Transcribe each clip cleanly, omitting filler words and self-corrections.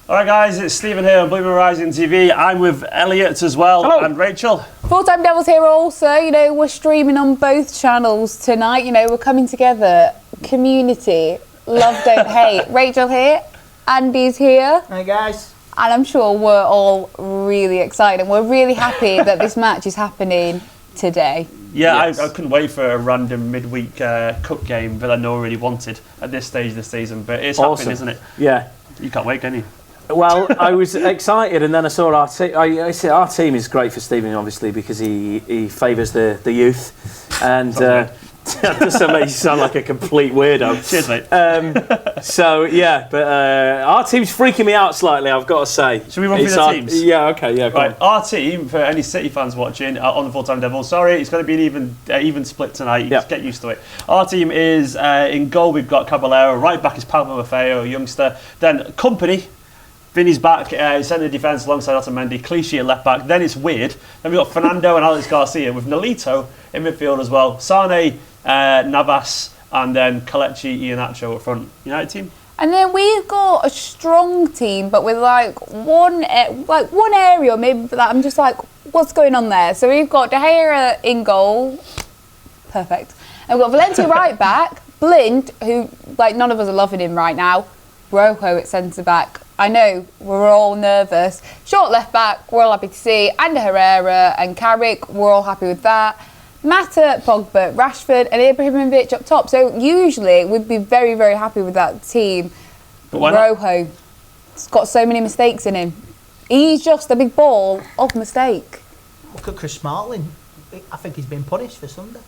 Alright guys, it's Stephen here on BlueMoonRisingTV. I'm with Elliot as well. Hello. And Rachel. Full-Time Devils here also. You know, we're streaming on both channels tonight. You know, we're coming together. Community. Love, don't hate. Rachel here. Andy's here. Hi guys. And I'm sure we're all really excited. And we're really happy that this match is happening today. Yeah, Yes. I couldn't wait for a random midweek cup game that I know I really wanted at this stage of the season. But it's happening, isn't it? Yeah. You can't wait, can you? Well, I was excited, and then I saw our team. I say our team is great for Stephen, obviously, because he favours the youth, and just makes you sound like a complete weirdo. Cheers, mate. So yeah, but our team's freaking me out slightly, I've got to say. Should we run through the teams? Yeah, okay, yeah. Go Right, on. our team, for any City fans watching on the Full-Time Devils, sorry, it's going to be an even split tonight. Yep. Just get used to it. Our team is in goal. We've got Caballero. Right back is Pablo Maffeo, a youngster. Then Company. Vinny's back, centre defence alongside Otamendi, Clichy at left back. Then it's weird. Then we've got Fernando and Alex Garcia with Nolito in midfield as well. Sane, Navas, and then Kelechi Iheanacho up front. United team. And then we've got a strong team, but with one area maybe that I'm just like, what's going on there? So we've got De Gea in goal, perfect. And we've got Valencia right back, Blind, who none of us are loving him right now. Rojo at centre back. I know we're all nervous. Short left back, we're all happy to see. Ander Herrera and Carrick, we're all happy with that. Mata, Pogba, Rashford, and Ibrahimovic up top. So usually we'd be very, very happy with that team. But why not? Rojo, it's got so many mistakes in him. He's just a big ball of mistake. Look at Chris Smalling. I think he's been punished for Sunday.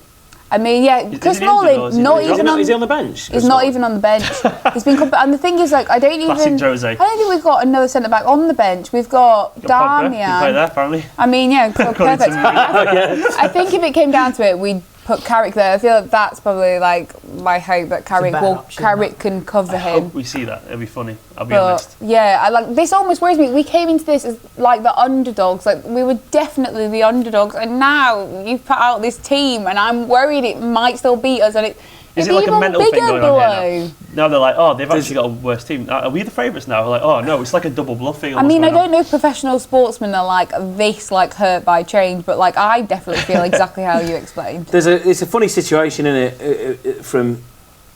I mean, yeah, Chris Smalling, not even on. Is he on the bench? He's not even on the bench. He's been, and the thing is, I don't Classic Jose. I don't think we've got another centre back on the bench. We've got Pogba. You play Darmian. there, apparently. I mean, yeah, perfect. According to Mourinho. I think if it came down to it, we'd put Carrick there. I feel like that's probably my hope that Carrick can cover I him. hope we see that. It'll be funny. I'll be But honest. yeah, this almost worries me. We came into this as the underdogs. We were definitely the underdogs, and now you've put out this team, and I'm worried it might still beat us. And Is it's it like a even mental thing bigger going blow. on here now? Now they're like, oh, they've actually got a worse team. Are we the favourites now? We're like, oh no, it's like a double bluffing. I mean, I don't know if professional sportsmen are hurt by change, but I definitely feel exactly how you explained. It's a funny situation in it from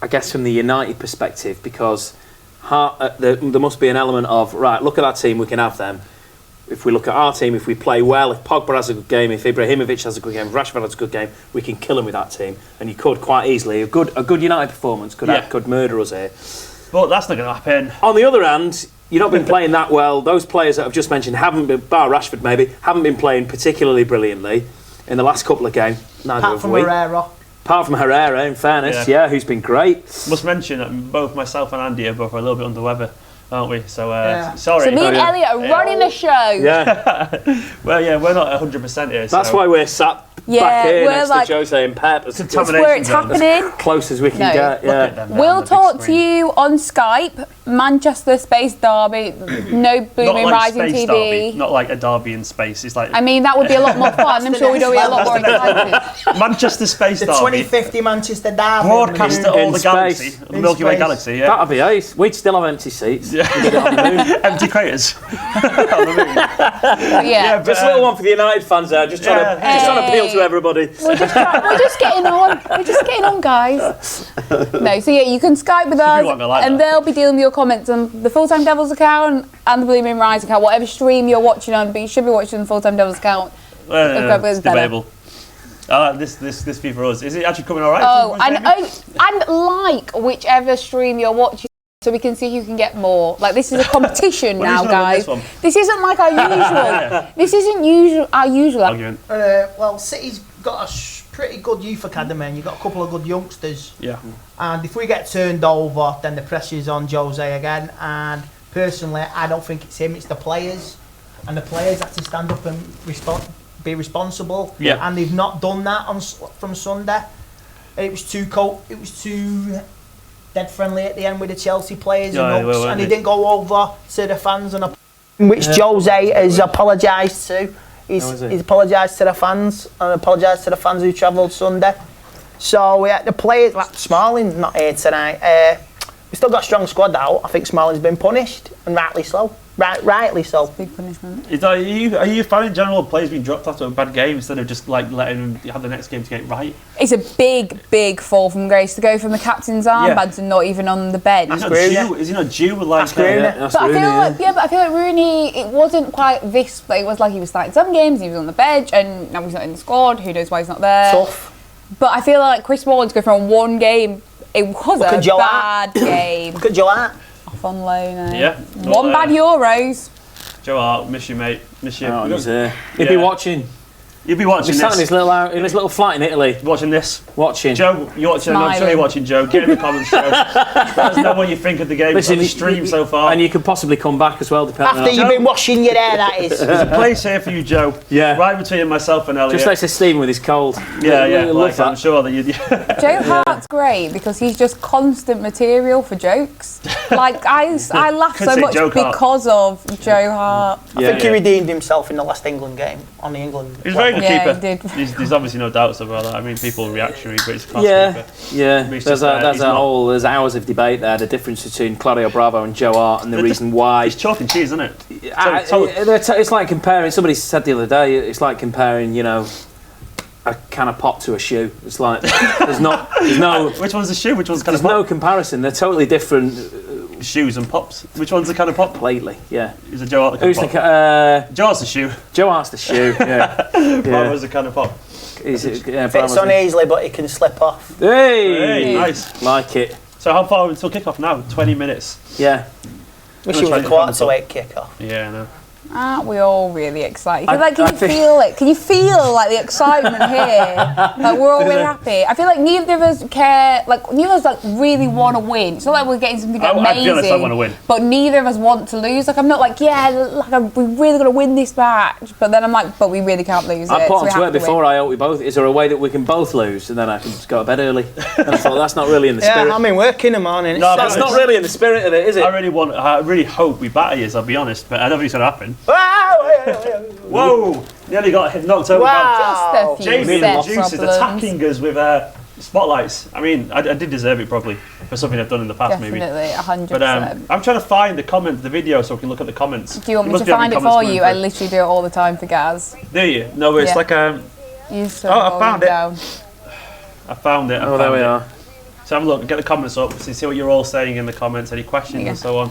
the United perspective, because there must be an element of, right, look at our team, we can have them. If we look at our team, if we play well, if Pogba has a good game, if Ibrahimovic has a good game, if Rashford has a good game, we can kill him with that team. And you could quite easily, a good United performance could murder us here. But that's not going to happen. On the other hand, you've not been playing that well. Those players that I've just mentioned haven't been, bar Rashford maybe, haven't been playing particularly brilliantly in the last couple of games. Apart from Herrera. Apart from Herrera, in fairness, yeah, who's been great. Must mention that both myself and Andy are both a little bit under the weather, aren't we? So, sorry. So me and Elliot are running the show. Yeah. Well, yeah, we're not 100% here. That's why we're sat back here next to Jose and Pep. As where it's happening. Close as we can get. Yeah. We'll talk to you on Skype. Manchester Space Derby. No Blooming Rising TV. Derby, not like a derby in space. It's like. I mean, that would be a lot more fun. I'm sure we'd all be a lot more excited. Manchester Space The Derby. 2050 Manchester Derby. Broadcast at all the space. galaxy, the Milky Way galaxy. Yeah. That'd be ace. We'd still have empty seats. Yeah. We did it on the moon. Empty craters. Yeah. Just a little one for the United fans there. Just trying to appeal to everybody. We're just getting on. We're just getting on, guys. No, so yeah, you can Skype with us, and they'll be dealing with your comments on the Full-Time Devils account and the Blooming Rising account, whatever stream you're watching on. But you should be watching the Full-Time Devils account. It's debatable. This fee for us. Is it actually coming all right? Oh, and like whichever stream you're watching, so we can see who can get more. This is a competition now, guys. This isn't like our usual. This isn't our usual argument. Well, City's got a pretty good youth academy, and you've got a couple of good youngsters. Yeah. And if we get turned over, then the pressure's on Jose again. And personally, I don't think it's him; it's the players, and the players have to stand up and be responsible. Yeah. And they've not done that from Sunday. It was too cold. It was too dead friendly at the end with the Chelsea players and he didn't go over to the fans which Jose has apologised to. He's apologised to the fans and apologised to the fans who travelled Sunday. So the players, like Smalling, not here tonight. We've still got a strong squad out. I think Smalling's been punished, and rightly so. Rightly so. Big punishment. Are you finding general players being dropped after a bad game instead of just like letting them have the next game to get it right? It's a big fall from grace to go from the captain's armband to not even on the bench. Is he not due with like? But I feel like Rooney, it wasn't quite this. But it was like he was starting some games, he was on the bench, and now he's not in the squad. Who knows why he's not there? Tough. But I feel like Chris Smalling to go from one game. It was a bad game. Look at Joe Hart. Off on loan. Yeah. One bad Euros. Joe Hart, miss you, mate. Miss you. Oh, he'd be watching. You'd be watching He's this. Sat in his little flat in Italy. Watching this. Watching. Joe, you're watching. I'm sure you're watching, Joe. Get in the comments, Joe. Let us know what you think of the game. Listen, the stream so far. And you could possibly come back as well, depending After you've been washing your hair, that is. There's a place here for you, Joe. Yeah. Right between myself and Elliot. Just next to Stephen with his cold. Yeah. Love that. I'm sure that you. Joe Hart's great because he's just constant material for jokes. Like I laugh so much because of Joe Hart. I think he redeemed himself in the last England game on the England. He's a very good keeper. He did. There's obviously no doubts about that. I mean, people reactionary, but he's a class keeper. Yeah. There's hours of debate there. The difference between Claudio Bravo and Joe Hart, and the reason why. It's chalk and cheese, isn't it? It's like comparing. Somebody said the other day. It's like comparing, a can of pop to a shoe. It's like there's no. Which one's a shoe? Which one's a can of pop? pop? There's no comparison. They're totally different. Shoes and pops. Which one's the kind of pop? Lately, yeah. Is a Joe Hart the kind of pop? Joe Hart's the shoe. Joe Hart's the shoe. Yeah. Bravo's the kind of pop. Fits on easily, but it can slip off. Hey, nice. Like it. So how far until kick-off now? 20 minutes. Yeah. Wish it was a 7:45 kick-off. Yeah, I know. Aren't we all really excited? Can you feel it? Can you feel like the excitement here? Like we're all really happy. I feel like neither of us care. Like neither of us really want to win. It's not like we're getting something amazing. I'd be honest, I want to win. But neither of us want to lose. Like I'm not like we're really gonna win this match. But then I'm like, but we really can't lose. I put on Twitter before I hope we both. Is there a way that we can both lose and then I can just go to bed early? And I thought that's not really in the spirit. Yeah, I'm in work in the morning. No, that's not really in the spirit of it, is it? I really hope we batter you. I'll be honest, but I don't think it's gonna happen. Whoa! Nearly got knocked over. Wow. Jamie and the Juice is attacking us with spotlights. I mean, I did deserve it probably for something I've done in the past, Definitely, maybe. 100%. But I'm trying to find the video so we can look at the comments. Do you want me to find it for you? I literally do it all the time for Gaz. Do you? No, it's like I found it. I found it. There we are. So have a look, get the comments up, see what you're all saying in the comments, any questions and so on.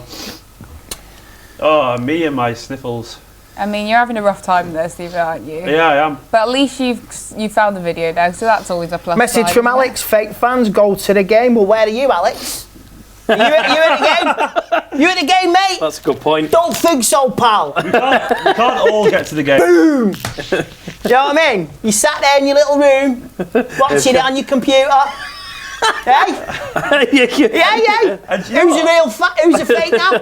Oh, me and my sniffles. I mean, you're having a rough time there, Steve, aren't you? Yeah, I am. But at least you found the video now, so that's always a plus. Message from Alex, fake fans, go to the game. Well, where are you, Alex? You at the game? You at the game, mate? That's a good point. Don't think so, pal. We can't all get to the game. Boom! Do you know what I mean? You sat there in your little room, watching it on your computer. Hey? Yeah. Who's a real who's a fake now?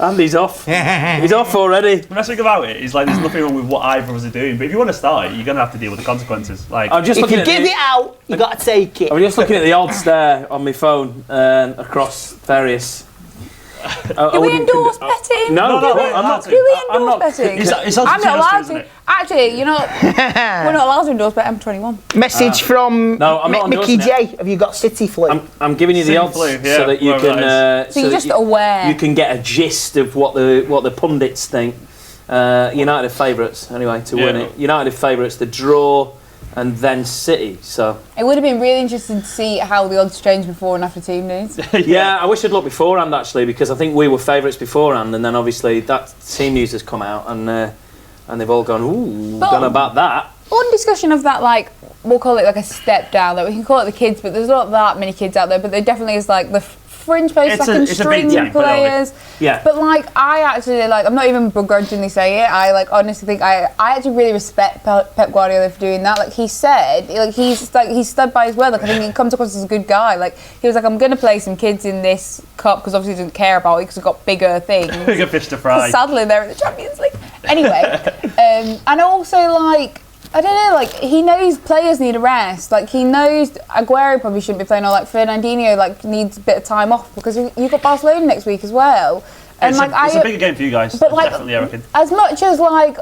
Andy's off. He's off already. When I think about it, it's like there's nothing wrong with what either of us are doing. But if you want to start it, you're going to have to deal with the consequences. Like, I'm just if you give it out, you got to take it. I'm just looking at the odds there on my phone across various. Do we endorse betting? No, I'm not. Do we endorse betting? I'm not allowed to. Actually, we're not allowed to endorse bet. I'm 21. Message from Mickey J. Have you got City flu? I'm giving you the odds so that you can. So you're just aware. You can get a gist of what the pundits think. United favourites anyway to win it. United favourites, the draw. And then City, so... It would have been really interesting to see how the odds change before and after team news. Yeah, I wish I'd looked beforehand, actually, because I think we were favourites beforehand, and then obviously that team news has come out, and they've all gone, don't know about that. On discussion of that, like, we'll call it like a step down, like we can call it the kids, but there's not that many kids out there, but there definitely is like the fringe players, second string players. Yeah. But like, I actually I'm not even begrudgingly saying it. I honestly think I actually really respect Pep Guardiola for doing that. Like he said, he's stood by his word. Like I think he comes across as a good guy. Like he was like, I'm going to play some kids in this cup because obviously he doesn't care about it because we've got bigger things. Bigger fish to fry. Sadly, they're in the Champions League. Anyway, and also like. I don't know, like, he knows players need a rest. Like, he knows Aguero probably shouldn't be playing, or, like, Fernandinho, like, needs a bit of time off because you've got Barcelona next week as well. And, it's a bigger game for you guys, but, like, definitely, I reckon. As much as, like,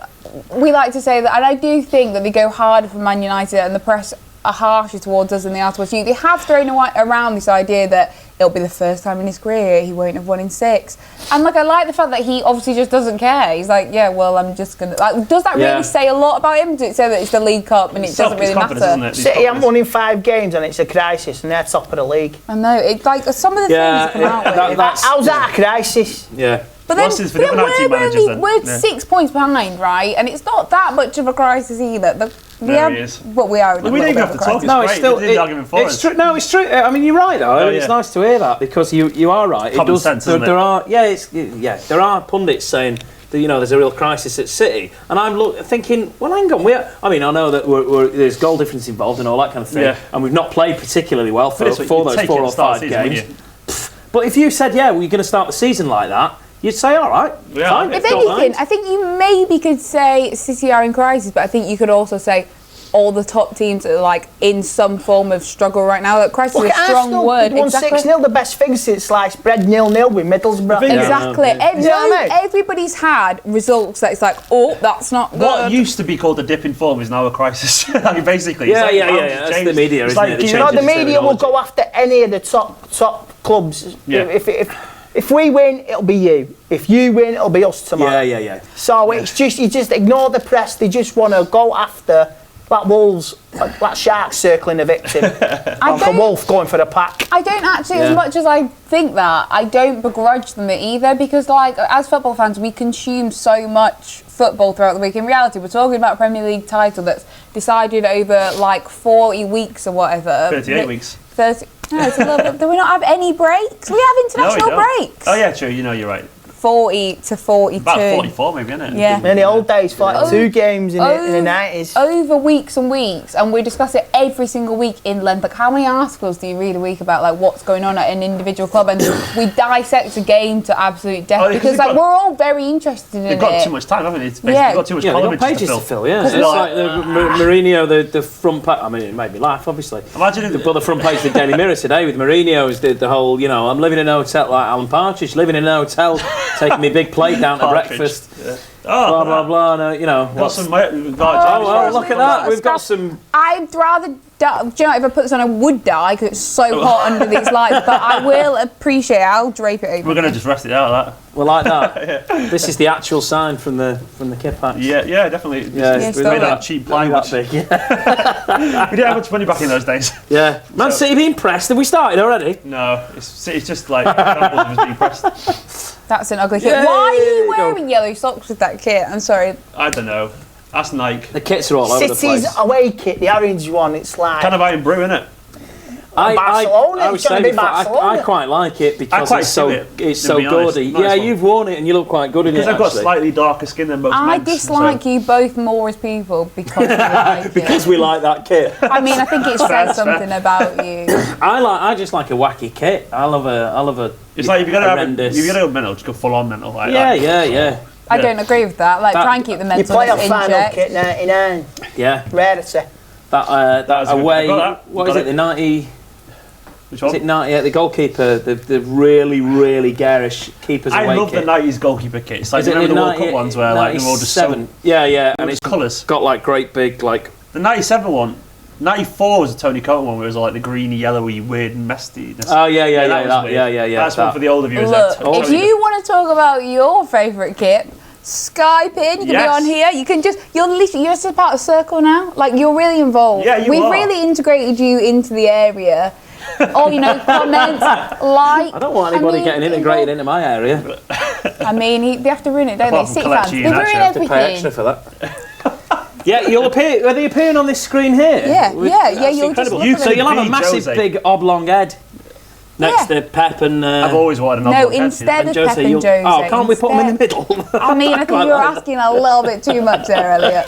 we like to say that, and I do think that they go harder for Man United and the press are harsher towards us than they are towards you, they have thrown around this idea that it'll be the first time in his career he won't have won in 6. And like, I like the fact that he obviously just doesn't care. He's like, yeah, well, I'm just gonna. Like, does that really say a lot about him? Does it say that it's the League Cup and it doesn't really matter? City haven't won in 5 games and it's a crisis, and they're top of the league. I know. It's like some of the things come out with. How's that a crisis? Yeah. But then we're 6 points behind, right? And it's not that much of a crisis either. We don't even have to talk. No, it's true. No, it's true. I mean, you're right though. It's nice to hear that, because you are right. Common sense, isn't it? There are pundits saying that, you know, there's a real crisis at City, and I'm thinking, well, hang on. I know that there's goal difference involved and all that kind of thing, and we've not played particularly well for those 4 or 5 games. But if you said, we're going to start the season like that, you'd say, all right, fine. If anything, I think you maybe could say City are in crisis, but I think you could also say all the top teams are like in some form of struggle right now. That crisis is a strong word. Won 6-0, the best thing since sliced bread 0-0 with Middlesbrough. Exactly. Everybody's had results that it's like, oh, that's not good. What used to be called a dip in form is now a crisis. Basically. That's the media, isn't it? You know, the media will go after any of the top clubs. Yeah. If we win, it'll be you. If you win, it'll be us tomorrow. Yeah. So it's just, you just ignore the press. They just want to go after like wolves, like sharks circling the victim. Like a wolf going for the pack. I don't actually, as much as I think that, I don't begrudge them it either, because like, as football fans, we consume so much football throughout the week. In reality, we're talking about a Premier League title that's decided over like 40 weeks or whatever. 38 weeks. 30. No, it's a little bit. Do we not have any breaks? We have international breaks. Oh yeah, true. You know, you're right. 40 to 42. About 44 maybe, isn't it? Yeah. In the old days, 2 games in the 90s. Over weeks and weeks, and we discuss it every single week in length. Like, how many articles do you read a week about like what's going on at an individual club? And we dissect a game to absolute death, because like we're all very interested in it. They've got too much time, haven't they? It's basically got too much column pages to fill. Yeah, it's like Mourinho, the front page. I mean, it made me laugh, obviously. Imagine the front page of the Daily Mirror today with Mourinho's the whole, you know, I'm living in a hotel like Alan Partridge, living in a hotel, taking me big plate down to breakfast. Yeah. Blah blah blah. No, you know. Got some. Look at that. We've got some. I'd rather die. Do you know, if I put this on, I would die because it's so hot under these lights. But I will appreciate it. I'll drape it over. We're gonna just rest it out of that. Well, like that. This is the actual sign from the kit patch. Yeah, definitely. Yeah, we made that cheap plywood. That big. We didn't have much money back in those days. Yeah. Man City being pressed. Have we started already? No, it's just like examples of us being pressed. That's an ugly kit. Why are you wearing yellow socks with that kit? I'm sorry. I don't know. That's Nike. The kits are all over the place. City's away kit, the orange one, it's like... Kind of iron brew, innit? I was saying before, I quite like it because it's so gaudy. Nice one. You've worn it and you look quite good in it. Because I've got slightly darker skin than most men. I dislike you both more as people because you like because we like that kit. I mean, I think it says something about you. I just like a wacky kit. I love a. It's like if you're gonna go mental, just go full on mental. Like yeah. I don't agree with that. Like, try and keep the mental in check. You play a final kit 99. Yeah. Rarity. That away. What is it? The 90. Which one? Is it 90? Yeah, the goalkeeper, the really, really garish keeper's away kit. I love the 90s goalkeeper kit. It's like, you remember the World Cup ones where like they're all just so... Yeah, and it's colours. Got like great big like... The 97 one, 94 was a Tony Coton one where it was all like the greeny, yellowy, weird messiness. Oh, yeah. That's one for the older viewers. Look, if you want to talk about your favourite kit, Skype in, you can be on here. You can you're just a part of Circle now. Like, you're really involved. Yeah, you are. We've really integrated you into the area. Or, comment, like. I don't want anybody getting integrated into my area. I mean, they have to ruin it, don't they? City fans, they ruin everything. Have to pay extra for that. Yeah, you'll appear. Are they appearing on this screen here? Yeah. You'll just so you'll have a massive, big oblong head next to Pep and. I've always wanted an oblong head. No, instead of Pep and Jose. Oh, can't we put them in the middle? I mean, I think you're asking a little bit too much there, Elliot.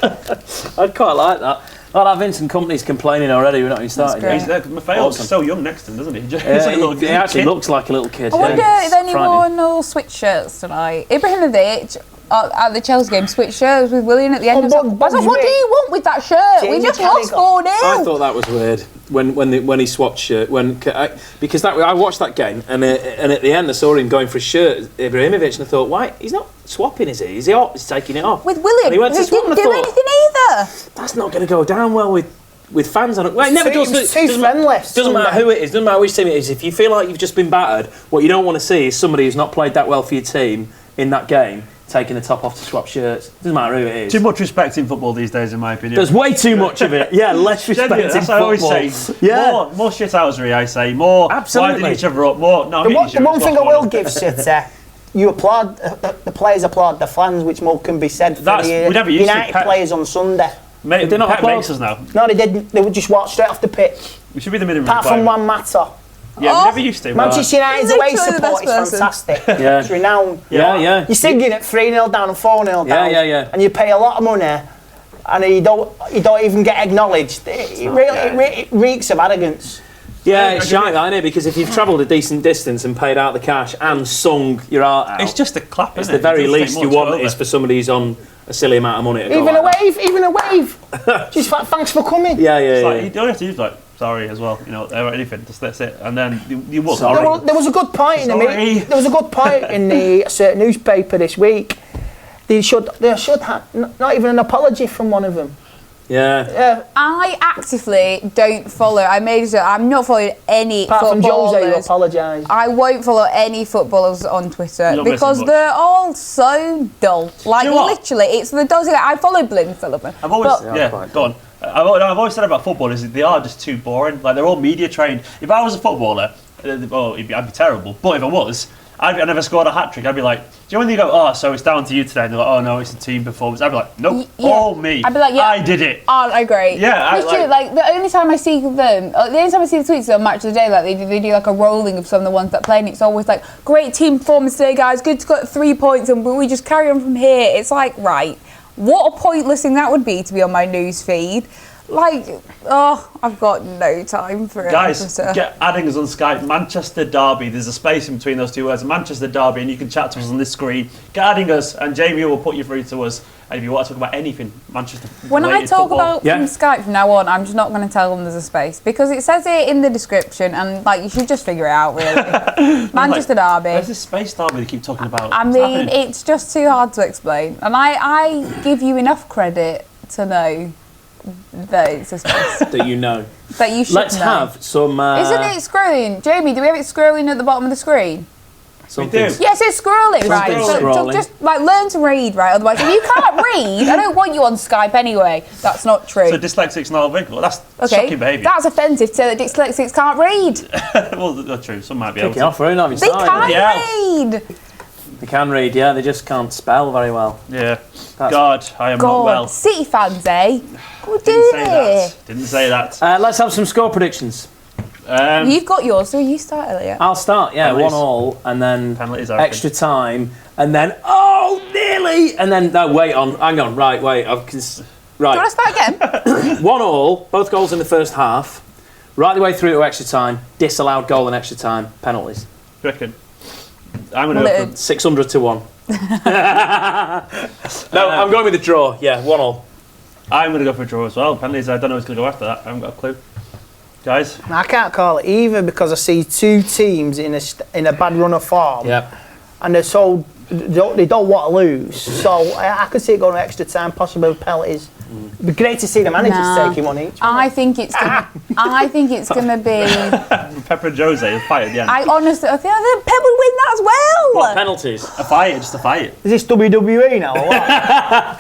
I'd quite like that. Well, our Vincent Company's complaining already. We're not even started. Maffeo's so young next to him, doesn't he? He actually looks like a little kid. I wonder if anyone will switch shirts tonight. Ibrahimovic at the Chelsea game switched shirts with Willian at the end. I was like, what do you want with that shirt? We just lost 4-0. I thought that was weird when he swapped shirt. Because I watched that game and at the end I saw him going for a shirt, Ibrahimovic, and I thought, why? He's not swapping, is he? He's taking it off. With Willian, he went to didn't do anything either. That's not going to go down well with with fans on it. Well, it never does. Doesn't matter who it is. Doesn't matter which team it is. If you feel like you've just been battered, what you don't want to see is somebody who's not played that well for your team in that game taking the top off to swap shirts. Doesn't matter who it is. Too much respect in football these days, in my opinion. There's way too much of it. Yeah, less respect in football. That's what I always say. Yeah. More shithousery, I say. More Absolutely. winding each other up. More. No, the one thing I will give City, you applaud, the players applaud the fans, which more can be said for the United players on Sunday. They're not Pep makes us now. No, they didn't. They would just walk straight off the pitch. We should be the minimum. Apart from one matter. Yeah, we never used to. Manchester United's away support is fantastic. Yeah. It's renowned. Yeah. You're singing at 3-0 down and 4-0 down. Yeah. And you pay a lot of money and you don't even get acknowledged. It reeks of arrogance. Yeah, it's shite, isn't it? Because if you've travelled a decent distance and paid out the cash and sung your heart out, it's just a clap, isn't it? It's the very least you want is for somebody who's on a silly amount of money to even a wave. Just thanks for coming. Yeah. You don't have to use sorry as well, or anything. Just that's it, and then you walk. There was a good point in the certain newspaper this week. They should have not even an apology from one of them. Yeah. I actively don't follow. I'm not following any Apart footballers. from Jose, who apologised. I won't follow any footballers on Twitter because they're all so dull. Literally, it's the dullest thing. I follow Blin Phillipan. I've always go on. I've always said about footballers is they are just too boring. Like they're all media trained. If I was a footballer, I'd be terrible. But if I was, I never scored a hat trick. I'd be like, do you know when you go, so it's down to you today? And they're like, oh no, it's a team performance. I'd be like, nope, all me. I'd be like, I did it. Aren't I great? Yeah, literally, the only time I see them, the only time I see the tweets on Match of the Day, they do like a rolling of some of the ones that play, and it's always like, great team performance today, guys. Good to get 3 points, and we just carry on from here. It's like, right, what a pointless thing that would be to be on my news feed. I've got no time for it. Guys, get adding us on Skype. Manchester Derby. There's a space in between those two words. Manchester Derby, and you can chat to us on this screen. Get adding us, and Jamie will put you through to us. And if you want to talk about anything, Manchester. When I talk about from Skype from now on, I'm just not going to tell them there's a space because it says it in the description, and you should just figure it out. Really, Manchester Derby. Where's this space derby they keep talking about? I mean, it's just too hard to explain, and I give you enough credit to know that it's a space. That you know. That you should Let's know. have some... Isn't it scrolling? Jamie, do we have it scrolling at the bottom of the screen? We do. Yes, it's scrolling, right? Scrolling. So just learn to read, right? Otherwise, if you can't read, I don't want you on Skype anyway. That's not true. So dyslexics not big. Well, that's shocking behaviour. That's offensive to say that dyslexics can't read. Well, that's true. Some might be Kick able it to. off, right? They can read. They can read, yeah. They just can't spell very well. Yeah. God, I am not well. City fans, eh? Didn't say that. Let's have some score predictions. You've got yours, so you start, Elliot. I'll start, Penalties. 1-1, and then Penalties, extra time, and then nearly, and then hang on, right. Do you want to start again? 1-1, both goals in the first half, right the way through to extra time, disallowed goal in extra time, penalties. Reckon. I'm going to go for 600 to 1. No, I'm going with the draw. Yeah, 1-1. I'm going to go for a draw as well. Penalties, I don't know who's going to go after that. I haven't got a clue. Guys? I can't call it either because I see two teams in a bad run of form. Yep. And they don't want to lose. So I could see it going to extra time, possibly with penalties. It'd be great to see the managers taking one each. I think it's going to be... Pepper and Jose, a fight at the end. I think Pep would win that as well. What, penalties? A fight, just a fight. Is this WWE now or what?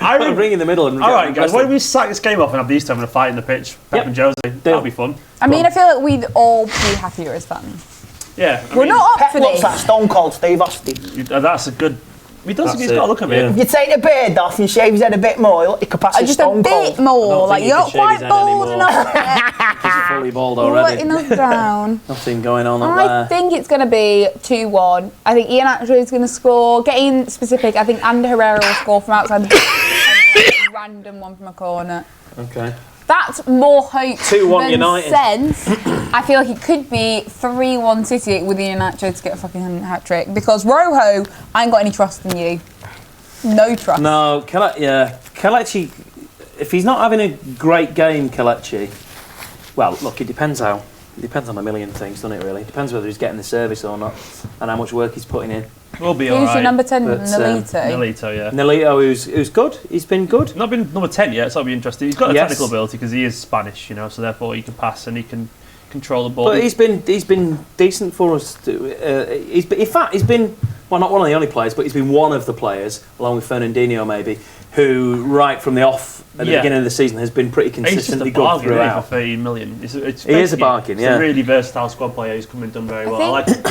I'm ring in the middle and... Alright guys, why don't we sack this game off and have these two having a fight in the pitch? Pep and Jose, that'll be fun. I mean, I feel like we'd all be happier as fans. Yeah. We're not up Pep for looks this. like Stone Cold Steve Austin. That's a good... He does, he's got a look at If it. you take the beard off and shave his head a bit more, he could pass as Just Stone a Cold. bit more. You're not quite bald enough yet. He's fully bald already. Letting us down. Nothing going on up I there. think it's going to be 2-1. I think Ian Atcher is going to score. Getting specific, I think Ander Herrera will score from outside the and a random one from a corner. Okay. That's more hope 2-1 than United. sense. I feel like it could be 3-1 City with Ian Atcher to get a fucking hat-trick. Because Rojo, I ain't got any trust in you. No trust. No, Kelechi, if he's not having a great game, Kelechi, well, look, it depends how It depends on a million things, doesn't it, really? It depends whether he's getting the service or not and how much work he's putting in. We'll be all right. Who's your number 10, But, Nolito? Nolito, yeah. Nolito, who's good. He's been good. Not been number 10 yet, so that'll be interesting. He's got a Yes. technical ability because he is Spanish, so therefore he can pass and he can control the ball. But he's been decent for us. He's been well, not one of the only players, but he's been one of the players, along with Fernandinho maybe, who right from the off at the beginning of the season has been pretty consistently good throughout. For 13 million. It's he is a bargain. He's a really versatile squad player who's come and done very well. I like it.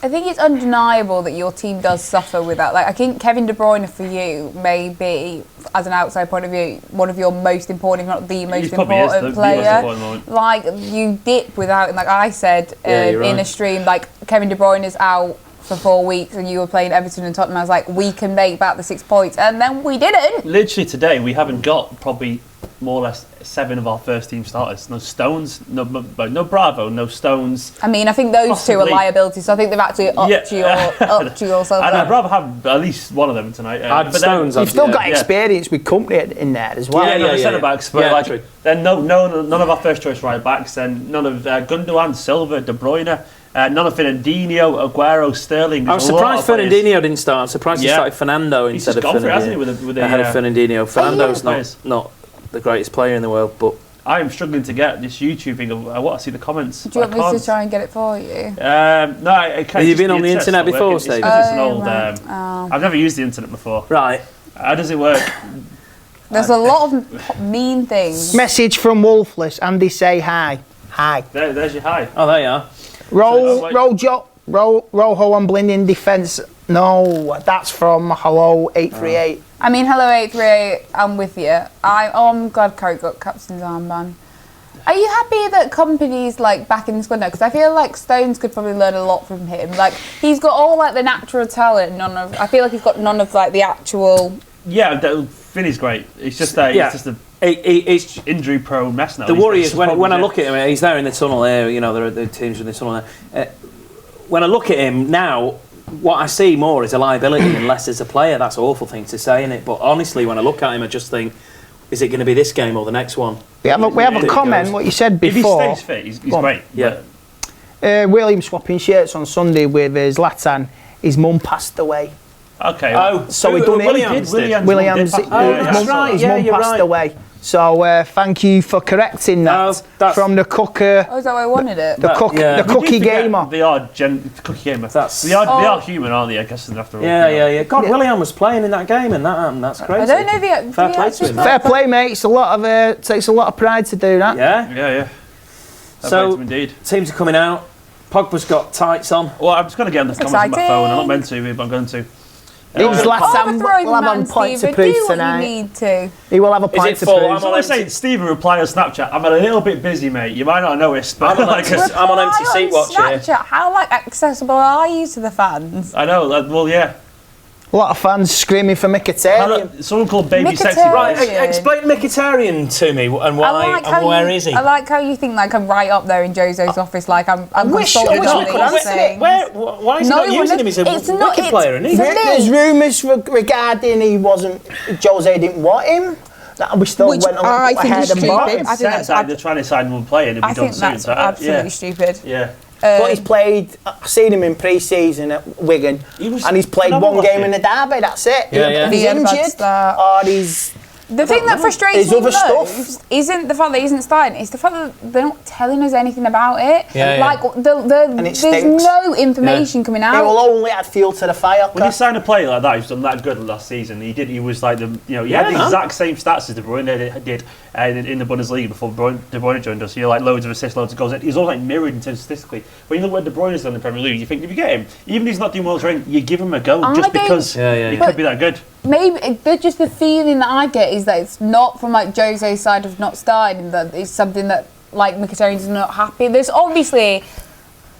I think it's undeniable that your team does suffer with that. Like, I think Kevin De Bruyne for you may be, as an outside point of view, one of your most important, if not the most important player. Like, you dip without him. Like I said in a stream, like Kevin De Bruyne is out for 4 weeks and you were playing Everton and Tottenham. I was like, we can make back the 6 points, and then we didn't. Literally today, we haven't got probably more or less 7 of our first team starters. No Stones, no Bravo, no Stones. I mean, I think those two are liabilities, so I think they've actually upped yourself. I'd rather have at least one of them tonight. But Stones, you've still got experience with company in there as well. Centre backs, but then none of our first choice right backs. Then none of Gundogan, Silva, De Bruyne. None of Fernandinho, Aguero, Sterling. I was surprised Fernandinho didn't start. I'm surprised he started Fernando instead of Fernandinho. Ahead of Fernandinho. Fernando's not the greatest player in the world, but I am struggling to get this YouTube thing. I want to see the comments. Do you want me to try and get it for you? No, I can't. Have you been on the internet before, Steve? It's an old. I've never used the internet before. Right. How does it work? There's a lot of mean things. Message from Wolfless. Andy, say hi. Hi. There's your hi. Oh, there you are. Rojo on blinding defence. No, that's from Hello 838. I mean, Hello 838, I'm with you. I'm glad Carrick got captain's armband. Are you happy that Kompany's like back in the squad now? Because I feel like Stones could probably learn a lot from him. Like, he's got all like the natural talent. I feel like he's got none of like the actual. Yeah, Vinny's great. It's just it's injury prone mess now. The worry is when I look at him, he's there in the tunnel there. There are the teams in the tunnel there. When I look at him now, what I see more is a liability and less as a player. That's an awful thing to say, isn't it? But honestly, when I look at him, I just think, is it going to be this game or the next one? We have a comment, what you said before. If he stays fit, he's great. Yeah. William swapping shirts on Sunday with Zlatan. His mum passed away. Okay. So we done Williams. His mum passed away. So thank you for correcting that from the cooker. Oh, is that why I wanted it? The cookie gamer. They are cookie gamer. They are human, aren't they? I guess after all. Yeah. God, William was playing in that game, and that's crazy. I don't know fair play to him. Fair play, mate. It's takes a lot of pride to do that. Yeah. So teams are coming out. Pogba's got tights on. Well, I'm just going to get on the comments on my phone. I'm not meant to, but I'm going to. Will have a point to prove tonight. You need to. He will have a point to prove. I'm only saying, Stephen replied on Snapchat. I'm a little bit busy, mate. You might not know it, but I'm on empty seat watching. Snapchat. How accessible are you to the fans? I know. Well, yeah. A lot of fans screaming for Mkhitaryan. Someone called Baby Sexy. Right, explain Mkhitaryan to me and why and where is he? I like how you think like I'm right up there in Jose's office, like I'm consulting on these things. Why is he not using him? He's a wicked player, isn't he? There's rumours regarding Jose didn't want him. That we still went ahead and bought him. I think they're trying to sign one player and it'll be done soon. I think that's absolutely stupid. Yeah. But he's played. I've seen him in pre-season at Wigan, and he's played one game in the derby. That's it. Yeah. He's injured, or he's. The thing that frustrates me most isn't the fact that he isn't starting, it's the fact that they're not telling us anything about it. Like, there's no information coming out. It will only add fuel to the fire. When you sign a player like that who's done that good last season, he was like he had the exact same stats as De Bruyne did in the Bundesliga before De Bruyne joined us. Like loads of assists, loads of goals. He's all like mirrored in terms statistically. When you look what De Bruyne's done in the Premier League, you think if you get him, even if he's not doing well training, you give him a go just because he could be that good. Maybe just the feeling that I get is that it's not from like Jose's side of not starting, that it's something that like Mkhitaryan's not happy. There's obviously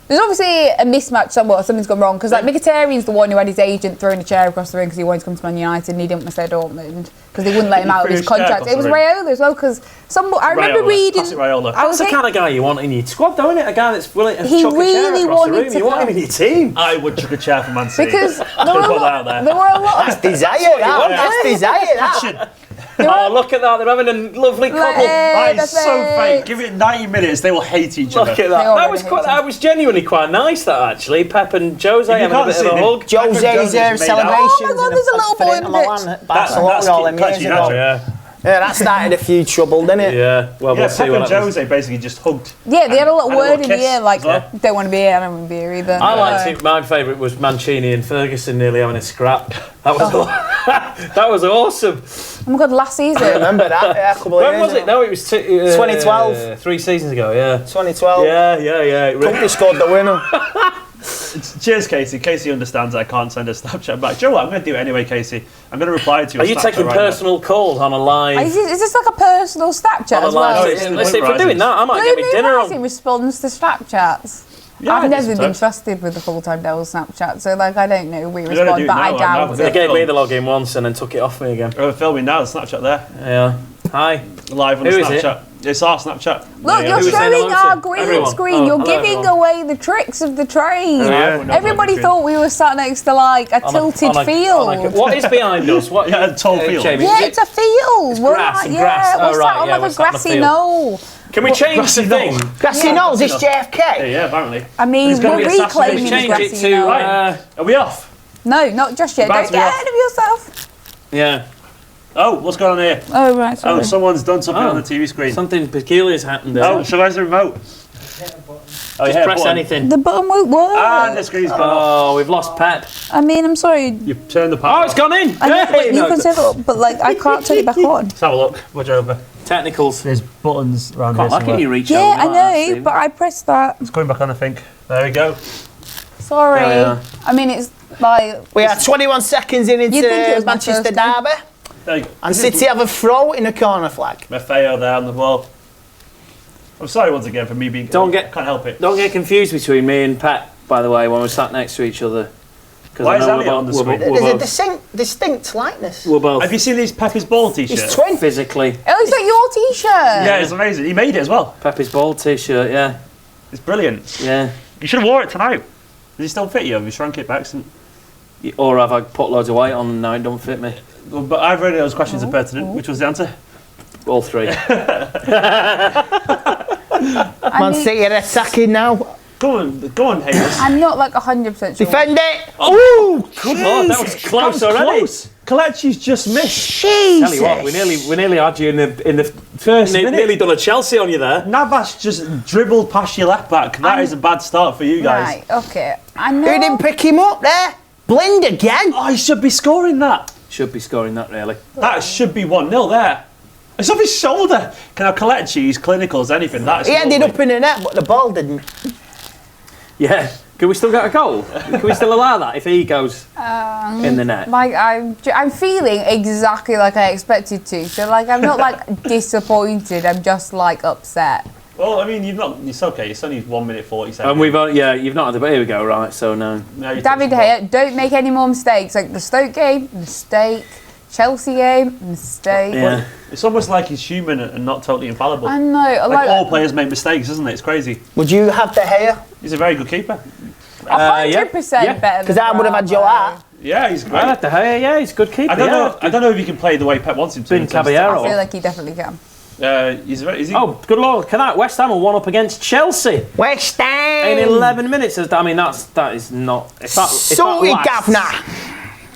a mismatch somewhere, something's gone wrong, because like Mkhitaryan's the one who had his agent throwing a chair across the ring because he wanted to come to Man United and he didn't want to stay at Dortmund because they wouldn't let him out of his contract. It was Raiola as well, because I remember reading. That's the kind of guy you want in your squad, though, isn't it? A guy that's willing to chuck a chair across the room. You want him in your team. I would chuck a chair for Man City. Because there were a lot. That's desire. That's desire. Oh, look at that. They're having a lovely couple. That is so fake. Give it 90 minutes, they will hate each other. Look at that. That was genuinely quite nice, that, actually. Pep and Jose having a bit of a hug. Jose's celebrations. Oh my God, there's a little boy in the pitch. Barcelona all them years ago. Yeah, that started a few trouble, didn't it? Yeah, well, we'll see Pep what and Jose basically just hugged. Yeah, they had a little word in the kiss ear, like, well. don't want to be here, I don't want to be here either. I liked it. My favourite was Mancini and Ferguson nearly having a scrap. That was that was awesome. Oh my God, last season. I remember that, yeah, a couple of years When was it? No, it was 2012. 3 seasons ago, yeah. 2012. Yeah. Company scored the winner. Cheers, Casey. Casey understands I can't send a Snapchat back. Do you know what? I'm going to do it anyway, Casey. I'm going to reply to you. Are you taking personal calls on a live? Is this like a personal Snapchat as well? No, Listen, if we're doing that, I might get me dinner on. He responds to Snapchats. Yeah, I've never been trusted with the full-time Devils Snapchat, so like I don't know. We respond, but I doubt They it. gave me the login once and then took it off me again. We're filming now. The Snapchat there. Yeah. Hi. Live on Who the is it? Snapchat. It's our Snapchat. Look, Who you're was saying showing hello our to? green Everyone. screen. Oh, You're hello, giving everyone. away the tricks of the trade. Yeah. Everybody thought we were sat next to like a tilted field. What is behind us? What? Yeah, a tall field. Jamie, Yeah, it's a field. It's We're grass like, and grass. we're Oh, sat right, on yeah, like we're a sat on the grassy field. knoll. Can we change the thing? Grassy Knolls, it's JFK. Yeah, apparently. I mean, There's gotta we're be a Saturday. reclaiming the Change it grassy to. knoll. Are we off? No, not just yet. About Don't to be get off. ahead of yourself. Yeah. Oh, what's going on here? Oh, right, sorry. Oh, someone's done something on the TV screen. Something peculiar's happened there. Oh, so where's the remote? Oh, Just yeah, press button. anything. The button won't work. Ah, the screen's gone off. Oh, we've lost Pep. I mean, I'm sorry. You turned the power Oh, it's gone in. I know, Yay, but you no, can set it up, but like I can't turn it back on. Let's have a look. Watch over. Technicals. There's buttons around How can you reach Yeah, over I like know, that, but I pressed that. It's going back on, I think. There we go. Sorry. There we are. I mean, it's like We are 21 seconds in You'd think it into was my Manchester first game. derby. There you go. And City have a throw in a corner flag. Maffeo there on the ball. I'm sorry once again for me being... Don't get- Can't help it. Don't get confused between me and Pep, by the way, when we're sat next to each other. 'Cause Why I is know Elliot on the screen? There's a distinct likeness. We're both Have you seen these Pepper's Ball He's t-shirts? twin. physically. oh, it's like your T-shirt. Yeah, it's amazing. He made it as well. Pepper's ball t-shirt, yeah. It's brilliant. Yeah. You should have wore it tonight. Does it still fit you? Have you shrunk it back? Or have I put loads of weight on and now it don't fit me? Well, but I've read those questions are pertinent. Which was the answer? All three. Man City are attacking now. Go on, Hayes. I'm not like 100% sure. Defend it. Oh, Good lord, that was close already. Close. Kelechi's just missed. Tell you what, we nearly had you in the First minute. nearly done a Chelsea on you there. Navas just dribbled past your left back. That is a bad start for you guys. Right, okay. I know. Who didn't pick him up there? Blind again. Oh, he should be scoring that. Should be scoring that really. That should be 1-0 there. It's off his shoulder. Can I Kelechi's clinical as anything? That's He ended lovely. up in the net, but the ball didn't. Yeah. Can we still get a goal? Can we still allow that if he goes in the net? Like I'm feeling exactly like I expected to. So like I'm not like disappointed. I'm just like upset. Well, I mean, you've not. It's okay. It's only 1 minute 40 seconds. And you've not had the. Here we go. Right. So no. No, you David touched the ball. Gea, don't make any more mistakes. Like the Stoke game, mistake. Chelsea game, mistake. Yeah. It's almost like he's human and not totally infallible. I know. Like all players make mistakes, isn't it? It's crazy. Would you have the hair? He's a very good keeper. 100% yeah. better. Because I would have had your heart. Yeah, he's great. I like the hair. Yeah, he's a good keeper. I don't know if he can play the way Pep wants him to. Been in terms of- Caballero. I feel like he definitely can. Is he? Oh, good lord! Look at that. West Ham are 1-up against Chelsea West Ham. in 11 minutes. I mean, that is not. Sorry, Governor.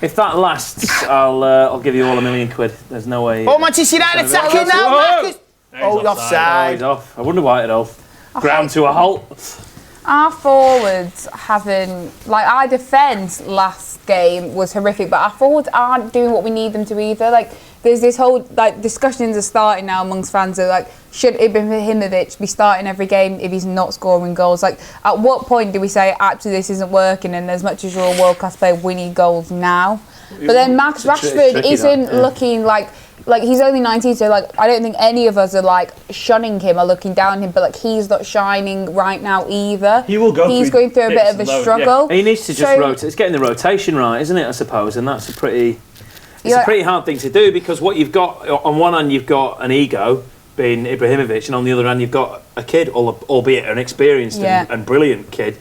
If that lasts, I'll give you all £1 million. There's no way. Oh, Manchester United attacking now, Marcus. Oh, Oh, offside. he's off. I wonder why it all. Ground to a halt. Our forwards haven't, like our defence last game was horrific, but our forwards aren't doing what we need them to either. Like there's this whole like discussions are starting now amongst fans of like should Ibrahimovic be starting every game if he's not scoring goals? Like at what point do we say actually this isn't working and as much as you're a world class player we need goals now? But then Max Rashford tricky, isn't that, yeah. looking like he's only 19, so like I don't think any of us are like shunning him or looking down on him, but like he's not shining right now either. He will go. He's going through a bit of a struggle. He needs to just So- rotate. It's getting the rotation right, isn't it? I suppose, and that's a pretty. It's Yeah. a pretty hard thing to do because what you've got on one hand, you've got an ego being Ibrahimovic, and on the other hand, you've got a kid, albeit an experienced Yeah. and brilliant kid.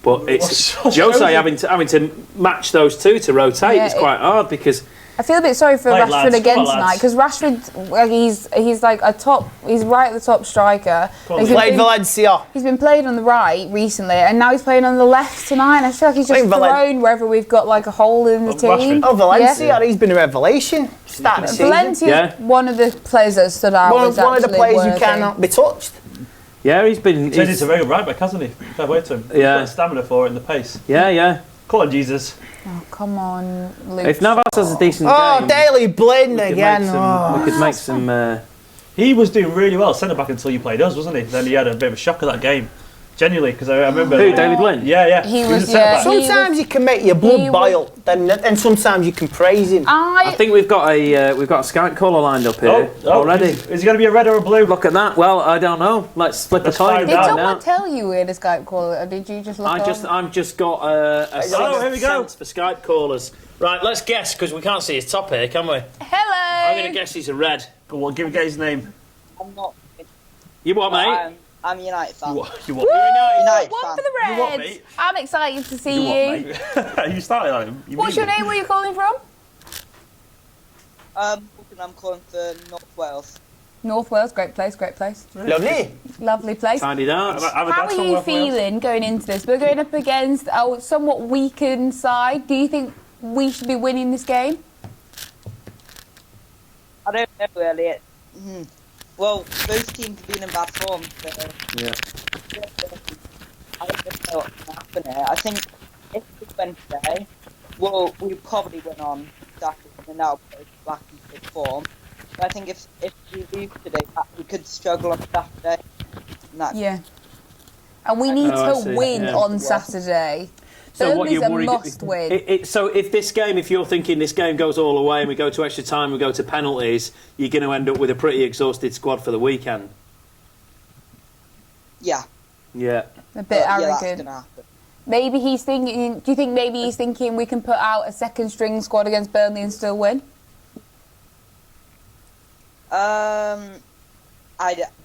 But it's What's Jose having to match those two to rotate. Yeah, it's quite hard because I feel a bit sorry for Play it, Rashford lads. again Come on, tonight lads. because Rashford, like, he's like he's right at the top striker. Come on, He's Played been, Valencia. he's been playing on the right recently, and now he's playing on the left tonight. And I feel like he's just Playing thrown wherever we've got like a hole in the team. Rashford. Oh, Valencia, he's been a revelation. Starting the season. Valencia's one of the players that stood out. One as of the actually players who worthy. cannot be touched. Yeah, he's been. Turned into a very good right back, hasn't he? Fair way to him. He's got the stamina for it and the pace. Yeah. Come on, Jesus. Oh, come on, Luke. If Navas has a decent Oh, game, Daly Blind we could again. we could make some. He was doing really well centre back until you played us, wasn't he? Then he had a bit of a shock of that game. Genuinely, because I remember. Who, David Blind? Yeah. He was was, a centre-back. Sometimes he can make your blood boil, and sometimes you can praise him. I think we've got a Skype caller lined up here already. Is he going to be a red or a blue? Look at that. Well, I don't know. Let's flip a coin. Did someone tell you we had a Skype call, or did you just look I've just got a here we go. sense for Skype callers. Right, let's guess because we can't see his top here, can we? Hello. I'm going to guess he's a red. Go on, get his name. I'm not. You what, mate? I'm a United fan. You what? United One fan. for the You what, Reds. mate? I'm excited to see You you. what, mate? You started on him. What's your name? Where are you calling from? I'm calling for North Wales. North Wales, great place. Lovely. Lovely place. Tidy dance. How are you feeling going into this? We're going up against a somewhat weakened side. Do you think we should be winning this game? I don't know really. Well, both teams have been in bad form, so Yeah. I don't know what's going to happen here. I think if we win today, we probably win on Saturday and now go back into good form. But I think if we lose today, we could struggle on Saturday. And that's And we need I to see. win Yeah. on Saturday. So what Burnley's you're a worried? must win. So if this game, if you're thinking this game goes all the way and we go to extra time, we go to penalties, you're going to end up with a pretty exhausted squad for the weekend. Yeah. Yeah. A bit Yeah, that's arrogant. going to happen. Maybe he's thinking. Do you think maybe he's thinking we can put out a second string squad against Burnley and still win? I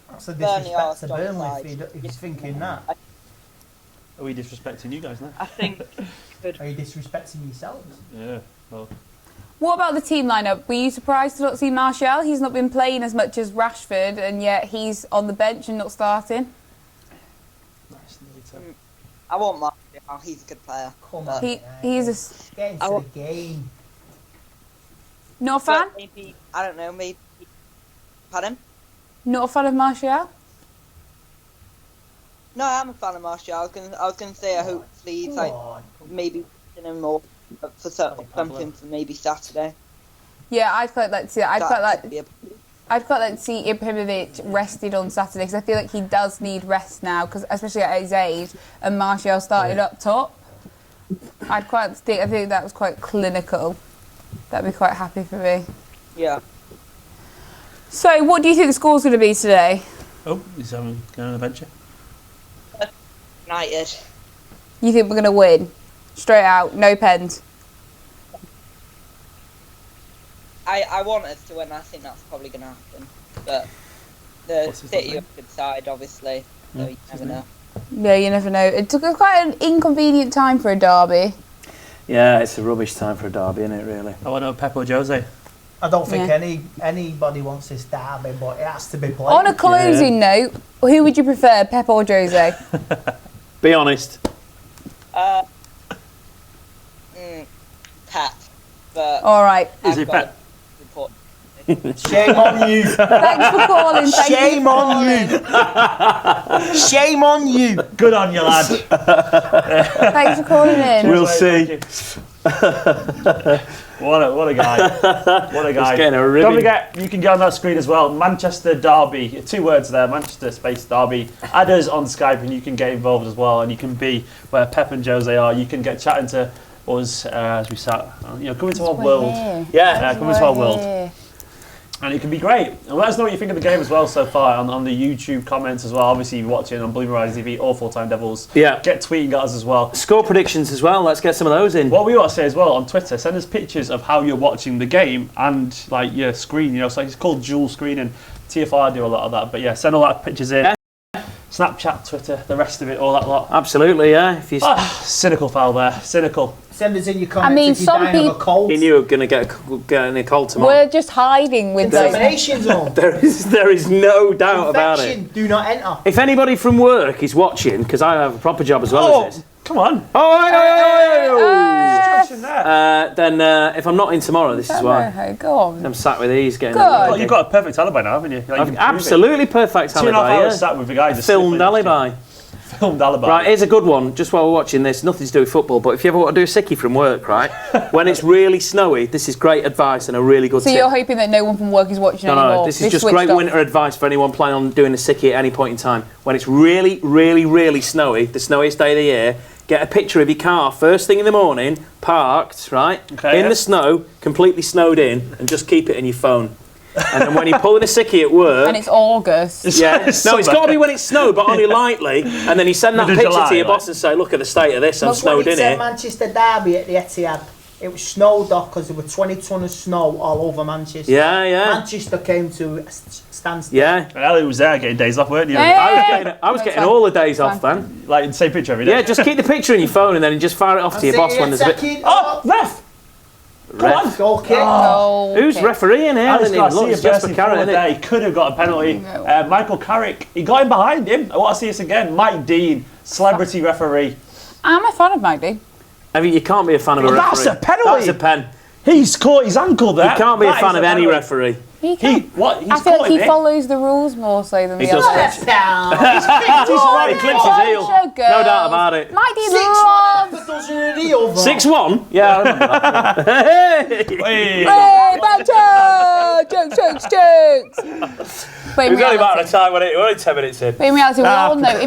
That's a Burnley are disrespect to strong Burnley side. if he's thinking that. Are we disrespecting you guys now? I think Are you disrespecting yourselves? Yeah. Well, What about the team lineup? Were you surprised to not see Martial? He's not been playing as much as Rashford, and yet he's on the bench and not starting. nice. I want Martial. He's a good player. Come on. He's a Get into the game. not a fan. But maybe, I don't know, maybe... Pardon? Not a fan of Martial. No, I am a fan of Martial. I was gonna say hopefully he's like maybe pushing him more for something for maybe Saturday. Yeah, I'd quite like to see that. I'd Could be a- quite like to see Ibrahimovic rested on Saturday because I feel like he does need rest now, because especially at his age, and Martial started up top. I think that was quite clinical. That'd be quite happy for me. Yeah. So, what do you think the score's going to be today? Oh, he's going on an adventure. United. You think we're going to win? Straight out, no pens. I want us to win. I think that's probably going to happen. But the What's his City name? are a good side, obviously. So you never know. Yeah, you never know. It took quite an inconvenient time for a derby. Yeah, it's a rubbish time for a derby, isn't it, really? I want to know Pep or Jose. I don't think Yeah. anybody wants this derby, but it has to be played. On a closing note, who would you prefer, Pep or Jose? Be honest. Pep. But All right. Is I've it got Pep? a report. Shame on you. Thanks for calling. Shame on you. Shame on you. Good on you, lad. Thanks for calling in. We'll Thank see. you. What a guy. What a guy. getting a Don't ribbon. forget, you can go on that screen as well. Manchester Derby. 2 words there. Manchester space Derby. Add us on Skype and you can get involved as well. And you can be where Pep and Jose are. You can get chatting to us as we sat. Come into our world. Yeah. Come into our world. And it can be great. And let us know what you think of the game as well so far on the YouTube comments as well. Obviously, you're watching on BlueMoonRisingTV or Full Time Devils. Yeah. Get tweeting at us as well. Score predictions as well. Let's get some of those in. What we want to say as well on Twitter, send us pictures of how you're watching the game and like your screen. So it's called dual screening. TFR do a lot of that. But yeah, send all that pictures in. Yeah. Snapchat, Twitter, the rest of it, all that lot. Absolutely, yeah. If you Cynical foul there. Cynical. Send us in your comments if you're dying of a cold. He knew you were going to get a cold tomorrow. We're just hiding with those. Contamination zone. There is no doubt about it. Do not enter. If anybody from work is watching, because I have a proper job as well as this. Come on. Then if I'm not in tomorrow, this is why. Go on. I'm sat with these getting. Well, you've got a perfect alibi now, haven't you? I've absolutely perfect alibi. 2.5 hours sat with the guy. Filmed alibi. Filmed alibi. Right, here's a good one. Just while we're watching this, nothing to do with football, but if you ever want to do a sickie from work, right? When it's really snowy, this is great advice and a really good tip. So you're hoping that no one from work is watching anymore? No, this is just great winter advice for anyone planning on doing a sickie at any point in time. When it's really, really, really snowy, the snowiest day of the year, get a picture of your car first thing in the morning, parked, right? In the snow, completely snowed in, and just keep it in your phone. And then when you're pulling a sickie at work... And it's August. Yeah. No, it's got to be when it's snowed, but only lightly. And then you send that picture to your boss and say, look at the state of this, I'm snowed in here. Manchester derby at the Etihad. It was snowed off because there were 20 tonnes of snow all over Manchester. Yeah, yeah. Manchester came to a standstill. Yeah. Ellie was there getting days off, weren't you? Yeah. I was getting all the days off then. Like the same picture every day. Yeah, just keep the picture in your phone and then just fire it off to your boss when there's a bit... Oh, ref! Ref. Goal kick. Who's refereeing here? Alice Garcia It's Jesper Carrot, isn't he could have got a penalty. Michael Carrick, he got in behind him. I want to see this again. Mike Dean, celebrity referee. I'm a fan of Mike Dean. I mean, you can't be a fan of a referee. That's a penalty. That's a pen. He's caught his ankle there. You can't be a fan of any referee. He can. What? I feel like he follows the rules more so than He the does. others. He clips his heel. No doubt about it. Mike Dean loves... 6-1? Yeah, I remember that. Hey, banter! Jokes. It was only a matter of time when it was only 10 minutes in. But in reality, we all know, if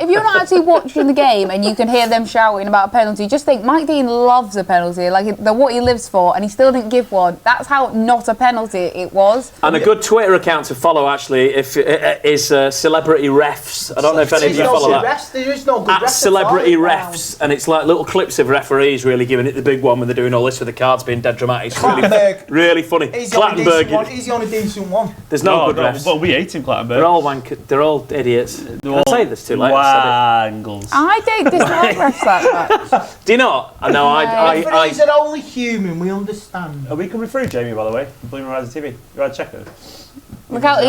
you're not actually watching the game and you can hear them shouting about a penalty, just think Mike Dean loves a penalty, like they're what he lives for, and he still didn't give one. That's how not a penalty it was. And a good Twitter account to follow, actually, is Celebrity Refs. I don't know if any of you follow that. There is no good At Celebrity Refs, and it's like little clips of referees really giving it the big one when they're doing all this with the cards being dead dramatic. It's really funny. He's the only decent one. There's no good refs. But we hate him, Clattenburg. They're all idiots. I'll say this too late. Wangles. I don't dislike refs that much. Do you not? No, Referees are only human, we understand. Are we coming through, Jamie, by the way? BlueMoonRisingTV. You want to check it? Look how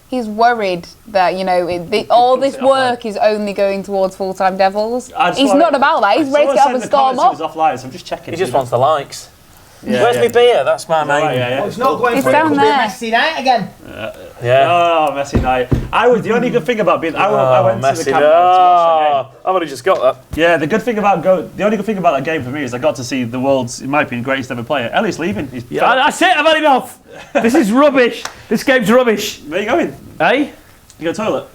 he's worried that, you know, all this work is only going towards full-time Devils. He's not about that. He's ready to have a storm off. He was offline, so I'm just checking. He just wants the likes. Yeah, Where's my beer? That's my main. Yeah. It's not going It's for down it. there. Messi night again. Oh, Messi night. The only good thing about being... I went to the camp to watch that game. I've only just got that. Yeah, the only good thing about that game for me is I got to see the world's, in my opinion, greatest ever player. Elliott's leaving. That's it, I've had enough. This is rubbish. This game's rubbish. Where are you going? Hey? You go to the toilet?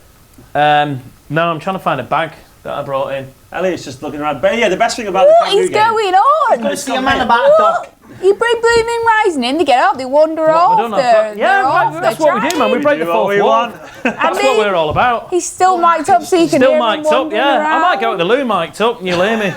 No, I'm trying to find a bag that I brought in. Elliott's just looking around. But yeah, the best thing about What the is going on? Go see a man about a duck. You bring Blue Moon Rising in, they get out, they wander off. That's what we do, man. We break the fourth wall. That's what we're all about. He's still mic'd up so you can hear him Still mic'd up, yeah. around. I might go to the loo mic'd up and you'll hear me.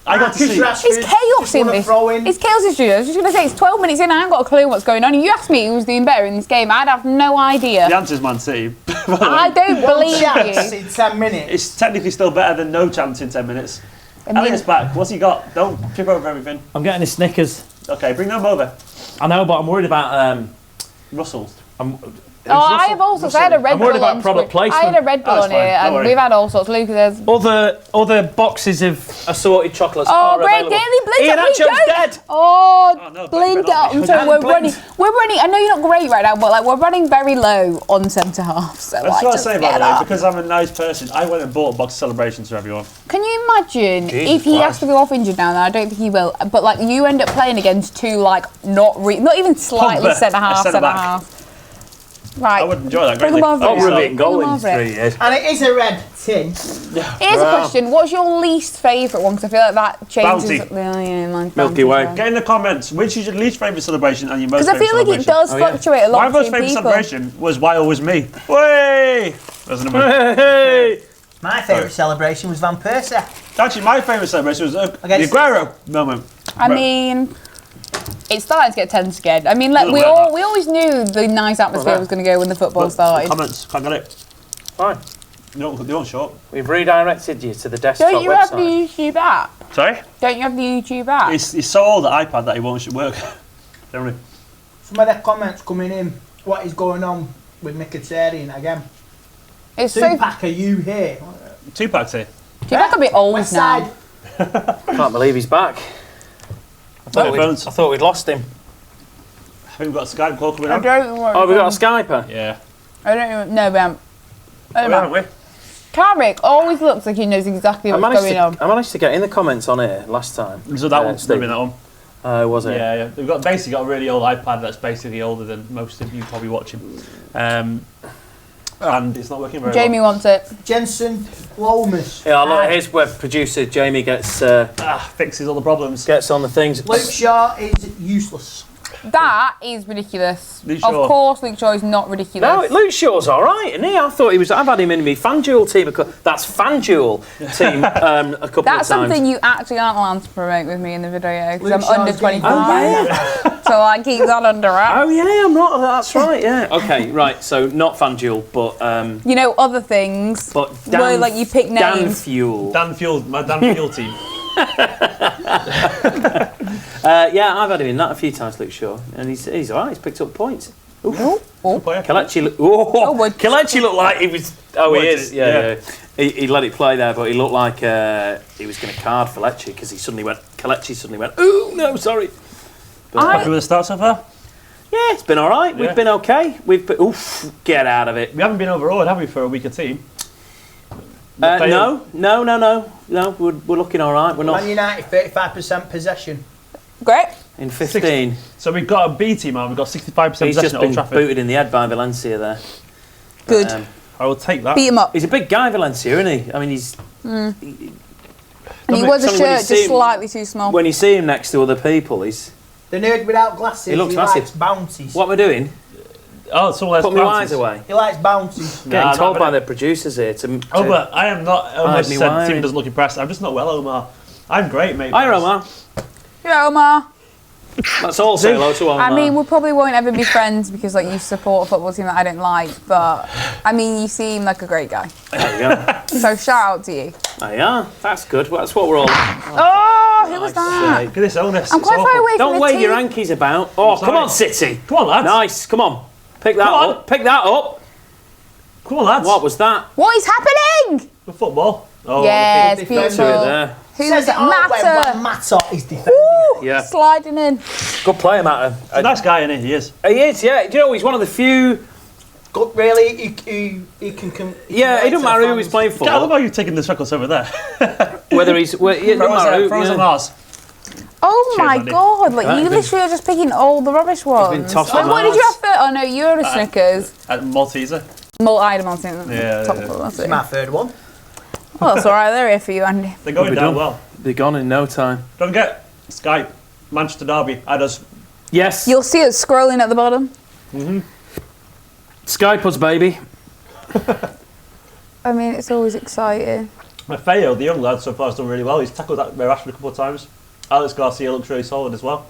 I got to see... It's chaos in this. It's chaos in studio. I was just going to say, it's 12 minutes in, I haven't got a clue what's going on. And you asked me who was doing better in this game, I'd have no idea. The answer's Man City. I don't believe you. In 10 minutes. It's technically still better than no chance in 10 minutes. Elliott's back. What's he got? Don't trip over everything. I'm getting his Snickers. Okay, bring them over. I know, but I'm worried about... Russell's. I have also. I had a Red Bull about product placement. I had a Red Bull on here, and we've had all sorts. Luke, there's other boxes of assorted chocolates. Oh, great! Daily Blind. Ian Atchom's dead. Oh, Blind, get up. So we're running. I know you're not great right now, but like we're running very low on centre half. So I just want to say, by the way, because I'm a nice person, I went and bought a box of celebrations for everyone. Can you imagine if he has to go off injured now? I don't think he will. But like you end up playing against two like not even slightly centre half. Right. I would enjoy that greatly. Brilliant goal in 3 years. And it is a red tin. Here's a question. What's your least favourite one? Because I feel like that changes. Bounty. Milky Way. Get in the comments. Which is your least favourite celebration and your most favourite celebration? Because I feel like it does fluctuate a lot. My most favourite celebration was Why Always Me. Way! My favourite celebration was Van Persie. Actually, my favourite celebration was the Aguero moment. I mean... It's starting to get tense again. I mean, like we always knew the nice atmosphere was going to go when the football started. Comments, can't get it. Fine. No, they won't show up. We've redirected you to the desktop Don't you website. have the YouTube app? Sorry? Don't you have the YouTube app? It's so old the iPad that it won't work. Generally. Some of the comments coming in. What is going on with Mkhitaryan again? It's so. Tupac, are you here? Tupac's here. Tupac's a bit old West now. side. Can't believe he's back. I thought we'd lost him. I think we've got a Skype call coming I on. don't know. Oh, we got a Skyper? Yeah. I don't even know, but Haven't we? Carrick always looks like he knows exactly what's going on. I managed to get in the comments on here last time. So that one's maybe that one. Was it? Yeah, yeah. We've got basically got a really old iPad that's basically older than most of you probably watching. And it's not working very Jamie well. wants it. Jensen Lomas. Yeah, look, here's where producer Jamie gets Fixes all the problems. gets on the things. Luke Shaw is useless. That is ridiculous. Luke Shaw. Of course, Luke Shaw is not ridiculous. No, Luke Shaw's all right, isn't he? I thought he was. I've had him in my FanDuel team. That's FanDuel team a couple of times. That's something you actually aren't allowed to promote with me in the video because Luke I'm under Shaw's 25. Oh, yeah. So I keep that under wraps. Oh yeah, I'm not. That's right. Yeah. Okay. Right. So not FanDuel, but You know, other things. but where like you pick Dan names. Fuel. My Dan Fuel team. Yeah, I've had him in that a few times, Luke Shaw, and he's all right. He's picked up points. Oh. Kelechi looked like he was. Oh, he is. Yeah. He let it play there, but he looked like he was going to card for Lecce because Kelechi suddenly went. Ooh, no, sorry. Happy with the start so far? Yeah, it's been all right. Yeah. We've been okay. Get out of it. We haven't been overawed, have we, for a weaker team? No. We're looking all right. We're not Man United 35% possession. Great. in 15. So we've got a B team, and we've got 65% He's possession just at Old been Trafford. booted in the head by Valencia there. Good. I will take that. Beat him up. He's a big guy, Valencia, isn't he? I mean, he's. And he wears a Something when you shirt see just him- slightly too small. When you see him next to other people, he's. The nerd without glasses. He looks likes massive. bounties. What we're doing? Oh, someone else. Put my eyes away. He likes bounties. Getting told no, by the producers here to. Oh, but I am not. Almost me said wiring. Tim doesn't look impressed. I'm just not well, Omar. I'm great, mate. Hi, Omar. Yeah, Omar. That's all. Say hello to Omar. I mean, we probably won't ever be friends because like you support a football team that I don't like, but I mean, you seem like a great guy. There you go. So shout out to you. Oh, yeah, that's good. That's what we're all. Oh, who was that? Look at this onus. I'm It's quite far awful. away from Don't the wave team. your hankies about. Oh, Sorry. come on, City. Come on, lads. Nice. Come on. Pick that Come on. up. Pick that up. Come on, lads. What was that? What is happening? The football. Oh, Yeah, it's look at beautiful. To it there. Who Says was it it? all when Matter. Matter is defending. Woo! Yeah. Sliding in. Good player, Matter. He's a nice guy, isn't he? He is. He is, yeah. Do you know, he's one of the few. Good, really, he can. Yeah, it doesn't matter who he's playing for. I love how you're taking this records over there. Whether he's. It doesn't matter who. Frozen Yeah. Mars. Oh Cheers, my Andy. god, like Right, you been- literally are just picking all the rubbish ones. been tossed Wait, on what did you Mars. have first? Oh no, you were a Snickers. At Malteser. I had a Maltese. Yeah, Top yeah. one, that's It's it. my third one. Well, that's alright, they're here for you, Andy. They're going we down done? well. They're gone in no time. Don't forget, Skype, Manchester Derby, add us. Yes. You'll see it scrolling at the bottom. Skype us, baby. I mean, it's always exciting. Maffeo, the young lad, so far has done really well. He's tackled that Rashford a couple of times. Alex Garcia looks really solid as well.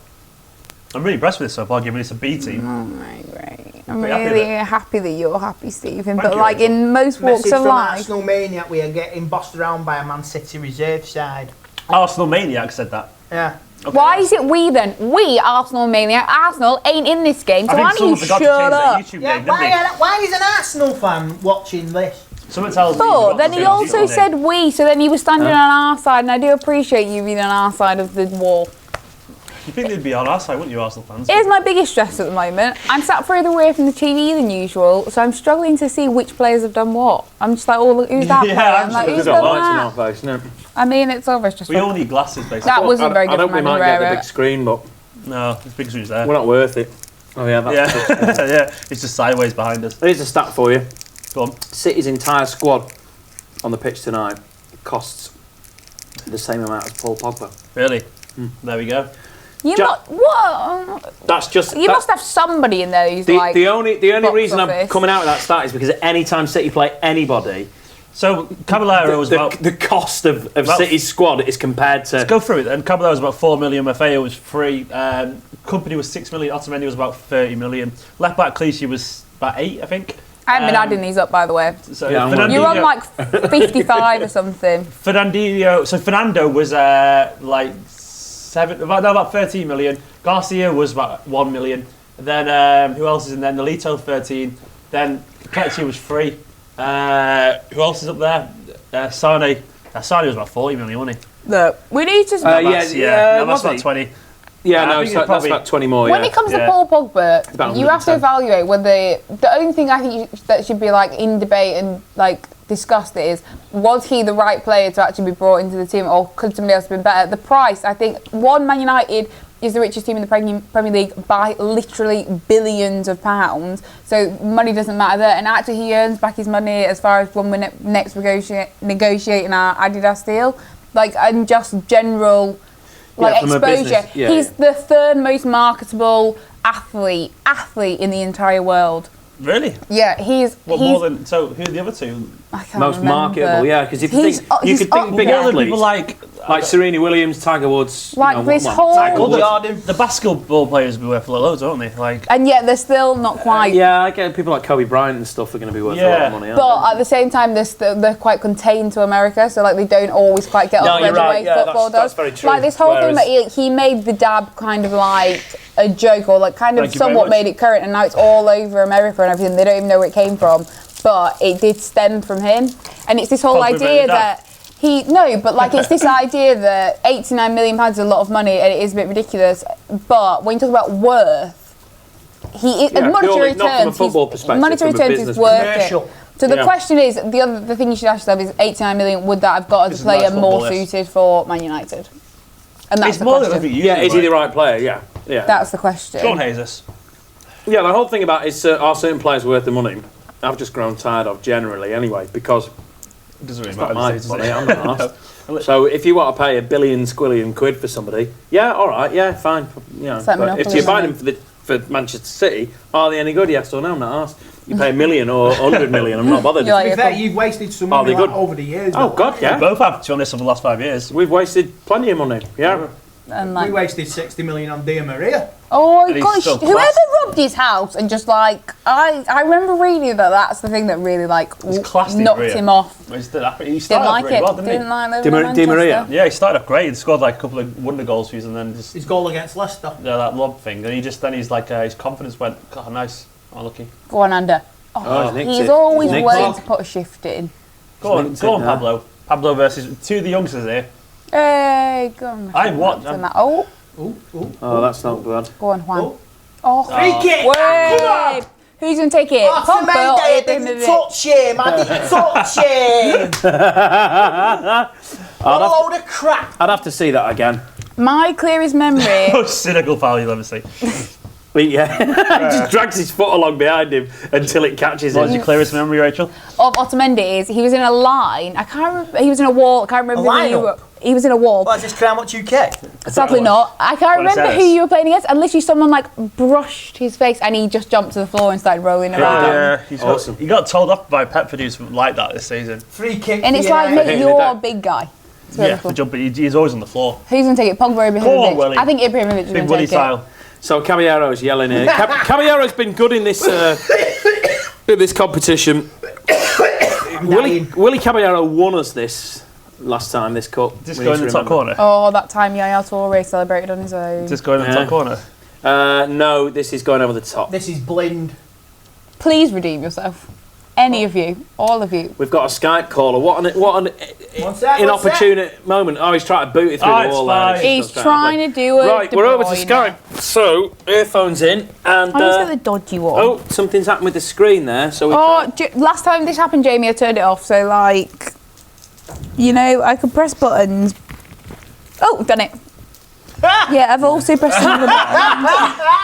I'm really impressed with this so far, given it's a B team. Oh my great. I'm Pretty happy really with happy that you're happy, Stephen. Thank But you, like Rachel. in most walks Message of from life, Arsenal Maniac, we are getting bossed around by a Man City reserve side. Arsenal Maniac said that. Yeah. Okay. why is it we then? We, Arsenal Maniac. Arsenal ain't in this game, so I why think don't you someone forgot to shut change up? that YouTube Yeah, name, didn't they? why is an Arsenal fan watching this? Someone tells me. But forgot then to he change also his said name. we, so then he was standing on our side, and I do appreciate you being on our side of the wall. You think they'd be on our side, wouldn't you, Arsenal fans? Here's my biggest stress at the moment. I'm sat further away from the TV than usual, so I'm struggling to see which players have done what. I'm just like, oh, look, who's that Yeah, player? I'm I'm like, just- who's We've done got lights in our that? face, no? I mean, it's over. It's just We all need glasses, basically. That wasn't very I good don't from we might Andy get the Rara. big screen, but No, it's big screens there. we're not worth it. Oh, yeah, that's Yeah, yeah, it's just sideways behind us. Here's a stat for you. Go on. City's entire squad on the pitch tonight costs the same amount as Paul Pogba. Really? There we go. You what? That's just. You must have somebody in there who's like. The only box reason I'm office. coming out with that stat is because any time City play anybody, So Caballero was about. the cost of Well- City's squad is compared to. Go through it. And Caballero was about 4 million. Maffeo was 3. Company was 6 million. Otamendi was about 30 million. Left back Clichy was about 8, I think. I haven't been adding these up, by the way. So Yeah, You're on like 55 or something. Fernando was about 13 million. Garcia was about 1 million. Then who else is in there? Nolito 13. Then Kletcher was 3. Who else is up there? Sane. Sane was about 40 million, wasn't he? Look, we need to. That's about 20. Yeah, I no, think so it's that's about 20 more. When it comes to Paul Pogba, you have to evaluate whether the only thing I think that should be like in debate and like discussed is, was he the right player to actually be brought into the team, or could somebody else have been better? The price, I think, Man United is the richest team in the Premier League by literally billions of pounds, so money doesn't matter there, and actually he earns back his money as far as when we're next negotiating our Adidas deal, like, and just general exposure. He's the third most marketable athlete in the entire world. Really? Yeah, he's more than. So who are the other two? I can't most remember. marketable, yeah, because if you could think big athletes people like Serena Williams, Tiger Woods, like this whole the basketball players will be worth loads, aren't they? Like, and yet they're still not quite. Yeah, I get people like Kobe Bryant and stuff are going to be worth a lot of money. But at the same time, they're quite contained to America, so like they don't always quite get up the way football does. That's very true. Like this whole thing that he made the dab kind of like a joke, or like kind of somewhat made it current, and now it's all over America and everything. They don't even know where it came from, but it did stem from him, and it's this whole idea that. It's this idea that £89 million is a lot of money, and it is a bit ridiculous. But when you talk about worth, monetary terms, is worth it. So the question is, the thing you should ask yourself is, 89 million, would that have got as a player more suited for Man United? And that's the question. Is he the right player? Yeah. That's the question. John Jesus. Yeah, the whole thing about are certain players worth the money? I've just grown tired of generally anyway, because it doesn't really matter. Money, I'm not asked. So if you want to pay £1 billion squillion quid for somebody, all right, fine. But if you're buying them for Manchester City, are they any good? Yes or no? I'm not asked. You pay $1 million or 100 million, I'm not bothered. To be fair, you've wasted some money over the years. Oh God, yeah. We both have, to be honest, over the last 5 years. We've wasted plenty of money. Yeah. And we wasted 60 million on Di Maria. Oh gosh, whoever robbed his house and just like I remember reading that's the thing that really like knocked him off. He started didn't like it. Well, didn't like Di Maria. Yeah, he started off great. He scored like a couple of wonder goals for us, and then just his goal against Leicester. Yeah, that lob thing. And he's like his confidence went. God, nice. Oh, lucky. Go on, Ander. He's always willing to put a shift in. Go on, Pablo. Pablo versus two of the youngsters here. Hey, go on. I watched. Oh, that's not good. Go on, Juan. Free kick! Come on! Who's going to take it? I didn't touch him! What a load of crap! I'd have to see that again. My clearest memory... Most cynical foul you'll ever see. Yeah, he just drags his foot along behind him until it catches him. What's your clearest memory, Rachel? Of Otamendi is he was in a line. I can't remember. He was in a wall. I can't remember he was in a wall. Well, is this Crown Watch UK? Sadly not. I can't remember who you were playing against. And literally someone like brushed his face and he just jumped to the floor and started rolling around. Yeah, he's awesome. He got told off by Pep for doing something like that this season. Free kick. And it's like, mate, you're a big guy. For jumping. He's always on the floor. Who's going to take it? Pogba or Ibrahimovic? I think Ibrahimovic is going to take it. Style. So Caballero's yelling here. Caballero's been good in this competition. Willie Caballero won us this last time, this cup. Just go in the top corner? Oh, that time Yaya Toure celebrated on his own. Just go in the top corner? No, this is going over the top. This is blind. Please redeem yourself. Any of you, all of you. We've got a Skype caller. What an inopportune moment. Oh, he's trying to boot it through the wall there. He's trying to do it. Right, we're over to Skype. So, earphones in. And, I just got the dodgy one. Oh, something's happened with the screen there. So last time this happened, Jamie, I turned it off. So, like, I could press buttons. Oh, done it. Yeah, I've also pressed the button.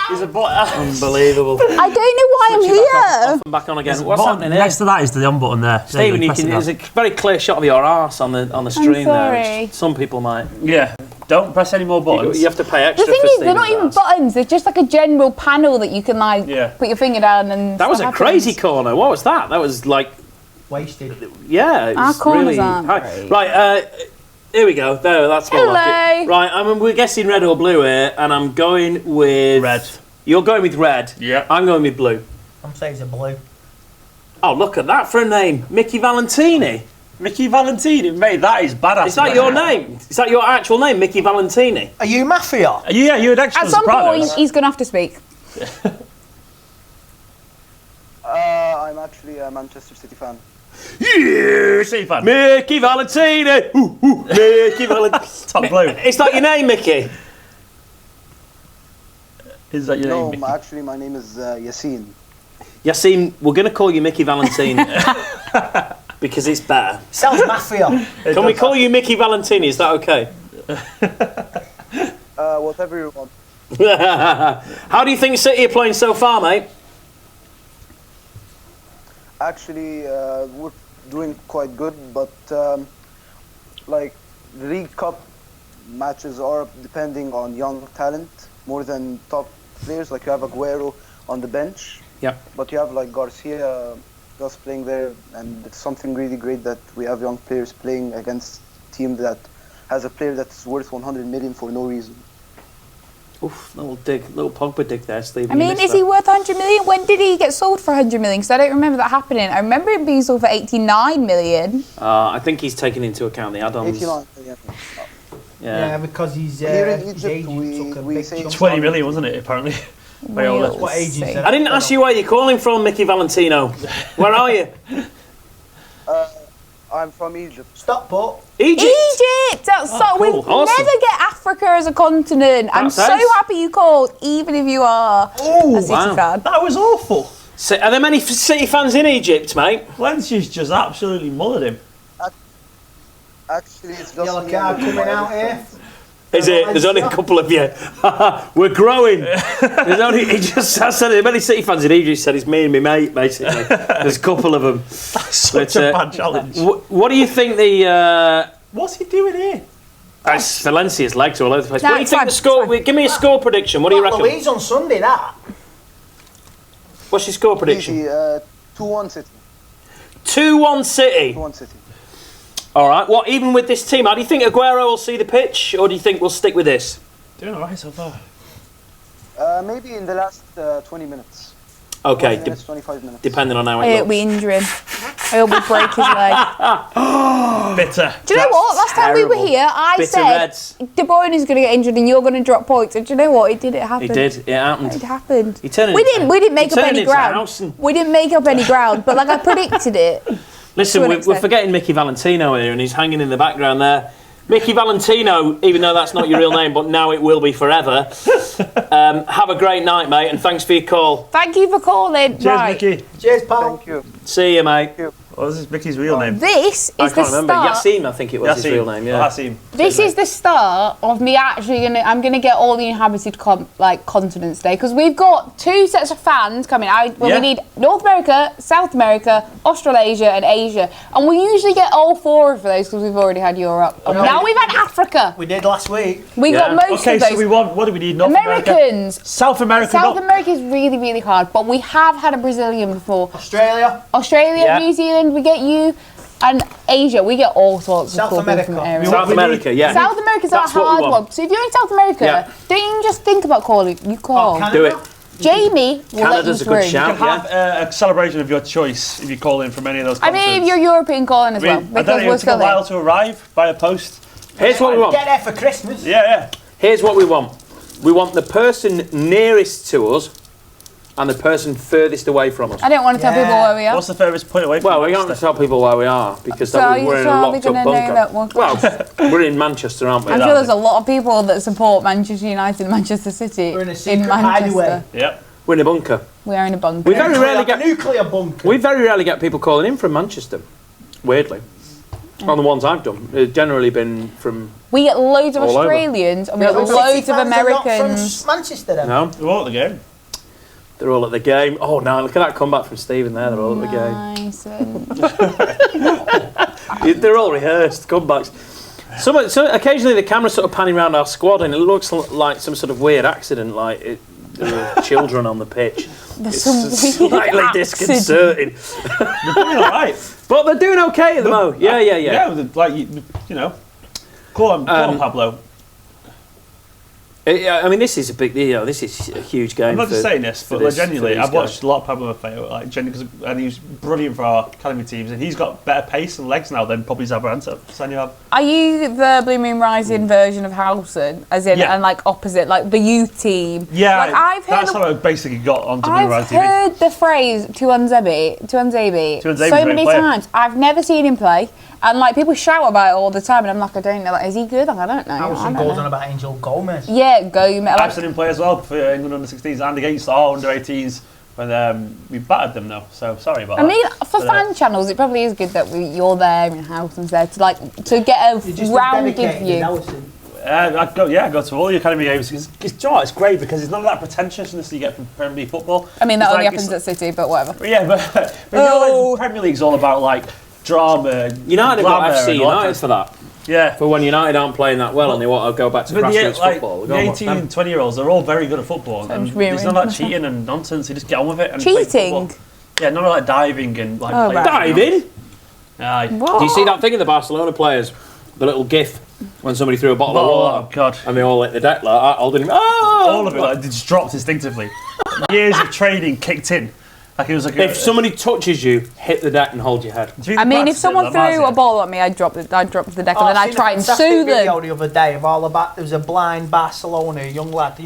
There's a button. Unbelievable. I don't know why I'm here. Off and back on again. What's happening here? Next to that is the on button there. Stephen, there's a very clear shot of your arse on the stream there. Some people might. Yeah, don't press any more buttons. You have to pay extra. The thing is, they're not even buttons. They're just like a general panel that you can put your finger down and. That was a crazy corner. What was that? That was like wasted. Yeah, it was our corners really aren't great. Right. Here we go. There, that's more like it. Right, we're guessing red or blue here, and I'm going with... Red. You're going with red? Yeah. I'm going with blue. I'm saying it's a blue. Oh, look at that for a name. Mickey Valentini. Mickey Valentini, mate, that is badass. Is that your name? Is that your actual name, Mickey Valentini? Are you Mafia? Yeah, you're an extra At some Sopranos. point, he's going to have to speak. I'm actually a Manchester City fan. Yeah, City fan. Mickey Valentini. Mickey Valentini. Top blue. Is that your name, Mickey? Is that your No, name, Mickey? actually, my name is Yassine. Yassine, we're going to call you Mickey Valentini because it's better. Sounds Mafia. Can we call you Mickey Valentini? Is that okay? Whatever you want. How do you think City are playing so far, mate? Actually, we're doing quite good, but like the League Cup matches are depending on young talent more than top players. Like you have Aguero on the bench, but you have like Garcia just playing there, and it's something really great that we have young players playing against a team that has a player that's worth 100 million for no reason. Oof, little Pogba dig there, Steve. I mean, is he worth 100 million? When did he get sold for 100 million? Because I don't remember that happening. I remember him being sold for 89 million. I think he's taken into account the add-ons. 89 million. Yeah, because he's Here in his Egypt, agent took a we big say chunk 20 out. million, wasn't it, apparently? Wales. What agent said I didn't ask you where you're calling from, Mickey Valentino. Where are you? I'm from Egypt. Stockport. Egypt. Egypt! That's so, cool. we Awesome. never get Africa as a continent. I'm That's so nice. happy you called, even if you are a City wow. fan. That was awful. So, are there many City fans in Egypt, mate? Lencius just absolutely mullered him. Actually, it's just Yellow me card and coming my out other here. friends. Is it? There's only a couple of you. We're growing. There's only. He just I said many City fans in Egypt. He said it's me and my mate. Basically, there's a couple of them. Such a bad challenge. What do you think the? What's he doing here? It's Valencia's legs all over the place. No, What do you it's think fine, the score? it's Give me a score prediction. What do you reckon? Louise on Sunday, that. What's your score prediction? Easy, 2-1 City. 2-1 City. 2-1 City. All right. What? Even with this team, how do you think Aguero will see the pitch, or do you think we'll stick with this? Doing alright so far. Maybe in the last 20 minutes. Okay. 20 minutes, 25 minutes. Depending on how I it hope we looks. injure him. I hope we break his leg. Bitter. Do you know what? Last time we were terrible. here, I Bitter said Reds. De Bruyne is going to get injured and you're going to drop points. And do you know what? It did. It happened. He did. It happened. It happened. He turned We it- didn't make he up turned any into ground. Housen. We didn't make up any ground, but like I predicted it. Listen, To an we're extent. forgetting Mickey Valentino here, and he's hanging in the background there. Mickey Valentino, even though that's not your real name, but now it will be forever. Have a great night, mate, and thanks for your call. Thank you for calling. Cheers, right. Mickey. Cheers, pal. Thank you. See you, mate. What was Mickey's real name? This I is the can't remember. start. Yassim, I think it was his real name. Yeah. Yassim. This is the start of me actually I'm gonna get all the inhabited continents day because we've got two sets of fans coming. We need North America, South America, Australasia, and Asia, and we usually get all four of those because we've already had Europe. And now we've had Africa. We did last week. We got most Okay, of those. so we want. What do we need? North America. Americans. South America. South not- America is really, really hard, but we have had a Brazilian before. Australia. Australia, Yeah. New Zealand, we get you, and Asia, we get all sorts South of people America. from areas. South America, yeah. South America's a That's what we hard want. one. So if you're in South America, Yeah. don't even just think about calling. You call. Canada. Do it. Jamie will Canada's a let you good through. shout. You can have a celebration of your choice if you call in from any of those. I mean, if continents. you're European, calling as well, I don't because know, we're it took a still while there. to arrive by a post. Here's what we want. Get there for Christmas. Yeah. Here's what we want. We want the person nearest to us and the person furthest away from us. I don't want to tell Yeah. people where we are. What's the furthest point away from Well, we don't Manchester? tell people where we are because So that we're in a are we locked up going to know bunker. that one? Well, we're in Manchester, aren't we? I'm sure there's a lot of people that support Manchester United and Manchester City We're in a secret Manchester. hideaway. Yep. We're in a bunker. We are in a bunker. We very rarely get nuclear bunker. we very rarely get people calling in from Manchester. Weirdly, on the ones I've done, it's generally been from We get loads of All over. Australians and we Yeah, get but loads of Fans are not Americans. from Manchester then. no. We're all at the game. They're all at the game. Oh no! Look at that comeback from Stephen there. They're all at the game. Nice. And They're all rehearsed comebacks. So occasionally the camera's sort of panning around our squad and it looks like some sort of weird accident, like there are children on the pitch. there's It's some weird slightly accident. disconcerting. We're doing all right. But they're doing okay at the moment. Yeah. Yeah, like you know. Go on, Um, Pablo. I mean, this is a big, this is a huge game. I'm not just saying this, but genuinely, I've watched a lot of Pablo Maffeo, and he's brilliant for our academy teams, and he's got better pace and legs now than probably Zabaranta. Are you the Blue Moon Rising version of Housen, as in, and like opposite, like the youth team? Yeah, like, I've heard that's how I basically got onto Blue Moon Rising TV. I've heard the phrase Tuanzebe so many times. I've never seen him play. And like people shout about it all the time, and I'm like, I don't know. Like, is he good? Like, I don't know. Housen goes on about Angel Gomez. Yeah, Gomez. I've seen him play as well for England under-16s and against our under-18s when we battered them now. So sorry about that. I mean, for fan channels, it probably is good that you're there in Housen's there to get a rounded view. I go to all the academy games. It's great because it's none of that pretentiousness you get from Premier League football. I mean, that only happens at City, but whatever. Yeah, but you know, like, Premier League's all about like drama. United got FC United for that. Yeah. For when United aren't playing that well and they want to go back to grassroots football. The 18 and 20-year-olds, they're all very good at football. And there's none of that cheating and nonsense. They just get on with it. And cheating? Yeah, none of that diving and like... Oh, right. Diving? Aye. What? Do you see that thing of the Barcelona players? The little gif when somebody threw a bottle of water. Oh, God. And they all hit the deck like holding him. Oh! All of it, like, they just dropped instinctively. Years of training kicked in. Like it was like if somebody touches you, hit the deck and hold your head. I mean, if someone threw a ball at me, I'd drop the deck and then I'd try and sue them. Video the other day of all about there was a blind Barcelona young lad.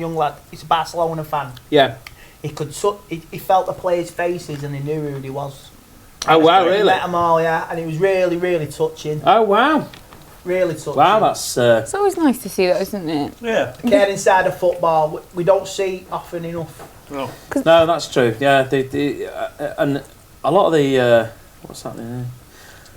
He's a Barcelona fan. Yeah. He could he felt the players' faces and he knew who he was. Oh wow, really? He met them all, yeah, and it was really, really touching. Oh wow. Really touching. Wow, that's... It's always nice to see that, isn't it? Yeah. Care inside of football, we don't see often enough. No, that's true. Yeah, and a lot of the... what's that there?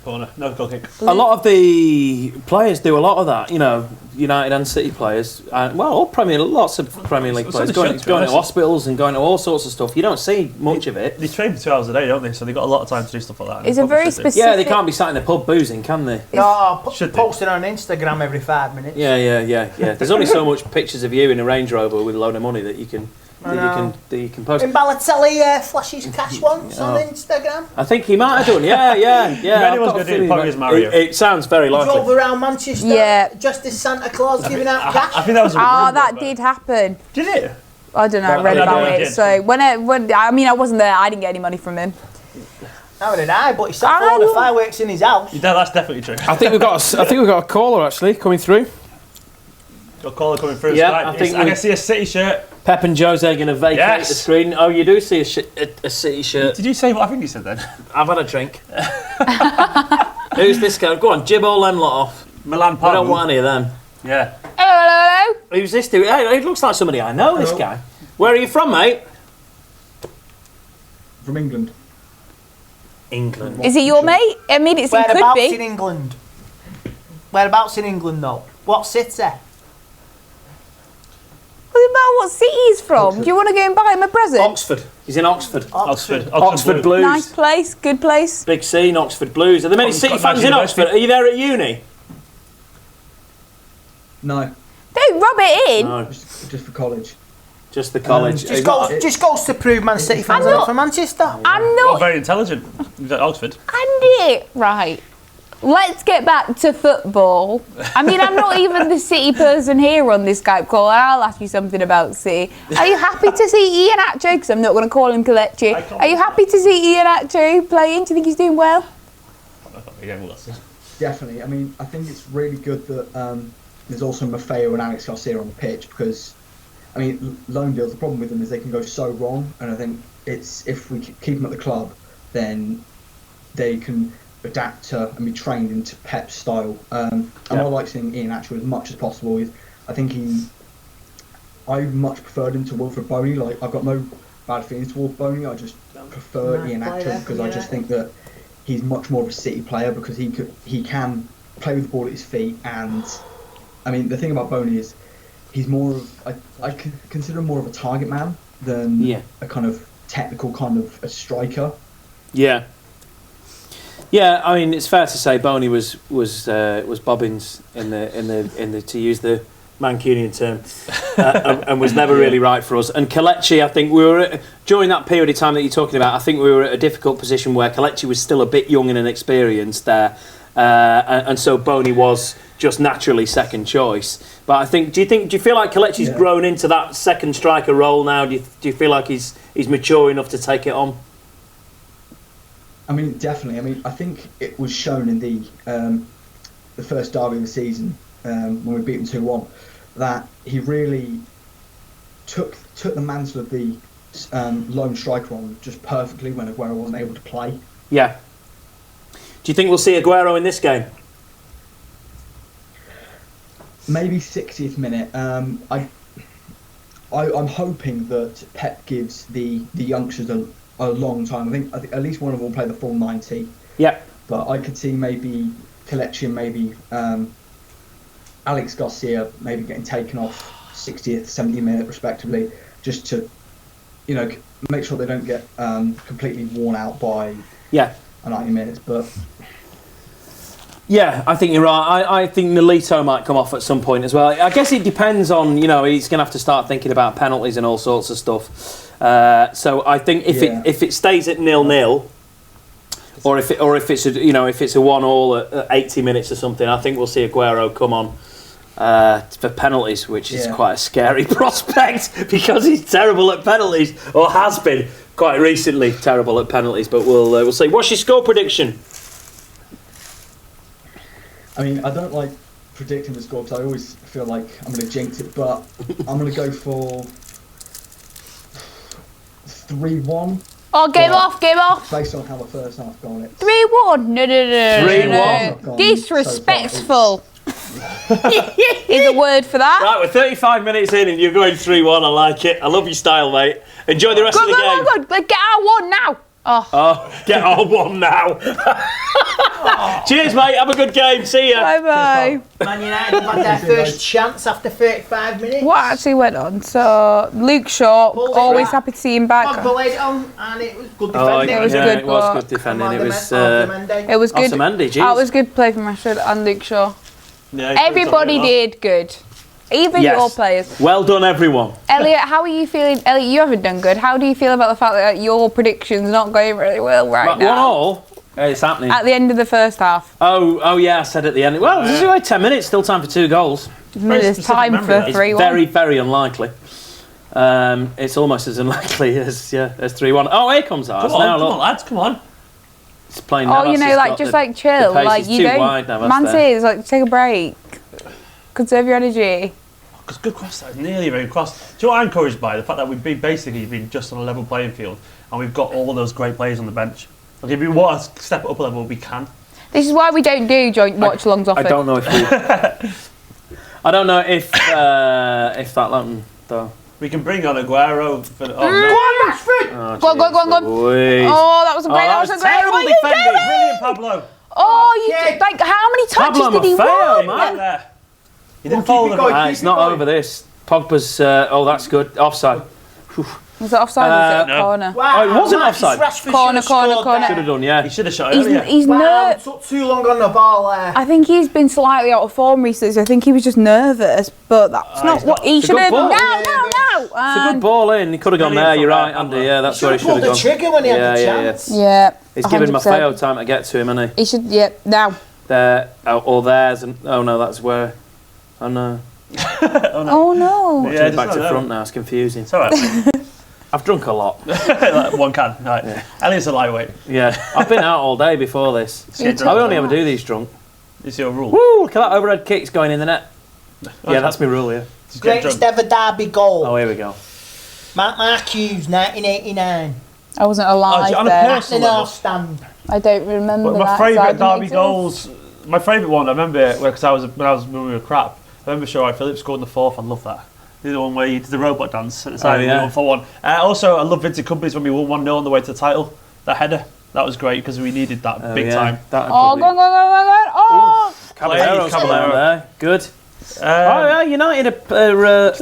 Corner. No, goal kick. A lot of the players do a lot of that, you know, United and City players. Lots of Premier League players going to hospitals and going to all sorts of stuff. You don't see much of it. They train for 2 hours a day, don't they? So they've got a lot of time to do stuff like that. It's a very specific... Yeah, they can't be sat in a pub boozing, can they? No, posting on Instagram every 5 minutes. Yeah. There's only so much pictures of you in a Range Rover with a load of money that you can... That you can post. And Balotelli flashes cash once on Instagram. I think he might have done. Yeah. If anyone's going to do it, probably is Mario. It sounds very likely. Drove around Manchester, just as Santa Claus giving out cash. I think that was. That did happen. Did it? I don't know. I read about it. So when I wasn't there. I didn't get any money from him. Neither did I. But he set all the fireworks in his house. Yeah, that's definitely true. I think we've got a caller actually coming through. Got a caller coming through. Yeah, I can see a City shirt. Pep and Jose are going to vacate the screen. Oh, you do see a City shirt. Did you say what I think you said then? I've had a drink. Who's this guy? Go on, jib all them lot off. Milan Pavu. I don't want any of them. Yeah. Hello. Who's this dude? Hey, he looks like somebody I know, this guy. Where are you from, mate? From England. England. Is he your mate? I mean, it could Whereabouts be. in England? Whereabouts in England, though? What city? What about what city he's from? Oxford. Do you want to go and buy him a present? Oxford. He's in Oxford. Oxford Blues. Nice place, good place. Big scene, Oxford Blues. Are there many City fans in Oxford? Are you there at uni? No. Don't rub it in. No. Just for college. Just the college. Just goes to prove Man City fans are from Manchester. I'm not. Very intelligent. He's at Oxford. Right. Let's get back to football. I mean, I'm not even the City person here on this Skype call, and I'll ask you something about City. Are you happy to see Ian Atcho? Because I'm not going to call him Kelechi. Are you happy to see Ian Atcho playing? Do you think he's doing well? Definitely. I mean, I think it's really good that there's also Maffeo and Alex Garcia on the pitch because, I mean, loan deals, the problem with them is they can go so wrong, and I think if we keep them at the club, then they can adapt to and be trained into Pep's style. And I like seeing Ian Atcho as much as possible. I much preferred him to Wilfred Boney. Like, I've got no bad feelings towards Boney. I just prefer Ian Atcho because I just think that he's much more of a City player because he can play with the ball at his feet. And I mean, the thing about Boney is he's more of I consider him more of a target man than a kind of technical kind of a striker. Yeah. Yeah, I mean, it's fair to say Boney was bobbins in the to use the Mancunian term, and was never really right for us. And Kelechi, I think we were during that period of time that you're talking about. I think we were at a difficult position where Kelechi was still a bit young and inexperienced there, and so Boney was just naturally second choice. But I think, do you feel like Kelechi's grown into that second striker role now? Do you feel like he's mature enough to take it on? I mean, definitely. I mean, I think it was shown in the first derby of the season when we beat them 2-1 that he really took the mantle of the lone striker on just perfectly when Aguero wasn't able to play. Yeah. Do you think we'll see Aguero in this game? Maybe 60th minute. I'm hoping that Pep gives the youngsters a long time. I think at least one of them will play the full 90. Yeah. But I could see maybe Kelechi and maybe Alex Garcia maybe getting taken off 60th, 70th minute respectively, just to, you know, make sure they don't get completely worn out by 90 minutes. But yeah, I think you're right. I think Nolito might come off at some point as well. I guess it depends on, you know, he's going to have to start thinking about penalties and all sorts of stuff. So I think if it stays at 0-0, or if it's a, you know, if it's a 1-1 at 80 minutes or something, I think we'll see Aguero come on for penalties, which is quite a scary prospect because he's terrible at penalties, or has been quite recently terrible at penalties. But we'll see. What's your score prediction? I mean, I don't like predicting the score because I always feel like I'm going to jinx it, but I'm going to go for 3-1. Oh, game off. Based on how the first half gone, it's 3-1. No. 3-1. Disrespectful. Is a word for that. Right, we're 35 minutes in and you're going 3-1. I like it. I love your style, mate. Enjoy the rest of the game. Go. Let's get our one now. Oh, get our one now. Cheers, mate. Have a good game. See ya. Bye. Man United have had their first chance after 35 minutes. What actually went on? So, Luke Shaw, always happy to see him back. Pogba laid on, and it was good defending. It was good defending. It was good. Otamendi, geez. It was good play from Rashford and Luke Shaw. Yeah, everybody did good. Even your players. Well done, everyone. Elliot, how are you feeling? Elliot, you haven't done good. How do you feel about the fact that your prediction's not going really well right now? 1-1. It's happening. At the end of the first half. Oh yeah, I said at the end. Well, there's only 10 minutes, still time for 2 goals. There's time for 3-1. It's very, very unlikely. It's almost as unlikely as 3-1. Oh, here comes ours. Come on, lads, come on. It's playing. Oh, you know, like just like chill. Like you don't. Man City is like take a break. Conserve your energy. Because good cross, that nearly a very cross. Do you know what I'm encouraged by? The fact that we've basically been just on a level playing field and we've got all those great players on the bench. Like if we want to step it up a level, we can. This is why we don't do joint watch-alongs often. I don't know if I don't know if that'll happen though. We can bring on Aguero for the... Go on. Oh, that was a great. That was a terrible defending. Brilliant, Pablo. Oh, like how many touches did he win? Right there. He didn't follow the it's not over this. Pogba's. That's good. Offside. Was it offside or was it corner? Wow, it wasn't offside. Corner. Should have done, yeah. He should have shot earlier. He's took too long on the ball there. I think he's been slightly out of form recently, so I think he was just nervous, but that's not what he should have done. No. It's a good ball in. He could have gone there, you're right, Andy. Yeah, that's where he should have gone. Pulled the trigger when he had the chance. Yeah. He's giving Maffeo time to get to him, hasn't he? He should, now. There, or theirs, and oh no, that's where. Oh no. Oh no. Yeah, back to front now, it's confusing. It's alright. I've drunk a lot. Like one can, right. Yeah. Elliot's a lightweight. Yeah, I've been out all day before this. I only ever do these drunk. It's your rule. Woo, look at that overhead kick's going in the net. Yeah, that's my rule, yeah. Greatest ever derby goal. Oh, here we go. Mark Hughes, 1989. I wasn't alive on a there. personal level. Stand. I don't remember my that. favourite derby goals, my favourite one, I remember, because when we were crap, I remember Shorai Phillips scored in the 4th, I love that. The one where he did the robot dance at the side of the 1-4-1. Also, I love Vincent Kompany's when we won 1-0 on the way to the title. That header, that was great because we needed that big time. Go on. Oh! Caballero there, good. United are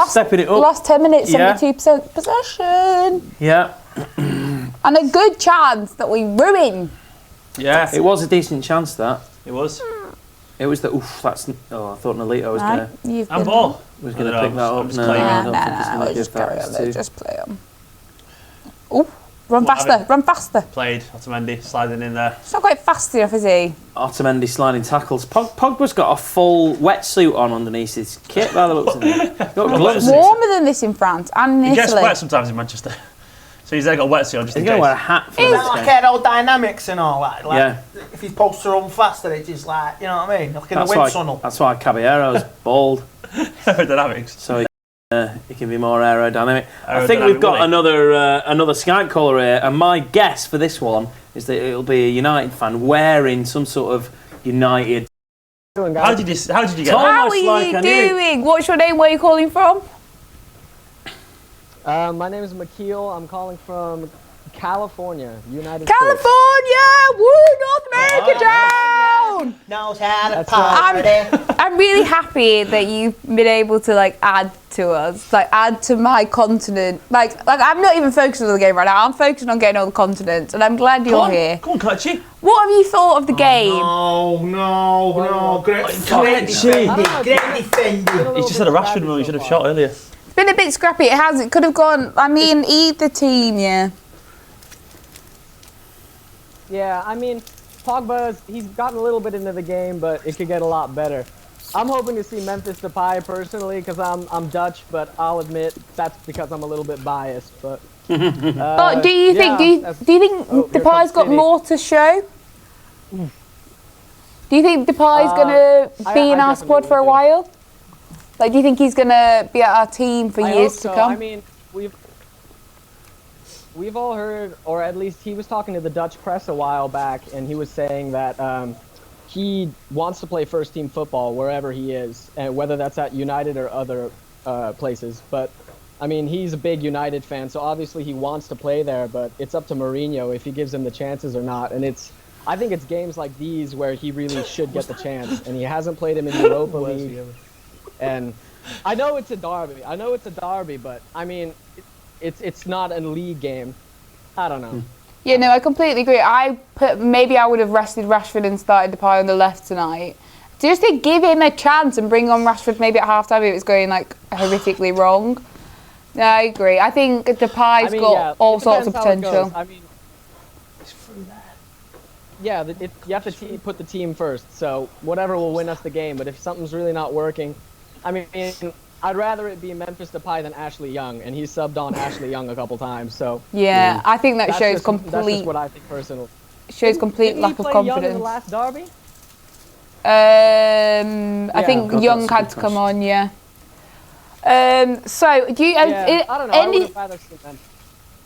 stepping it up. Last 10 minutes, 72% possession. Yeah. And a good chance that we ruined. Yeah. It was a decent chance, that. It was. It was the I thought Nolito was going to. And ball. Was going to pick that up. No, just carry on. Just play on. Oh. Run faster, run faster. Played, Otamendi sliding in there. It's not quite fast enough, is he? Otamendi sliding tackles. Pogba's got a full wetsuit on underneath his kit by the looks of it. Got gloves. It's warmer than this in France and in It gets Italy. wet sometimes in Manchester. So he's there got a wetsuit on just in He's going to case. wear a hat for Is this that like game. aerodynamics and all that? Like, Yeah. if he's supposed to run faster, it's just like, you know what I mean? Like in a wind tunnel. That's why Caballero's bald. Aerodynamics. So he can be more aerodynamic. I think we've got another Skype caller here, and my guess for this one is that it'll be a United fan wearing some sort of United. How did you get How that? are you doing? What's your name? Where are you calling from? My name is McKeel. I'm calling from California, United California! Woo! North America down! Knows how to That's party. I'm really happy that you've been able to like add to us, like add to my continent. Like I'm not even focusing on the game right now. I'm focusing on getting all the continents, and I'm glad you're here. Come on, Clutchy. What have you thought of the game? No. Great Clutchy. defending. Great defending. He just had a Rashford rule he should have shot earlier. It's been a bit scrappy. It could have gone. I mean, either team, yeah. Yeah, I mean, he's gotten a little bit into the game, but it could get a lot better. I'm hoping to see Memphis Depay personally because I'm Dutch, but I'll admit that's because I'm a little bit biased. But But do you think Depay's got City. more to show? Do you think Depay's gonna be in our squad for a while? Like, do you think he's gonna be at our team for years to come? I mean, we've all heard, or at least he was talking to the Dutch press a while back, and he was saying that he wants to play first team football wherever he is, and whether that's at United or other places. But I mean, he's a big United fan, so obviously he wants to play there. But it's up to Mourinho if he gives him the chances or not. And I think it's games like these where he really should get the chance, and he hasn't played him in Europa League. And I know it's a derby, but I mean, it's not a league game. I don't know. Yeah, no, I completely agree. Maybe I would have rested Rashford and started Depay on the left tonight. Just to give him a chance and bring on Rashford maybe at half time if it's going like horrifically wrong. No, I agree. I think Depay's got all sorts of potential. I mean, yeah, you have to put the team first. So whatever will win us the game. But if something's really not working, I mean, I'd rather it be Memphis Depay than Ashley Young, and he's subbed on Ashley Young a couple times. So yeah, I think that shows That's just what I think personally. Shows complete lack of confidence. Young in the last derby? I think Young had to come on, yeah. So do you? I don't know. I would have rather seen them.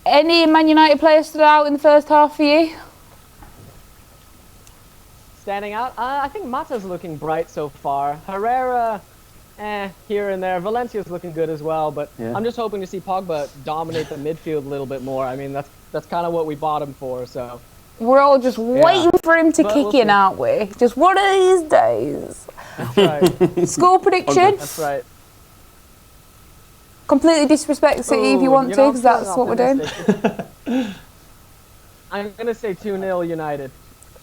Any Man United players stood out in the first half for you? Standing out? I think Mata's looking bright so far. Herrera, here and there. Valencia's looking good as well, but I'm just hoping to see Pogba dominate the midfield a little bit more. I mean, that's kind of what we bought him for, so. We're all just waiting for him to kick in, aren't we? Just one of these days. That's right. Score prediction? That's right. Completely disrespect City if you want to, because that's what we're doing. I'm going to say 2-0 United.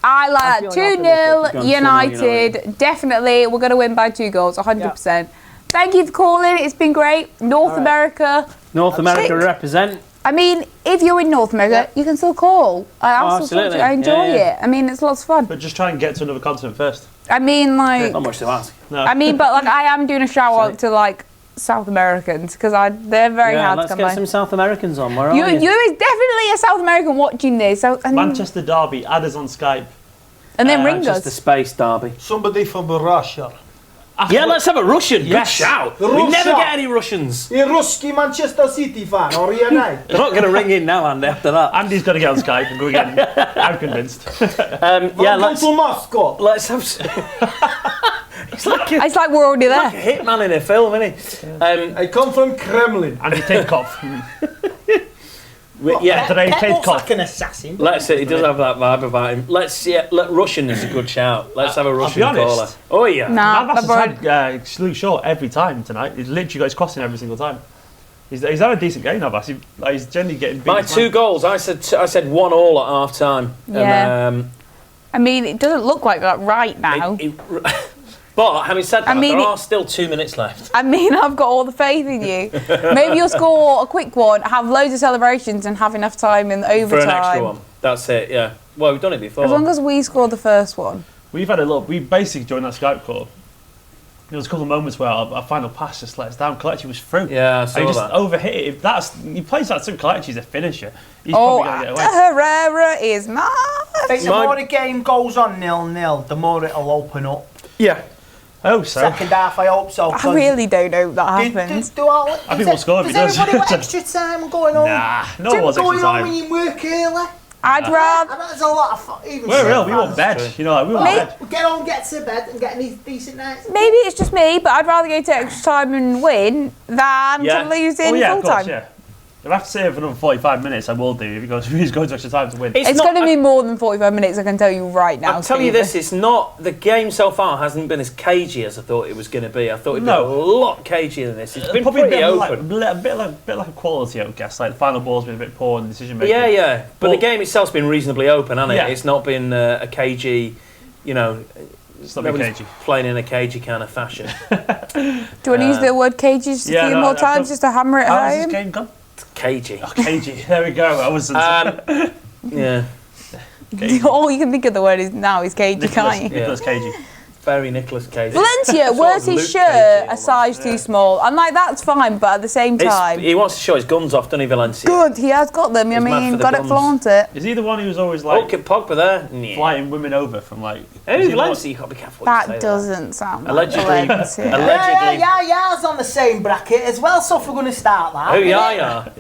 I like that. 2-0 United. Definitely. We're going to win by 2 goals, 100%. Yeah. Thank you for calling. It's been great. North America represent. I mean, if you're in North America, you can still call. I enjoy it. I mean, it's lots of fun. But just try and get to another continent first. I mean, like... Not much to ask. No. I mean, but like, I am doing a shout out to like South Americans because they're very hard to come by. Let's get some South Americans on. Where are you? You're definitely a South American watching this. So, Manchester Derby, add us on Skype. And then ring us. Manchester Space Derby. Somebody from Russia. Yeah, let's have a Russian. Yes. Good shout. We never get any Russians. A Ruski Manchester City fan or United. They're not going to ring in now, Andy, after that. Andy's got to get on Skype and go again. I'm convinced. Welcome to Moscow. Let's have... It's like we're already there. Like a hitman in a film, isn't he? I come from Kremlin. Andy Tinkov. Pep's like an assassin. Let's see, he does have that vibe about him. Russian is a good shout. Let's have a Russian caller. Oh yeah. Navas has had slew short every time tonight. He's literally got his crossing every single time. He's had a decent game, Navas. He's generally getting beat. My 2 goals, I said 1-1 at half time. Yeah. I mean, it doesn't look like that right now. But having said that, mean, there are still 2 minutes left. I mean, I've got all the faith in you. Maybe you'll score a quick one, have loads of celebrations, and have enough time in overtime. For an extra one. That's it, yeah. Well, we've done it before. As long as we score the first one. We've had a lot. We basically, during that Skype call, there was a couple of moments where our final pass just let us down. Kelechi was through. Yeah, I saw and he just that. overhit it. If he plays that through, Kelechi's a finisher. He's probably going to get away. Herrera is mad. I think the more the game goes on 0-0, the more it'll open up. Yeah. Oh, so. Second half, I hope so. I really don't know if that happens. I think we'll score if he does. Does everybody want extra time going on? Nah, no one wants extra time. Going on when you work early? I'd rather. I know there's a lot of fun. We're real. We want bed. You know, like, we want bed. Get on, get to bed, and get a decent night. Maybe it's just me, but I'd rather go to extra time and win than to lose in full time. Yeah. If I have to stay for another 45 minutes, I will do, because he's going to extra time to win. It's going to be more than 45 minutes, I can tell you right now. I'll tell you this, it's not, the game so far hasn't been as cagey as I thought it was going to be. I thought it'd be a lot cagier than this. It's been probably pretty open. A bit like a quality, I guess. Like the final ball's been a bit poor in the decision making. Yeah. But the game itself's been reasonably open, hasn't it? Yeah. It's not been a cagey, you know, it's not been cagey. Playing in a cagey kind of fashion. Do you want to use the word cagey just a few more times just to hammer it home? How's this game gone? Cagey. Oh, cagey. There we go. I wasn't. Yeah. All you can think of the word is now is cagey, can't you? Nicholas Cagey. Very Nicholas Cagey. Valencia wears his shirt a size too small. I'm like, that's fine, but at the same time... He wants to show his guns off, doesn't he, Valencia? Good, he has got them. I mean, got to flaunt it. Is he the one who was always like... Oh, Pogba there. Flying women over from like... Hey, Valencia, you got to be careful what you say That doesn't sound allegedly, like Valencia. Allegedly. Yaya's on the same bracket as well, so if we're going to start that... Who, Yaya?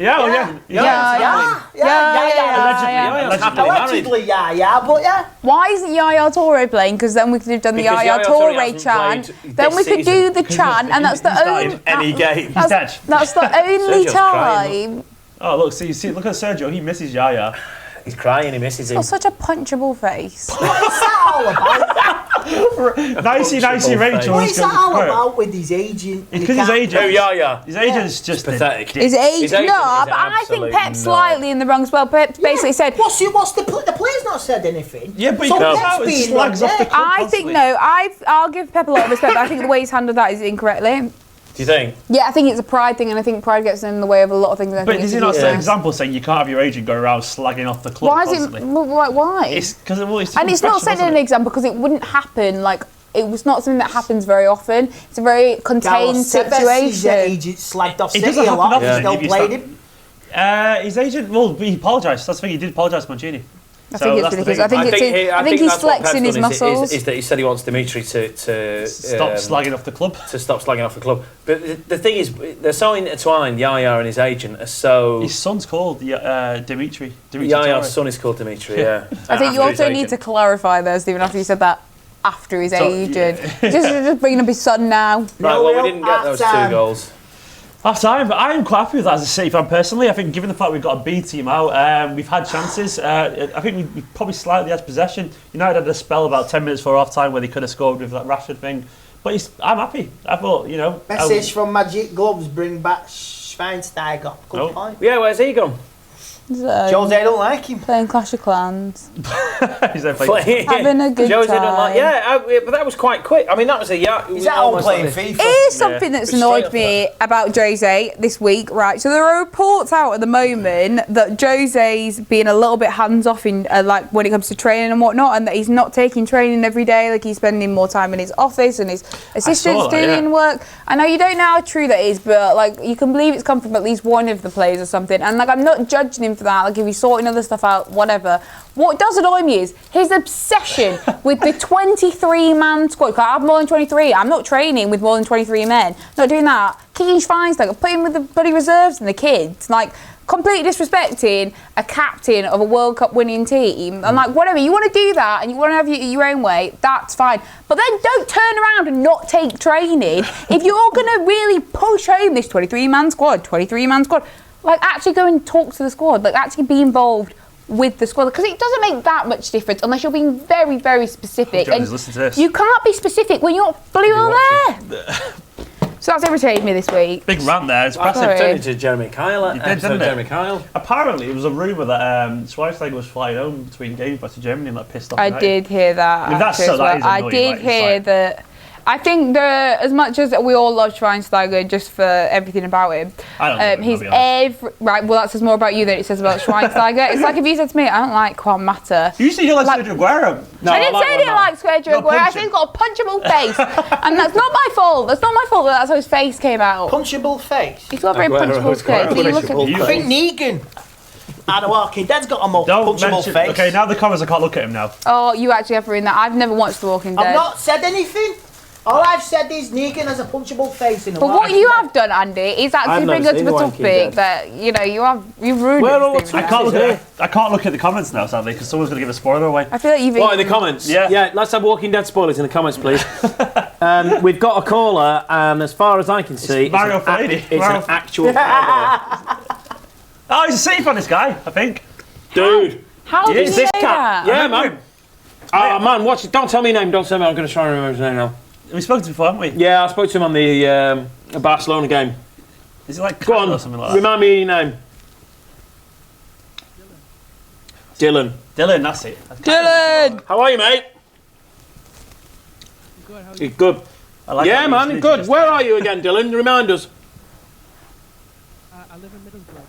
Allegedly Yaya, but yeah. Why isn't Yaya Toure playing? Because then we could have done the Yaya Toure chant. Then we could do the chant, and that's the only... Any game. He's dead. That's the only time... Oh, look, see, look at Sergio. He misses Yaya. He's crying, he misses him. Got such a punchable face. What is that all about? Nicey, Rachel. What is that all about with his agent? Because his agent... Oh, Yaya. His agent's just pathetic. His agent, no, but I think Pep's slightly in the wrong as well. Pep basically said... What's the player's not said anything. Yeah, but he so comes out and slags off the club I think, no, I'll give Pep a lot of respect, but I think the way he's handled that is incorrectly. Do you think? Yeah, I think it's a pride thing, and I think pride gets in the way of a lot of things. But is he not an example saying you can't have your agent go around slagging off the club constantly? Why? It's because and it's not setting an example because it wouldn't happen. Like it was not something that happens very often. It's a very contained situation. His agent slagged off City doesn't a lot. happen Still played him. His agent, well, he apologised. That's the thing. He did apologise to Mancini. I think it's ridiculous. I think he's flexing his muscles. Is that he said he wants Dimitri to stop slagging off the club. To stop slagging off the club. But the thing is, they're so intertwined. Yaya and his agent are so. His son's called Dimitri. Yaya's son is called Dimitri. Yeah. I think you also need to clarify there, Stephen, after you said that. After his agent, just bringing up his son now. Right. Well, we didn't get those 2 goals. Half time, but I am quite happy with that as a City fan personally. I think given the fact we've got a B team out, we've had chances. I think we probably slightly had possession. United had a spell about 10 minutes before half time where they could have scored with that Rashford thing. But I'm happy. I thought, you know. Message from Magic Gloves, bring back Schweinsteiger. Good point. Yeah, where's he gone? Jose don't like him. Playing Clash of Clans. He's there playing. Having a good Jose time. don't like, but that was quite quick. I mean, that was a He's at home playing FIFA. Here's something that's annoyed me about Jose this week, right? So there are reports out at the moment that Jose's being a little bit hands-off in, like, when it comes to training and whatnot, and that he's not taking training every day. Like, he's spending more time in his office and his assistants doing work. I know you don't know how true that is, but, like, you can believe it's come from at least one of the players or something. And, like, I'm not judging him for that. Like, if he's sorting other stuff out, whatever. What does annoy me is his obsession with the 23-man squad. I have more than 23. I'm not training with more than 23 men. Not doing that. Kicking Schweinsteiger, putting with the bloody reserves and the kids. Like, completely disrespecting a captain of a World Cup winning team. And, like, whatever. You want to do that and you want to have your own way, that's fine. But then don't turn around and not take training. If you're going to really push home this 23-man squad, like, actually go and talk to the squad. Like, actually be involved with the squad. Because it doesn't make that much difference unless you're being very, very specific. And you can't be specific when you're bloody well there. So that's irritated me this week. Big rant there. It's turned into Jeremy Kyle. Jeremy Kyle. Apparently, it was a rumour that Schweinsteiger was flying home between games back to Germany and that pissed off. I did hear that. I mean, that's so that is annoying, I did hear that. I think as much as we all love Schweinsteiger just for everything about him, I don't he's right. Well, that says more about you than it says about Schweinsteiger. It's like if you said to me, "I don't like Juan Mata." You said you like Sergio Aguero. No, I didn't say I didn't like Sergio Aguero. I said he's got a punchable face, and that's not my fault. That's not my fault that that's how his face came out. Punchable face. He's got a very punchable face. When you look at I think Negan. Adam Walking Dead's got a more punchable face. Okay, now the comments, I can't look at him now. Oh, you actually have ruined that. I've never watched The Walking Dead. I've not said anything. All I've said is Negan has a punchable face in the But what you have done, Andy, is actually bring us to a topic that you've ruined it. I can't look at the comments now, sadly, because someone's going to give a spoiler away. I feel like you've. What, in the comments? Yeah. Let's have Walking Dead spoilers in the comments, please. We've got a caller, and as far as I can see, Mario Fellini. It's an actual caller. Oh, he's a City fan, this guy, I think. Dude. How did you say that? Yeah, man. Oh, man, watch it. Don't tell me his name. Don't tell me. I'm going to try and remember his name now. We spoke to him before, haven't we? Yeah, I spoke to him on the Barcelona game. Is it like Go on, or something like that? remind me your name. Dylan. Dylan, that's it. Dylan! How are you, mate? Good, how are you? Good. Yeah, man, good. Where are you again, Dylan? Remind us. I live in Middlesbrough.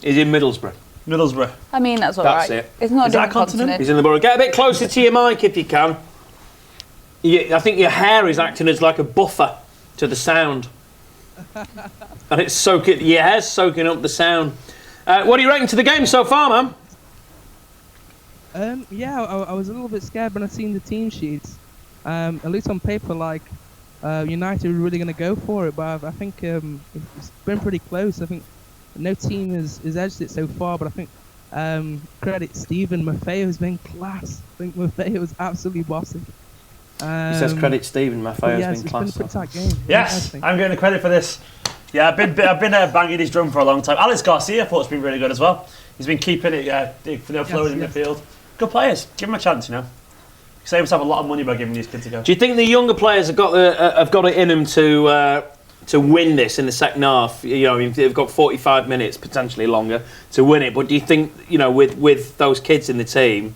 He's in Middlesbrough. Middlesbrough. I mean, that's all That's right. it. It's not Is a that a different continent? He's in the borough. Get a bit closer to your mic if you can. I think your hair is acting as like a buffer to the sound. And it's soaking. Your hair's soaking up the sound. What are you rating to the game so far, man? Yeah, I was a little bit scared when I seen the team sheets. At least on paper, like United were really going to go for it, but I think it's been pretty close. I think no team has edged it so far, but I think credit Stephen Maffeo has been class. I think Maffeo was absolutely bossy. He says credit Stephen Maffeo has been class. It's been a pretty tight game. Yes, I'm getting the credit for this. Yeah, I've been banging his drum for a long time. Alex Garcia, I thought, has been really good as well. He's been keeping it flowing in midfield. Good players. Give them a chance, Save himself a lot of money by giving these kids a go. Do you think the younger players have got it in them to win this in the second half? They've got 45 minutes, potentially longer, to win it. But do you think, with those kids in the team,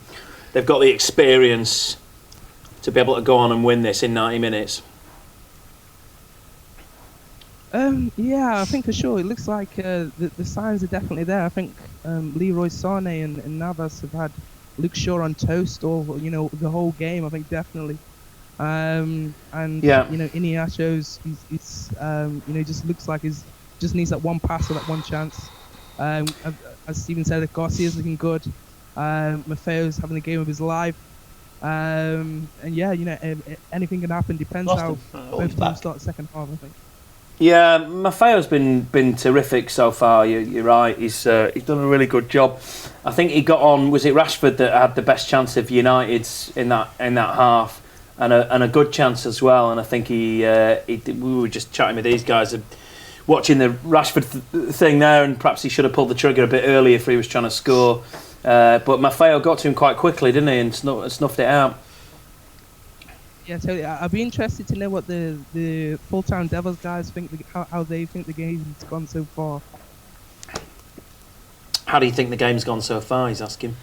they've got the experience to be able to go on and win this in 90 minutes? Yeah, I think for sure. It looks like the signs are definitely there. I think Leroy Sané and Navas have had Luke Shaw on toast all the whole game. I think definitely. Iniacho's just looks like he just needs that one pass or that one chance. As Stephen said, Garcia's looking good. Maffeo's having the game of his life. Anything can happen. Depends how both teams start the second half, I think. Yeah, Maffeo's been terrific so far. You're right. He's done a really good job. I think he got on. Was it Rashford that had the best chance of United's in that half, and a good chance as well. And I think he we were just chatting with these guys, watching the Rashford thing there, and perhaps he should have pulled the trigger a bit earlier if he was trying to score. But Maffeo got to him quite quickly, didn't he, and snuffed it out. Yeah, totally. I'd be interested to know what the full-time Devils guys think, how they think the game's gone so far. How do you think the game's gone so far? He's asking.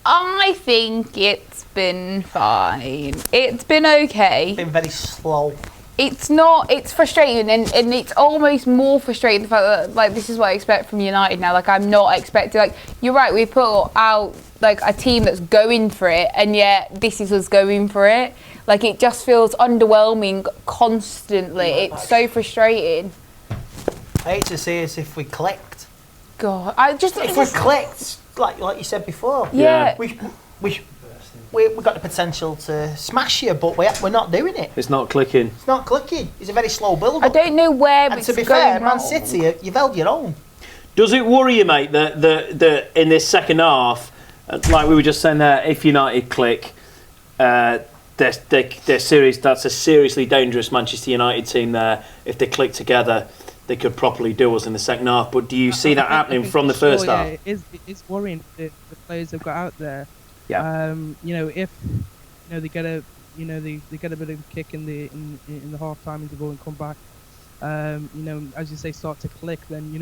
I think it's been fine. It's been okay. It's been very slow. It's not. It's frustrating, and it's almost more frustrating the fact that this is what I expect from United now. I'm not expecting. You're right. We put out a team that's going for it, and yet this is us going for it. It just feels underwhelming constantly. It's so frustrating. I hate to say this if we clicked. God, if we clicked, like you said before. Yeah. We got the potential to smash you, but we're not doing it. It's not clicking. It's not clicking. It's a very slow build. I don't know where. And to be fair, Man City, you've held your own. Does it worry you, mate, that in this second half, like we were just saying there, if United click, they're serious. That's a seriously dangerous Manchester United team there. If they click together, they could properly do us in the second half. But do you see that happening from the first half? Yeah, it's worrying the players they've got out there. Yeah. If they get a they get a bit of a kick in the half time interval and come back, as you say, start to click, then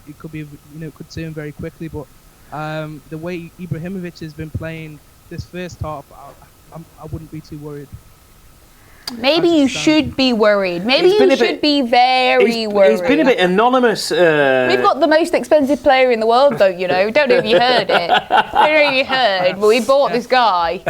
it could be it could turn very quickly. But the way Ibrahimovic has been playing this first half, I wouldn't be too worried. Maybe you should be worried. Maybe you should be very worried. He's been a bit anonymous. We've got the most expensive player in the world, don't you know? Don't know if you heard it. Don't know if you heard, but we bought this guy.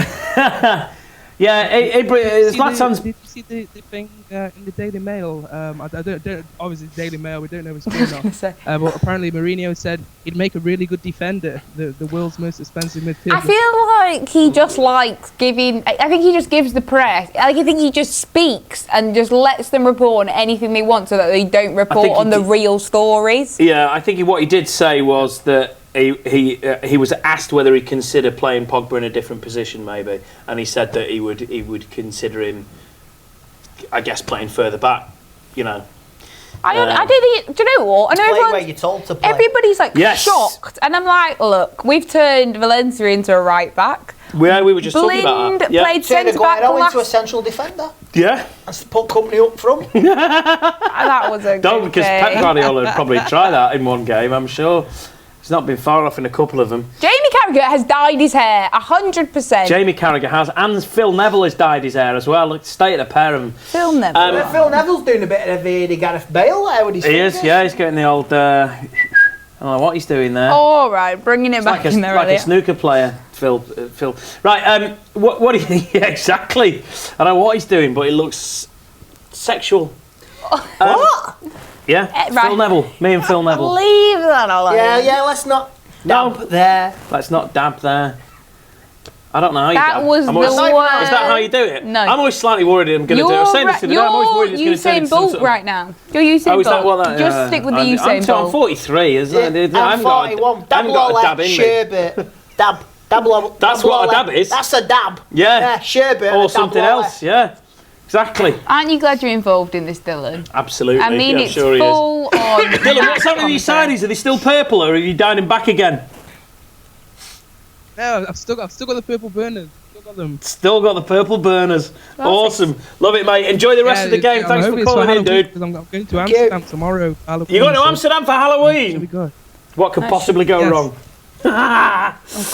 Zlatan's... Did you see the thing in the Daily Mail? I don't obviously Daily Mail, we don't know if it's true or not. But apparently Mourinho said he'd make a really good defender, the world's most expensive midfielder. I feel like he just likes giving... I think he just gives the press... I think he just speaks and just lets them report on anything they want so that they don't report on the real stories. Yeah, I think what he did say was that he was asked whether he'd consider playing Pogba in a different position, maybe, and he said that he would consider him, I guess, playing further back. You know. I don't think. Do you know what? I know play where you're told to play. Everybody's like shocked, and I'm like, look, we've turned Valencia into a right back. We were just talking about that. Blind played centre back into a central defender. Yeah. And put company up front. That was a Don't, good because game. Pep Guardiola would probably try that in one game, I'm sure. He's not been far off in a couple of them. Jamie Carragher has dyed his hair 100%. Jamie Carragher has, and Phil Neville has dyed his hair as well. Look, state of the pair of them. Phil Neville. Phil Neville's doing a bit of the Gareth Bale there with his fingers. He is, yeah, he's getting the old... I don't know what he's doing there. All right, bringing it back in there. Like a snooker player, Phil. Right, what do you think? Yeah, exactly. I don't know what he's doing, but it looks sexual. What? Yeah, right. Phil Neville. Me and Phil Neville. Leave that alone. Yeah, let's not dab there. Let's not dab there. I don't know how you That dab. was the worst. Is that how you do it? No. I'm always slightly worried I'm going to do it. I was saying this to the day, I'm always worried it's going to turn into some Bolt sort of... right now. You're Usain Bolt. Just stick with the Usain Bolt. I'm 43, isn't it? I'm 41. I haven't got a dab in me. Sherbet. Dab. That's what a dab is. That's a dab. Yeah. Sherbet. Or something else, yeah. Exactly. Aren't you glad you're involved in this, Dylan? Absolutely. I mean, it's sure full on. Dylan, what's happening with your sideys? Are they still purple, or are you down and back again? No, I've still got the purple burners. Still got the purple burners. Awesome. Love it, mate. Enjoy the rest of the game. Thanks for calling in, dude. I'm going to Amsterdam tomorrow. You're going to Amsterdam for Halloween? Should be good. What could possibly go wrong? Oh,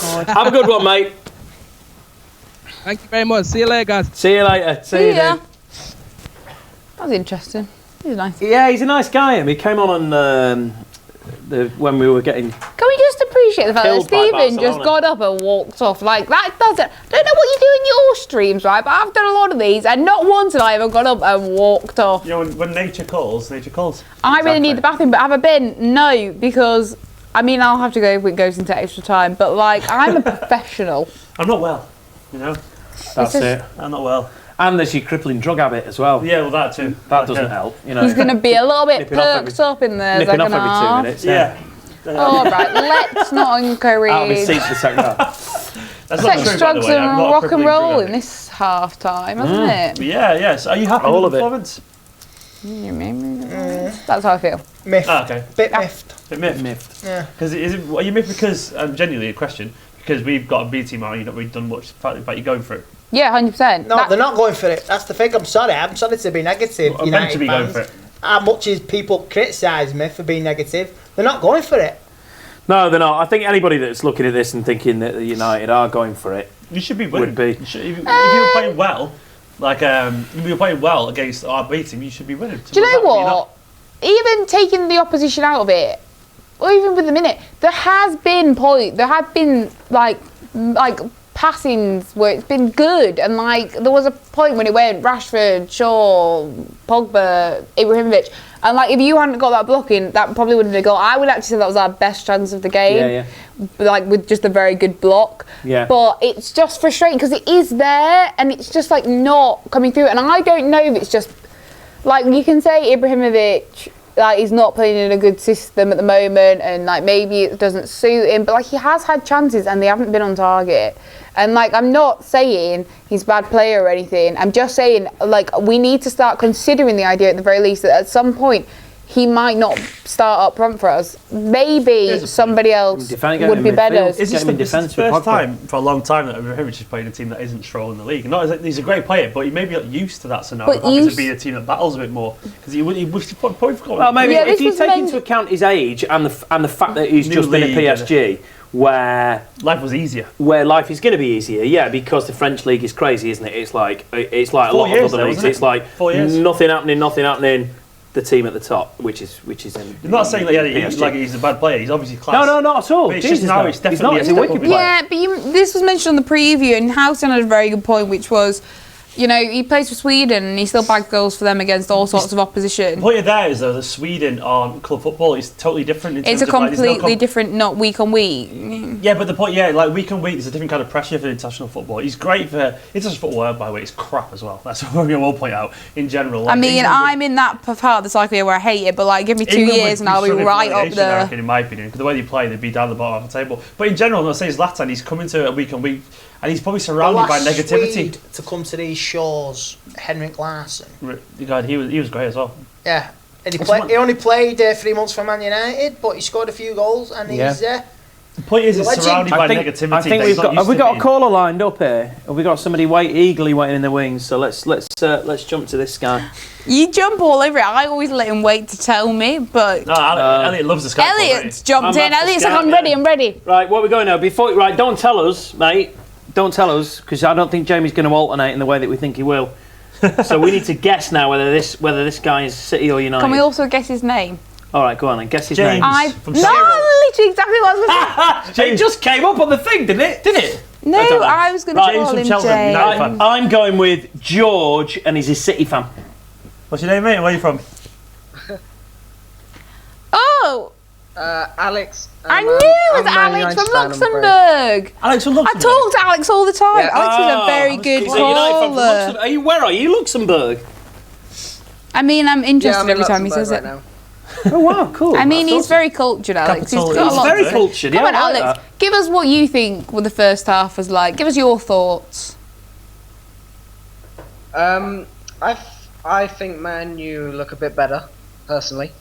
God. Have a good one, mate. Thank you very much. See you later, guys. See you later. See you, dude. That was interesting. He's nice. Yeah, he's a nice guy. He came on when we were getting... Can we just appreciate the fact that Stephen just got up and walked off? Like, that doesn't... I don't know what you do in your streams, right? But I've done a lot of these, and not once have I ever got up and walked off. You know, when nature calls, nature calls. I really need the bathroom, but have I been? No, because... I mean, I'll have to go if it goes into extra time, but, like, I'm a professional. I'm not well, you know? That's it. I'm not well. And there's your crippling drug habit as well. Yeah, well, that too. That doesn't help, you know. He's going to be a little bit perked up in there. Nipping off every 2 minutes. Yeah. All right, let's not encourage Out of his seat for the second half. sex, drugs and rock and roll in this half time, hasn't it? Yeah, yes. Are you happy with the performance? That's how I feel. Miffed. Ah, okay. Bit miffed. Bit miffed. Yeah. Are you miffed because, genuinely a question, because we've got a B team, are you not really done much, but you're going for it? Yeah, 100%. No, they're not going for it. That's the thing. I'm sorry to be negative. I'm meant to be going for it. How much as people criticise me for being negative, they're not going for it. No, they're not. I think anybody that's looking at this and thinking that United are going for it, you should be winning. Would be. If you were playing well, like if you were playing well against our B team, you should be winning. Do you know what? Even taking the opposition out of it, or even with the minute, there have been like passings where it's been good, and like there was a point when it went Rashford, Shaw, Pogba, Ibrahimovic, and like if you hadn't got that blocking, that probably wouldn't have been a goal. I would actually say that was our best chance of the game, like with just a very good block. Yeah. But it's just frustrating because it is there and it's just like not coming through, and I don't know if it's just like you can say Ibrahimovic. Like he's not playing in a good system at the moment, and like maybe it doesn't suit him. But like he has had chances, and they haven't been on target. And like I'm not saying he's a bad player or anything. I'm just saying like we need to start considering the idea at the very least that at some point he might not start up front for us. Maybe somebody else would be better. Is this the first time for a long time that Ibrahimovic is playing a team that isn't strolling the league? Not as he's a great player, but he may be used to that scenario. Having to be a team that battles a bit more because he probably forgot. Well, maybe if you take into account his age and the fact that he's just been at PSG, where life was easier. Where life is going to be easier, yeah, because the French league is crazy, isn't it? It's like a lot of other leagues. It's like 4 years. nothing happening. The team at the top, which is. You're not saying that he's a bad player. He's obviously class. No, not at all. But it's just now he's definitely a wicked player. Yeah, but this was mentioned on the preview, and Houghton had a very good point, which was, you know, he plays for Sweden and he still bagged goals for them against all sorts of opposition. The point there is, though, that Sweden on club football is totally different. It's a completely different, not week on week. Yeah, but the point, like week on week, there's a different kind of pressure for international football. He's great for international football, by the way. It's crap as well. That's what I will point out in general. Like, I mean, I'm in that part of the cycle where I hate it, but like, give me 2 years and I'll be right up there. In my opinion, because the way they play, they'd be down the bottom of the table. But in general, I'm not saying Zlatan. He's coming to a week on week. And he's probably surrounded by negativity. Swede to come to these shores, Henrik Larsson. God, he was great as well. Yeah, and he only played 3 months for Man United, but he scored a few goals, and he's the point is, he's surrounded by negativity. I think have we got a caller lined up here? Have we got somebody eagerly waiting in the wings? So let's jump to this guy. You jump all over it. I always let him wait to tell me, but Elliot loves the Skype. Elliot's jumped in. Elliot's like, I'm ready. Right, what are we going now? Don't tell us, mate. Don't tell us, because I don't think Jamie's going to alternate in the way that we think he will. So we need to guess now whether this guy is City or United. Can we also guess his name? All right, go on then. Guess his James name. Literally exactly what I was going to say. It just came up on the thing, didn't it? No, I was going to call him James. I'm going with George, and he's a City fan. What's your name, mate? Where are you from? Oh! Alex. I knew it was Alex from Luxembourg. Alex from Luxembourg. I talk to Alex all the time. Yeah. Alex is a very good caller. Where are you, Luxembourg? I mean, I'm interested every time he says it. Now. Oh wow, cool. I mean, he's very cultured, Alex. He's got a lot very cultured. Come yeah, on, Alex. Give us what you think the first half was like. Give us your thoughts. I think Man U look a bit better, personally.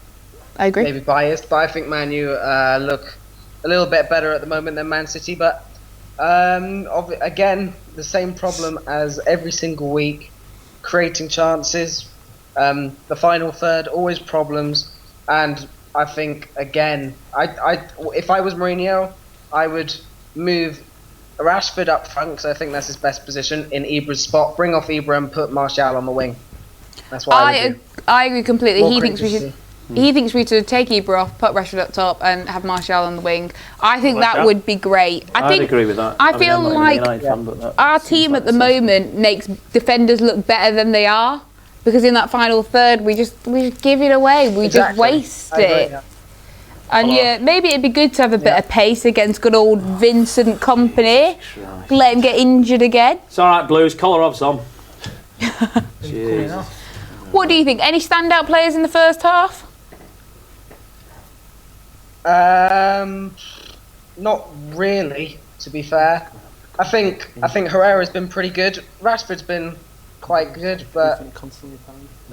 I agree. Maybe biased, but I think Man U look a little bit better at the moment than Man City. But again, the same problem as every single week: creating chances. The final third, always problems. And I think again, if I was Mourinho, I would move Rashford up front because I think that's his best position in Ibra's spot. Bring off Ibra and put Martial on the wing. That's why I agree completely. More He thinks we should take Ibra off, put Rashford up top, and have Martial on the wing. I think that would be great. I'd agree with that. I feel like our team at the moment makes defenders look better than they are, because in that final third we just give it away. We just waste it. Yeah. And maybe it'd be good to have a bit of pace against good old Vincent Kompany. Let him get injured again. It's all right, Blues. Kolarov's on. Jeez. What do you think? Any standout players in the first half? Not really, to be fair. I think Herrera's been pretty good. Rashford's been quite good, but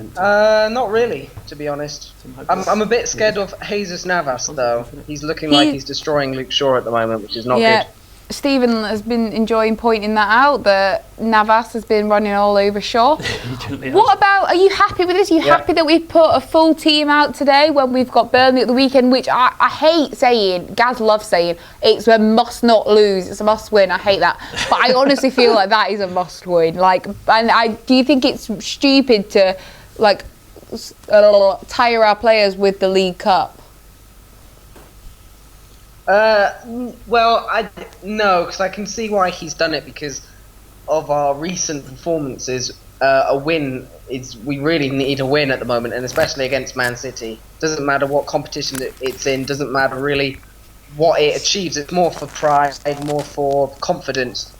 not really, to be honest. I'm a bit scared of Jesus Navas though. He's looking like he's destroying Luke Shaw at the moment, which is not good. Stephen has been enjoying pointing that out, that Navas has been running all over Shaw. What about, are you happy with this? Are you happy that we've put a full team out today when we've got Burnley at the weekend, which I hate saying, Gaz loves saying, it's a must not lose, it's a must win, I hate that. But I honestly feel like that is a must win. Do you think it's stupid to tire our players with the League Cup? Well, no, because I can see why he's done it, because of our recent performances. A win we really need a win at the moment, and especially against Man City. Doesn't matter what competition it's in, doesn't matter really what it achieves. It's more for pride, more for confidence.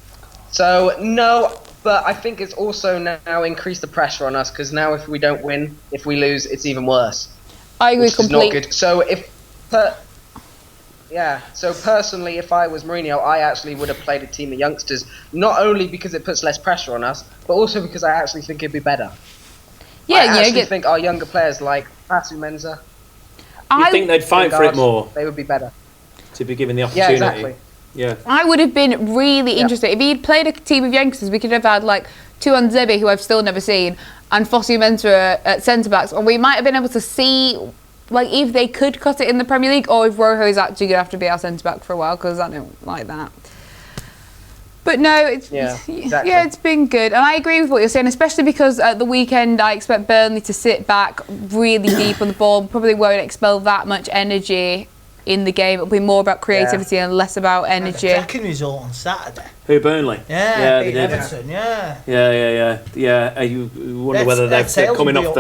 So no, but I think it's also now increased the pressure on us, because now if we don't win, if we lose, it's even worse. I agree completely. Not good. So so personally, if I was Mourinho, I actually would have played a team of youngsters, not only because it puts less pressure on us, but also because I actually think it'd be better. I think our younger players like Pasu Menza, you think they'd fight for it more? They would be better. To be given the opportunity. Yeah, exactly. Yeah. I would have been really interested. If he'd played a team of youngsters, we could have had Tuan Zebi, who I've still never seen, and Fosu Mensah at centre-backs, and we might have been able to see like if they could cut it in the Premier League, or if Rojo is actually going to have to be our centre back for a while, because I don't like that. But no, it's been good, and I agree with what you're saying, especially because at the weekend I expect Burnley to sit back really deep on the ball, probably won't expel that much energy in the game. It'll be more about creativity and less about energy. The second result on Saturday. Who, Burnley? Yeah, they did. Everton, yeah. Yeah. You wonder whether they're coming off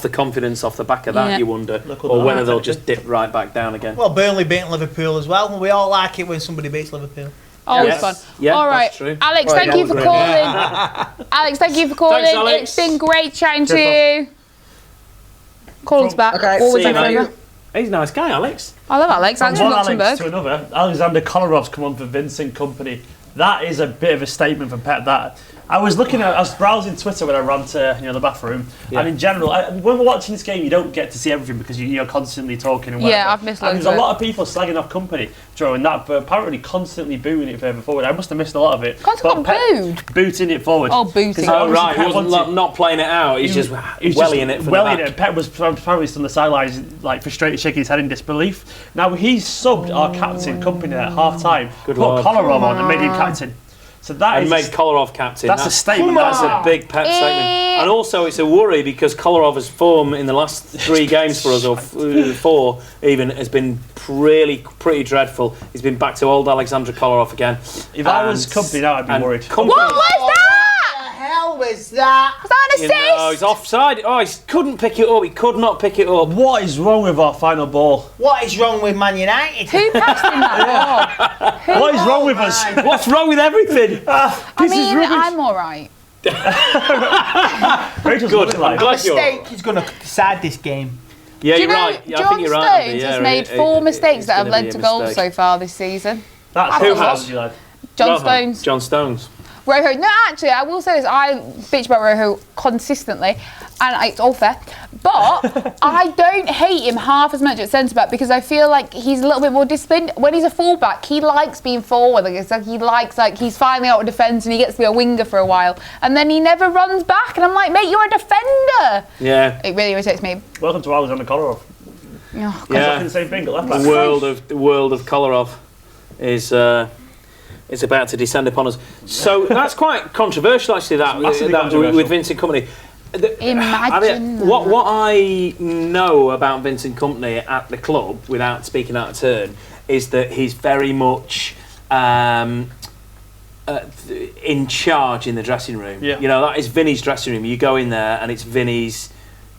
the confidence off the back of that. You wonder, or whether they'll just dip right back down again. Well, Burnley beating Liverpool as well. We all like it when somebody beats Liverpool. Always fun. Yeah, all right, that's true. Alex, thank you for calling. Alex, thank you for calling. Thanks, Alex. It's been great chatting to you. Call us back. Okay, Always see you, my mate. favourite. He's a nice guy, Alex. I love Alex. From Alex from one Alex Luxembourg. to another, Alexander Kolarov's come on for Vincent Kompany. That is a bit of a statement from Pep. That I was browsing Twitter when I ran to the bathroom, and in general, when we're watching this game, you don't get to see everything because you're constantly talking and whatever. Yeah, I've missed loads. And there's a lot of people slagging off Kompany during that, but apparently constantly booing it further forward. I must have missed a lot of it. Constantly got booed. Booting it forward. Oh, booting. Oh, right. He wasn't not playing it out. He's just welling it from the back. Pep was probably on the sidelines, like frustrated, shaking his head in disbelief. Now he's subbed our captain Kompany at half time, put Kolarov on and made him captain. So that and made Kolarov captain. That's a statement. That's a big Pep statement. And also it's a worry because Kolarov's form in the last 3 games for us, or 4 even, has been pretty dreadful. He's been back to old Alexander Kolarov again. If I was Kompany now, I'd be worried. What was that? Hell was that? Was that an assist? He's offside. Oh, he couldn't pick it up. He could not pick it up. What is wrong with our final ball? What is wrong with Man United? Who passed him that ball? What is wrong with us? What's wrong with everything? I mean, I'm all right. Rachel's looking like A mistake is going to decide this game. Yeah, you're know, right. I John think you're right. Stones has made 4 mistakes that have led to goals so far this season. That's who has? John Stones. John Stones. Rojo. No, actually, I will say this. I bitch about Rojo consistently, and it's all fair. But I don't hate him half as much at centre-back because I feel like he's a little bit more disciplined. When he's a full-back, he likes being forward. Like, it's like he likes, he's finally out of defence and he gets to be a winger for a while. And then he never runs back. And I'm like, mate, you're a defender. Yeah. It really irritates me. Welcome to Alexander Kolarov. Oh, yeah. The same thing. Left back. The world of Kolarov is about to descend upon us. So that's quite controversial, actually. That with Vincent Kompany. Imagine what I know about Vincent Kompany at the club, without speaking out of turn, is that he's very much in charge in the dressing room. Yeah. That is Vinny's dressing room. You go in there and it's Vinny's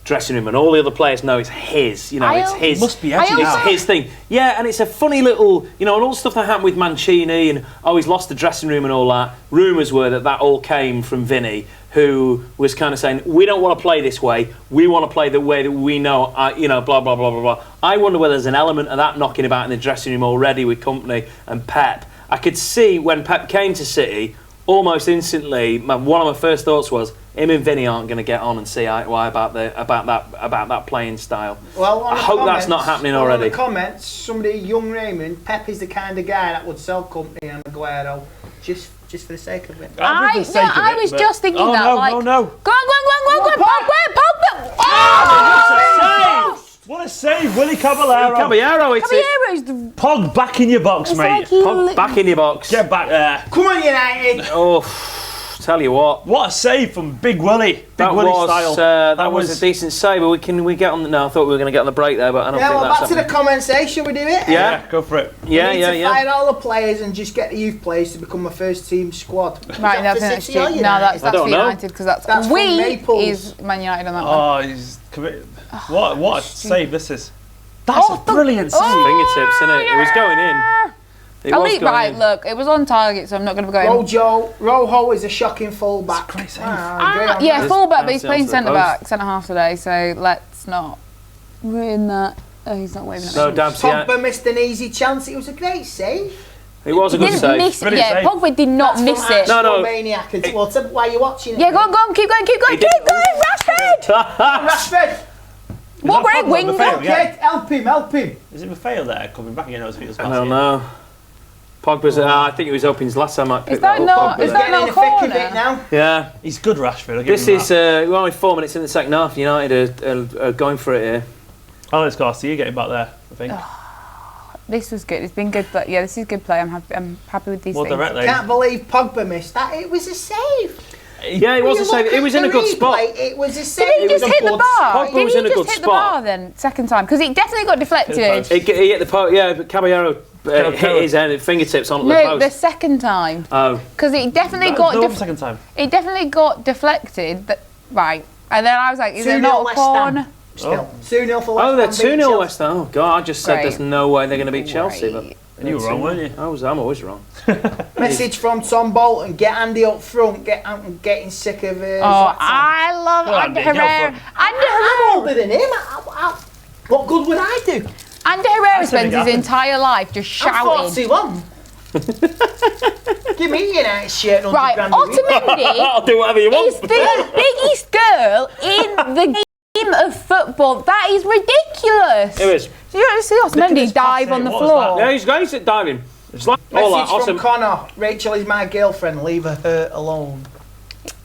dressing room, and all the other players know it's his. It's his. Must be It's his thing. Yeah, and it's a funny little, and all the stuff that happened with Mancini, and he's lost the dressing room and all that. Rumours were that all came from Vinny, who was kind of saying, we don't want to play this way. We want to play the way that we know. Blah blah blah blah blah. I wonder whether there's an element of that knocking about in the dressing room already with Kompany and Pep. I could see when Pep came to City, almost instantly, one of my first thoughts was, him and Vinny aren't going to get on and see eye to eye about that playing style. Well, I hope that's not happening already. In the comments, somebody, young Raymond, Pep is the kind of guy that would sell Kompany and Aguero just for the sake of it. I was just thinking that. No. Go on. Pogba! Oh! What a save, Willy Caballero. Caballero's the... Pog, back in your box, mate. Pog, back in your box. Get back there. Come on, United. Oh, tell you what. What a save from Big Willy. Big Willy style. That was a decent save, but can we get on the... No, I thought we were going to get on the break there, but I don't think that's back to the comments, shall we do it? Yeah, go for it. Yeah. Find all the players and just get the youth players to become a first team squad. Right, that's for United, because that's we is Man United on that one. Oh, he's committed. What a save this is. That's a brilliant save. Fingertips, isn't it? It was going in. Look, it was on target, so I'm not going to go in. Rojo is a shocking fullback. Great save. Fullback, but he's playing centre half today, so let's not ruin that. Oh, he's not waving at me. Pogba missed an easy chance. It was a great save. It was a good save. Pogba did not miss it. No. Maniac. Well, why are you watching it? Yeah, go on, keep going, Rashford! What great wing! Help him! Is it Maffeo there coming back again? I don't know. Pogba's. I think it was Opin's last time I picked that up. Is that not a corner? Now? Yeah, he's good, Rashford. This is we're only 4 minutes in the second half. United are going for it here. Alex Garcia getting back there, I think. This was good. It's been good, but yeah, this is good play. I'm happy with these things. Directly. Can't believe Pogba missed that. It was a save. Yeah, it was a save. It was in a good spot. It was a save. Did he just hit the bar? Pogba was in a good hit the spot. bar then, second time? Because it definitely got deflected. He hit the post. Yeah, but Caballero hit his head, fingertips onto the No, post. the second time. Oh. Because it definitely the second time. It definitely got deflected. Right, and then I was like, is it not a corner? Still, 2-0 for West Ham. Oh, they're 2-0 West Ham. Oh God, I just said there's no way they're going to beat Chelsea, but you were wrong, weren't you? I'm always wrong. Message from Tom Bolton: get Andy up front. I'm getting sick of it. I love Andy Herrera. I'm older than him. What good would I do? Andy Herrera spends his entire life just shouting. I'm 41. Give me your nice shirt. Right, Otamendi I'll do whatever you want. is the biggest girl in the game of football. That is ridiculous. It is. So you don't see Otamendi dive on the floor. Yeah, he's great at diving. It's like Message from Connor: Rachel is my girlfriend. Leave her alone.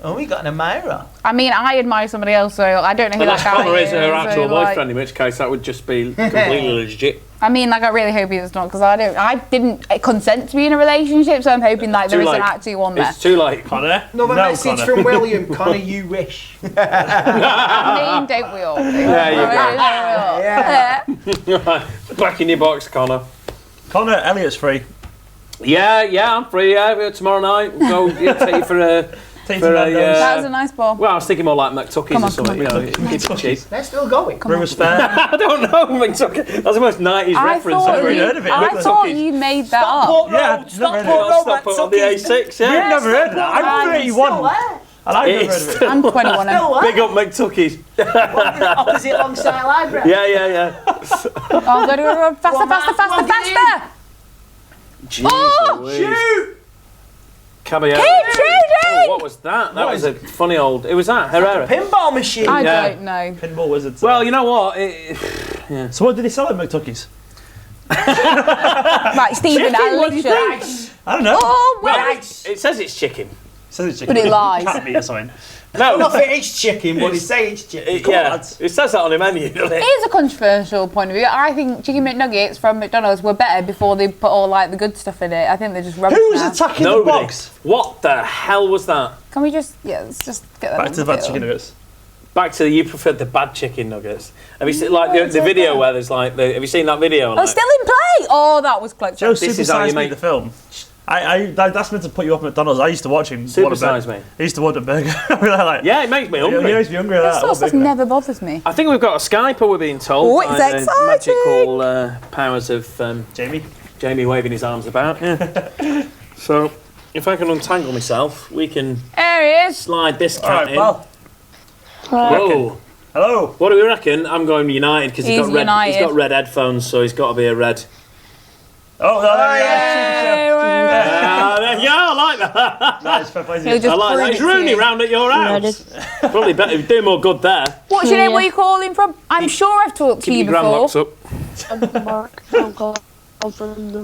Oh, we got an admirer. I mean, I admire somebody else, so I don't know who that guy Connor is. is her actual so, boyfriend, in which case that would just be completely legit. I mean, like, I really hope he does not, because I didn't consent to be in a relationship, so I'm hoping like there is an actual one there. It's too late, Connor. Another message from William: Connor, you wish. I mean, don't we all? There you go. Yeah. Back in your box, Connor. Connor, Elliott's free. Yeah, I'm free. Yeah, tomorrow night we'll go take you for a. That was a nice ball. Well, I was thinking more like McTuckies or something. You know, keep it cheap. They're still going. Brewers Fair. I don't know McTucky. That's the most 90s reference I've ever heard of it. I thought you made that up. Yeah, Stockport on the A6. Yeah, we've never heard of that. I'm 31. And I've never heard of it. I'm 21. Big up McTuckies. Opposite alongside library. Yeah. Oh, go faster. Jeez, shoot! Caballero. Keep shooting! What was that? That was a funny old. It was that Herrera. Pinball machine. I don't know. Pinball wizards. Well, you know what? So what did he sell at McTuckies? Right, Stephen, I don't know. Oh, well, it says it's chicken. It says it's chicken. But it lies. Cat meat or something. No, I don't know if it is chicken, but it says it's chicken. It says that on the menu, doesn't it? Here's a controversial point of view. I think chicken McNuggets from McDonald's were better before they put all like the good stuff in it. I think they're just rubbish. Who's now. attacking the box? What the hell was that? Can we just let's just get that Back to the bad chicken nuggets. Back to you preferred the bad chicken nuggets. Have you seen like the video where there's like have you seen that video? Oh, still in play. Oh, that was close. Joe, This is how you Supersize Me, make the film. That's meant to put you off McDonald's. I used to watch him. Supersize Me. I used to want a burger. Like, Yeah, it makes me hungry. It makes me hungry. This sauce has never bothers me. I think we've got a Skyper, we're being told. Oh, it's by the exciting. magical powers of Jamie waving his arms about. So, if I can untangle myself, we can There he is. slide this cat Alright, in. well. Whoa. Hello. What do we reckon? I'm going United because he's He's got red headphones, so he's got to be a red. Oh, Yeah, I like that. He'll just I like that. Is Rooney round at your house? Probably better. Do more good there. What's your name? Where are you calling from? I'm sure I've talked to Keep you your grand locks before. up. Mark, I'm from the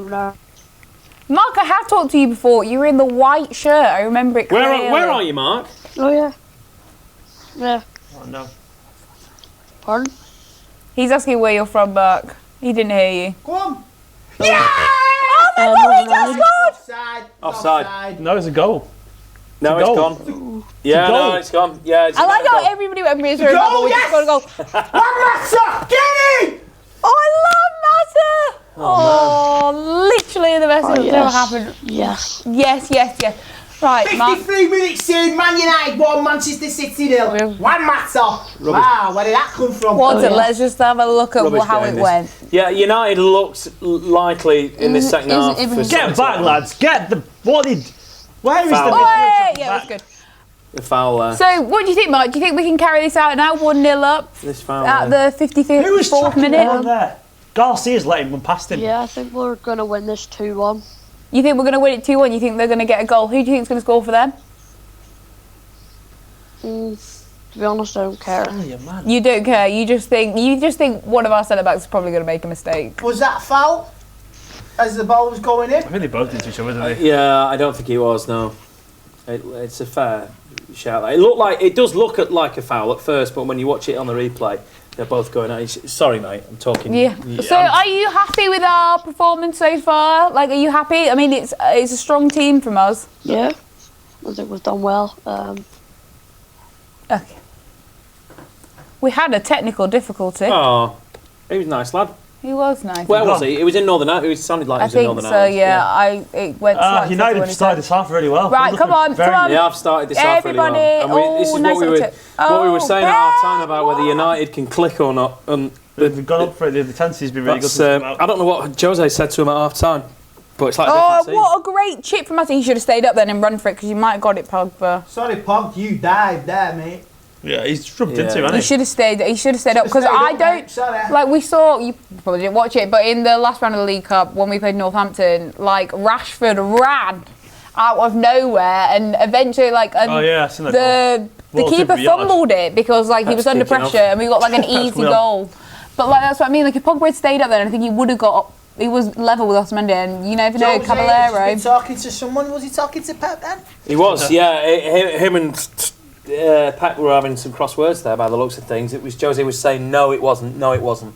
Mark, I have talked to you before. You were in the white shirt. I remember it clearly. Where are you, Mark? Oh yeah. Yeah. Oh no. Pardon? He's asking where you're from, Mark. He didn't hear you. Go on. Yeah! Oh my God, he just scored! Offside. No, it's a goal. No, it's gone. Yeah, no, it's gone. Yeah, it's I like gone. how everybody went miserable. Goal, yes! Got a goal. One Matter! Get in! Oh, I love Matter! Oh, literally the best thing that's ever happened. Yes. Yes. Right, Mark. 53 minutes in, Man United 1, Manchester City 0. One Matter! Wow, where did that come from? Let's just have a look at how it went. Yeah, United looked likely in the second half. Get back, lads. Get the... Where is Foul. the... Yeah, that's good. The foul there. So, what do you think, Mark? Do you think we can carry this out now? 1-0 up This foul at there. the 54th minute? There? Garcia's letting one past him. Yeah, I think we're gonna win this 2-1. You think we're going to win it 2-1? You think they're going to get a goal? Who do you think is going to score for them? To be honest, I don't care. You don't care. You just think one of our centre backs is probably going to make a mistake. Was that foul? As the ball was going in? I think they both did to each other, didn't they? Yeah, I don't think he was. No, it's a fair shout. It does look like a foul at first, but when you watch it on the replay, They're both going out. Sorry, mate. I'm talking. Yeah. So, are you happy with our performance so far? Like, are you happy? I mean, it's a strong team from us. Yeah, I think we've done well. Okay. We had a technical difficulty. Oh, he was a nice lad. He was nice. Where was he? It was in Northern Ireland. It sounded like he was in Northern Ireland. I think so, yeah. It went slightly United started this half really well. Right, come on. They have started this half really well. And this is what we were saying at half time about whether United can click or not. And they've gone up for it. The intensity's been really good. I don't know what Jose said to him at half time, but it's like what a great chip from Matty. He should have stayed up then and run for it because you might have got it, Pogba. Sorry, Pog, you dived there, mate. Yeah, he's jumped into it, hasn't he? Should have stayed. He should have stayed up because I don't. Like we saw, you probably didn't watch it, but in the last round of the League Cup when we played Northampton, like Rashford ran out of nowhere and eventually the keeper fumbled it because like he was under pressure and we got like an easy goal. But like that's what I mean. Like if Pogba had stayed up there, I think he would have got. He was level with Otamendi, and you never know. Caballero. Was he talking to someone? Was he talking to Pep then? He was. Yeah, him and. Pep were having some cross words there by the looks of things. It was Jose was saying no, it wasn't. No, it wasn't.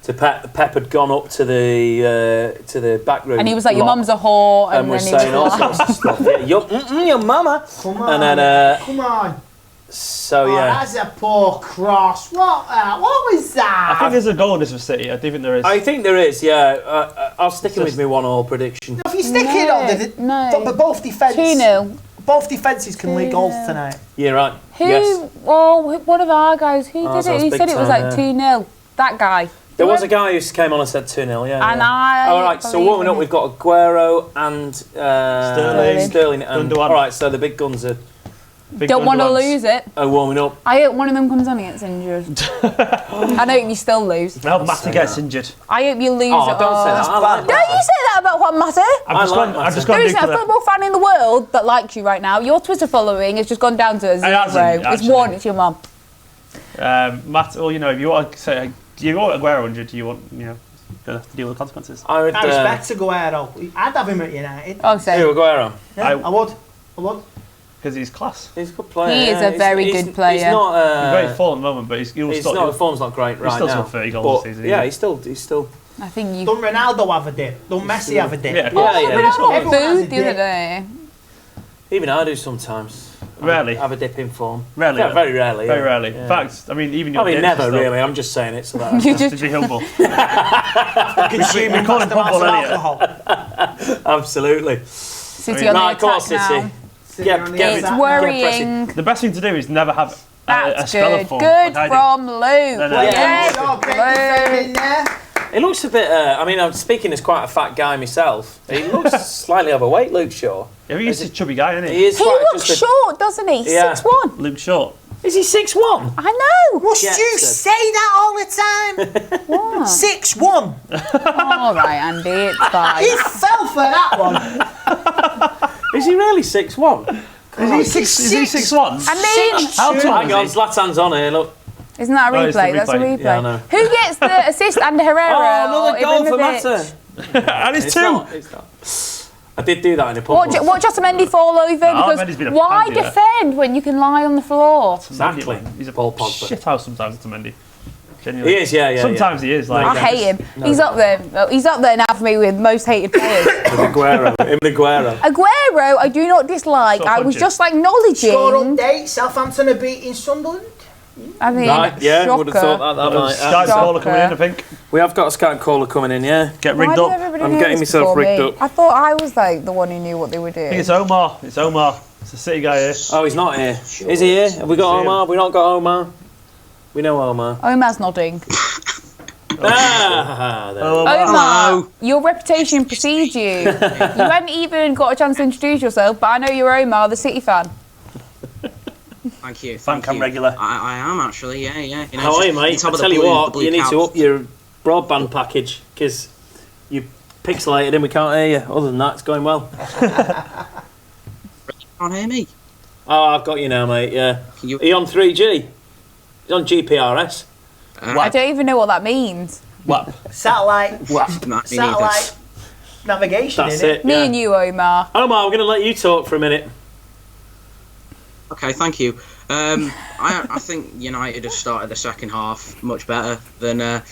To Pep had gone up to the back room, and he was like, "Your mum's a whore," and was saying all sorts of stuff. Yeah, your mama. Come on, and then, come on. So yeah, that's a poor cross. What was that? I think there's a goal in this for City. I do think there is. I think there is. Yeah, I'll stick with me 1-1 prediction. If you stick it on, but both defence 2-0. Both defences can lead goals tonight. Yeah, right. Who? Well, one of our guys. Who did it? He said it was like 2-0. That guy. There was a guy who came on and said 2-0. Yeah. And I. All right. So warming up, we've got Aguero and Sterling. And, all right. So the big guns are. Don't want to lose it. Warming up. I hope one of them comes on and gets injured. I hope you still lose. I hope Matty gets injured. I hope you lose. Don't say that. Don't you say that about Juan Matty. I've just gone. There isn't a football fan in the world that likes you right now. Your Twitter following has just gone down to 0. It's 1. It's your mum. Matt, well, you know, if you want to say, do you want Aguero injured? Do you want, to deal with the consequences? I respect Aguero. I'd have him at United. Oh, say Aguero. Yeah, I would. Because he's class. He's a good player. He is a very good player. He's not. He's very full at the moment, but the form's not great right now. He's still 30 goals this season. Yeah, he's still. I think you. Don't Ronaldo have a dip? Don't Messi have a dip? Yeah. Ronaldo booed the other day. Even I do sometimes. Rarely. Have a dip in form. Rarely. Yeah, very rarely. Very rarely. Yeah. In fact, I mean, even never really. I'm just saying it so that you just be humble. Consuming call him humble alcohol. Absolutely. City on the attack now. It's worrying. The best thing to do is never have a spell of form. Good from Luke. He looks a bit. I mean, I'm speaking as quite a fat guy myself. He looks slightly overweight, Luke Shaw. Yeah, he's a chubby guy, isn't he? He is. He looks short, doesn't he? Yeah. 6'1". Luke Short. Is he 6'1"? I know. Must you say that all the time? What? 6'1". All right, Andy, it's fine. He fell for that one. Is he really 6'1"? Is he 6'1"? I mean, how tall hang on, Zlatan's on here. Look. Isn't that a replay? That's a replay. Yeah, I know. Who gets the assist? Ander Herrera. Oh, another goal for Mata. And it's 2. It's not. I did do that in a pub. Watch Otamendi fall over because why defend when you can lie on the floor? Exactly. He's a Paul Pogba. Shit house sometimes, Otamendi. Genuinely. He is, yeah. Sometimes he is. Like, I hate him. He's up there. He's up there now for me with most hated players. Aguero. Aguero, I do not dislike. I was just acknowledging. Score update. Southampton are beating Sunderland. I mean, right, yeah, would have thought that might. Skype caller coming in, I think. We have got a Skype caller coming in, yeah. Get rigged up. I'm getting myself rigged up. I thought I was like the one who knew what they were doing. I think it's Omar. It's a City guy here. Oh, he's not here. Is he here? Have we got Omar? Have we not got Omar? We know Omar. Omar's nodding. Omar, your reputation precedes you. You hadn't even got a chance to introduce yourself, but I know you're Omar, the City fan. Thank you. Fan cam regular. I am actually, yeah. You know, how are you, mate? I tell you what, you need to up your broadband package because you pixelated and we can't hear you. Other than that, it's going well. You can't hear me? Oh, I've got you now, mate, yeah. Are you on 3G? He's on GPRS. I don't even know what that means. What? Satellite. What? Satellite navigation, That's innit? it. Me and you, Omar. Omar, we're going to let you talk for a minute. Okay, thank you. I think United have started the second half much better than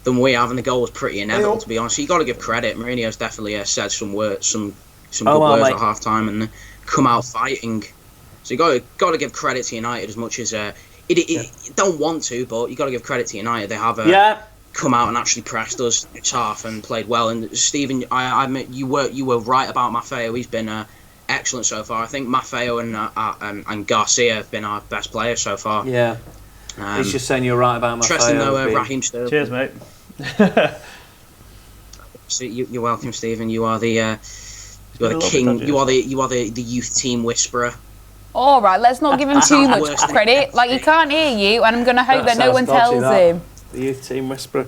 we have, and the goal was pretty inevitable, to be honest. So you got to give credit. Mourinho's definitely said some words, some good words at half time, and come out fighting. So you got to give credit to United as much as don't want to, but you got to give credit to United. They have come out and actually pressed us this half and played well. And Stephen, I admit you were right about Maffeo. He's been excellent so far. I think Maffeo and Garcia have been our best players so far. Yeah. He's just saying you're right about Maffeo. Interesting though, Raheem Sterling. Cheers, mate. So you're welcome, Stephen. You are the king. You are the youth team whisperer. All right, let's not give him too much credit. Like, he can't hear you, and I'm going to hope that no one tells him. The youth team whisperer.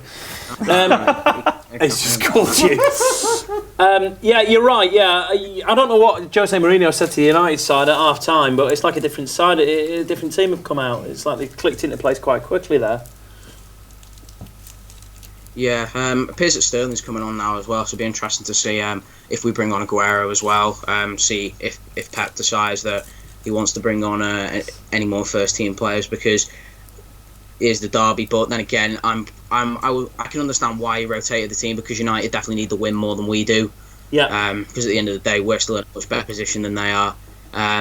It's just called you. Yeah, you're right. Yeah, I don't know what Jose Mourinho said to the United side at half time, but it's like a different side, a different team have come out. It's like they clicked into place quite quickly there. Yeah, it appears that Sterling's coming on now as well, so it'll be interesting to see if we bring on Aguero as well. See if Pep decides that he wants to bring on any more first team players, because is the derby. But then again, I can understand why he rotated the team, because United definitely need the win more than we do. Yeah. Because at the end of the day, we're still in a much better position than they are.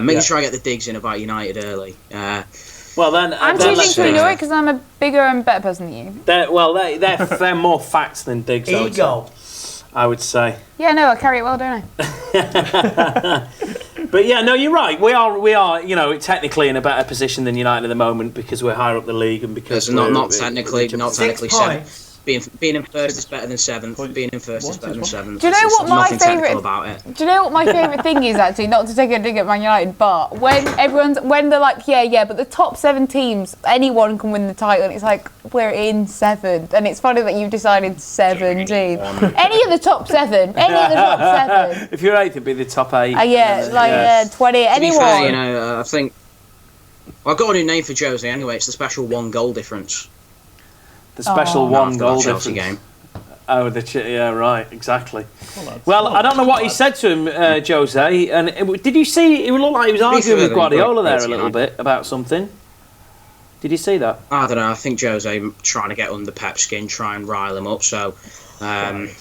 Making sure I get the digs in about United early. Well then, I'm choosing to ignore it because I'm a bigger and better person than you. They're more facts than digs. I would say. Yeah, no, I carry it well, don't I? But yeah, no, you're right. We are, technically in a better position than United at the moment, because we're higher up the league and because not technically seventh. Being in first is better than seventh. Being in first is better than seventh. Do you know what my favourite? About it. Do you know what my favourite thing is, actually? Not to take a dig at Man United, but when they're like, but the top 7 teams, anyone can win the title, and it's like, we're in 7th, and it's funny that you've decided 17. Any of the top 7, If you're 8th, it'd be the top 8. 20. Anyone? Fair, I think. Well, I've got a new name for Jose anyway. It's the special 1 goal difference. The special 1 goal difference. Game. Oh, yeah, right, exactly. Well, I don't know what he said to him, Jose. And did you see? It looked like he was arguing with Guardiola there a little bit about something. Did you see that? I don't know. I think Jose trying to get under Pep's skin, try and rile him up. So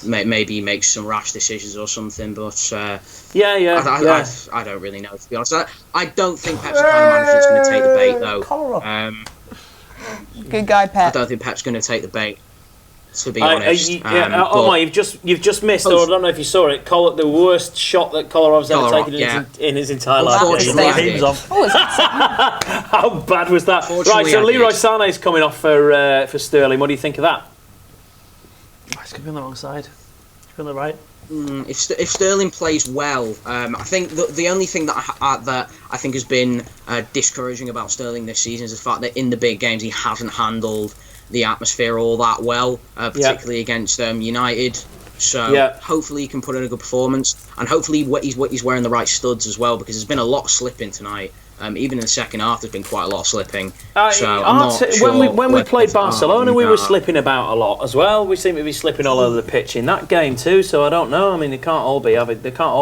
maybe he makes some rash decisions or something. But I don't really know, to be honest. I don't think Pep's the kind of manager that's going to take the bait, though. Good guy, Pep. I don't think Pep's going to take the bait, to be honest. You've just missed, or I don't know if you saw it, the worst shot that Colorado's ever taken in his entire life. How bad was that? Right, so Leroy Sané's coming off for Sterling. What do you think of that? It's going to be on the wrong side. It's going to be on the right. If Sterling plays well, I think the only thing that I think has been discouraging about Sterling this season is the fact that in the big games he hasn't handled the atmosphere all that well, particularly against United. So hopefully he can put in a good performance, and hopefully he's wearing the right studs as well, because there's been a lot of slipping tonight. Even in the second half, there's been quite a lot of slipping. So I'm not sure when we played Barcelona, we were slipping about a lot as well. We seem to be slipping all over the pitch in that game too. So I don't know. I mean, they can't all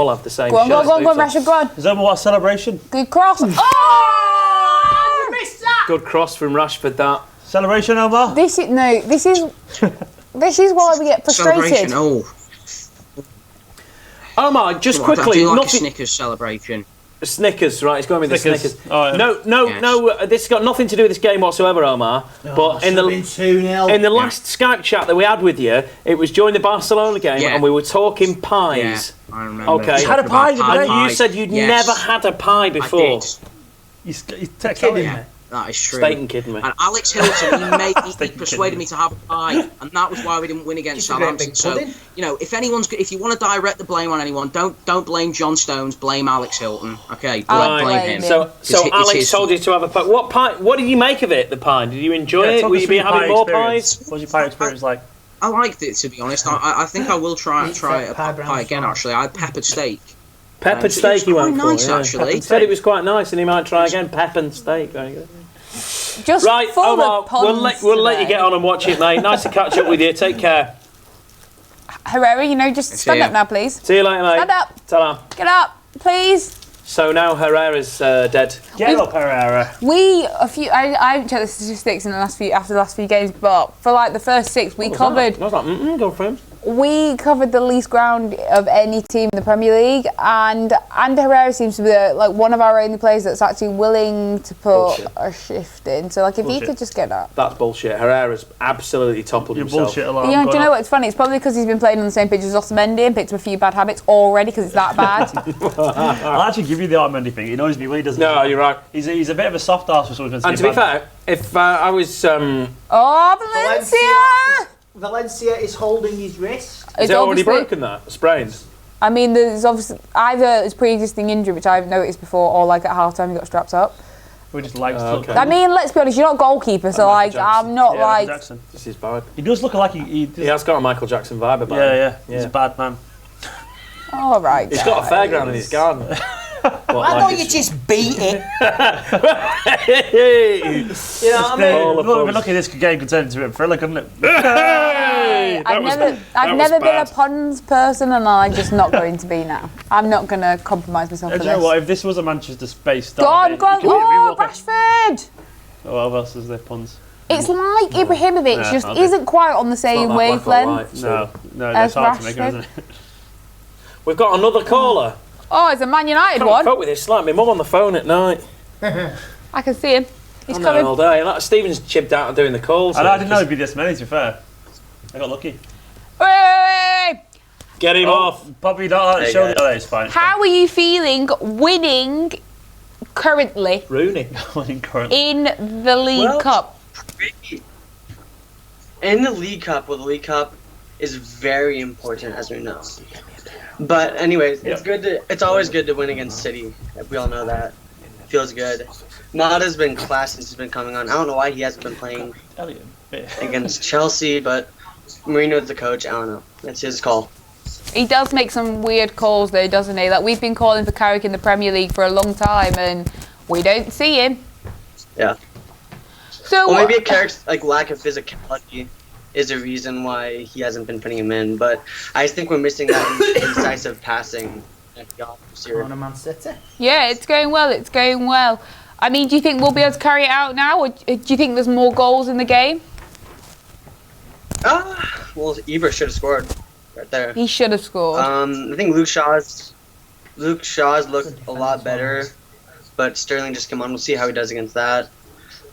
have the same. Go on, Rashford, go on. Is that what celebration? Good cross. Oh, you missed that. Good cross from Rashford. That celebration, Omar. This is why we get frustrated. Celebration. Omar, just quickly, do like a Snickers celebration. Snickers, right? It's going to be the Snickers. Oh, yeah. No. This has got nothing to do with this game whatsoever, Omar. But in the last Skype chat that we had with you, it was during the Barcelona game, and we were talking pies. Yeah, I remember. Okay. You had a pie, and you said you'd never had a pie before. I did. You're kidding me. That is true. Staten kidding me. And Alex Hilton, he persuaded me to have a pie, and that was why we didn't win against Southampton. So, if you want to direct the blame on anyone, don't blame John Stones, blame Alex Hilton. Okay, blame him. So Alex told you to have a pie. What pie? What did you make of it? The pie? Did you enjoy it? Will you be having more pies? What was your pie experience like? I liked it, to be honest. I think I will try a pie again. Actually, I had peppered steak. Peppered steak, he went for. Nice, actually. He said it was quite nice, and he might try again. Peppered steak, very good. Just right, full Omar, of we'll let you get on and watch it, mate. Nice to catch up with you. Take care. Herrera, just stand up now, please. See you later, mate. Stand up. Ta-ra. Get up, please. So now Herrera's dead. Get up, Herrera. I haven't checked the statistics after the last few games, but for like the first 6, we covered. I was like, go for him. We covered the least ground of any team in the Premier League, and Herrera seems to be like one of our only players that's actually willing to put a shift in. So like if he could just get that. That's bullshit. Herrera's absolutely toppled himself. Bullshit alarm. Do you know what's funny? It's probably because he's been playing on the same pitch as Otamendi and picked up a few bad habits already because it's that bad. I'll actually give you the Otamendi thing. He annoys me when he doesn't. No, you're right. He's a bit of a soft ass for someone. And to be fair, if I was Valencia! Valencia is holding his wrist. Is it already broken that? Sprains? I mean, there's obviously either it's pre-existing injury, which I've noticed before, or like at half time he got strapped up. We just like. I mean, let's be honest, you're not goalkeeper, so like I'm not like. Jackson. This is his vibe. He does look like he has got a Michael Jackson vibe about him. Yeah. He's a bad man. All right. He's got a fairground in his garden. Why don't you just beat it? You know what I mean? Look at this game could turn into a thriller, couldn't it? I've never been a puns person, and I'm just not going to be now. I'm not going to compromise myself for Do this. you know what? If this was a Manchester-based Go on! Oh, Rashford! What else is there puns? It's like Ibrahimovic just isn't quite on the same wavelength. No, that's hard to make, isn't it? We've got another caller. Oh, it's a Man United Can't one. cope with this. It's like my mum on the phone at night. I can see him. He's I'm coming. all day. Like, Stephen's chipped out of doing the calls. I didn't know it'd be this many, to be fair. I got lucky. Hey! Get him off. Probably not. Show it. Oh, it's fine. How are you feeling winning currently? Rooney. Winning currently. In the League Cup. In the League Cup, the League Cup is very important, as we know. But anyways, it's always good to win against City. We all know that. It feels good. Nada's been class since he's been coming on. I don't know why he hasn't been playing against Chelsea, but Mourinho's the coach. I don't know. That's his call. He does make some weird calls though, doesn't he? Like we've been calling for Carrick in the Premier League for a long time, and we don't see him. Yeah. So maybe a Carrick's lack of physicality is a reason why he hasn't been putting him in, but I just think we're missing that incisive passing. On Man City. Yeah, it's going well. It's going well. I mean, do you think we'll be able to carry it out now, or do you think there's more goals in the game? Well, Ibra should have scored right there. He should have scored. I think Luke Shaw's looked a lot better, but Sterling just came on. We'll see how he does against that.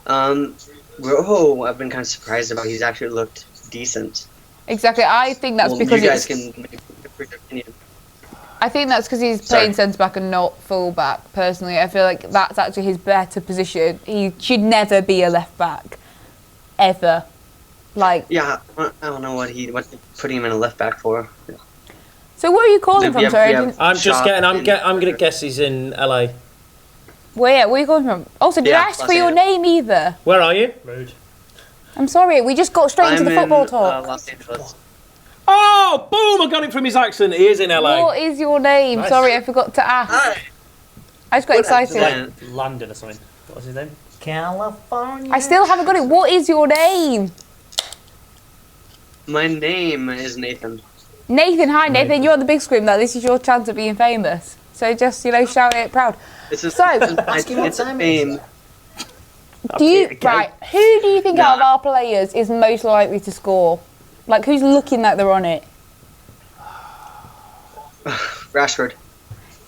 I've been kind of surprised about he's actually looked decent. Exactly. I think that's because you guys can make your opinion. I think that's because he's playing centre back and not full back. Personally, I feel like that's actually his better position. He should never be a left back, ever. Yeah, I don't know what putting him in a left back for. So where are you calling from, sorry? I'm gonna guess he's in LA. Where are you calling from? Also, did I ask for your name either? Where are you? Rude. I'm sorry, we just got straight into the football talk. Los Angeles. Oh, boom! I got it from his accent. He is in LA. What is your name? Nice. Sorry, I forgot to ask. I just got excited. Landon or something. What was his name? California. I still haven't got it. What is your name? My name is Nathan. Nathan, hi Nathan. You're on the big screen though. This is your chance of being famous. So just, shout it proud. It's so, fame. Who do you think out of our players is most likely to score? Like, who's looking like they're on it? Rashford.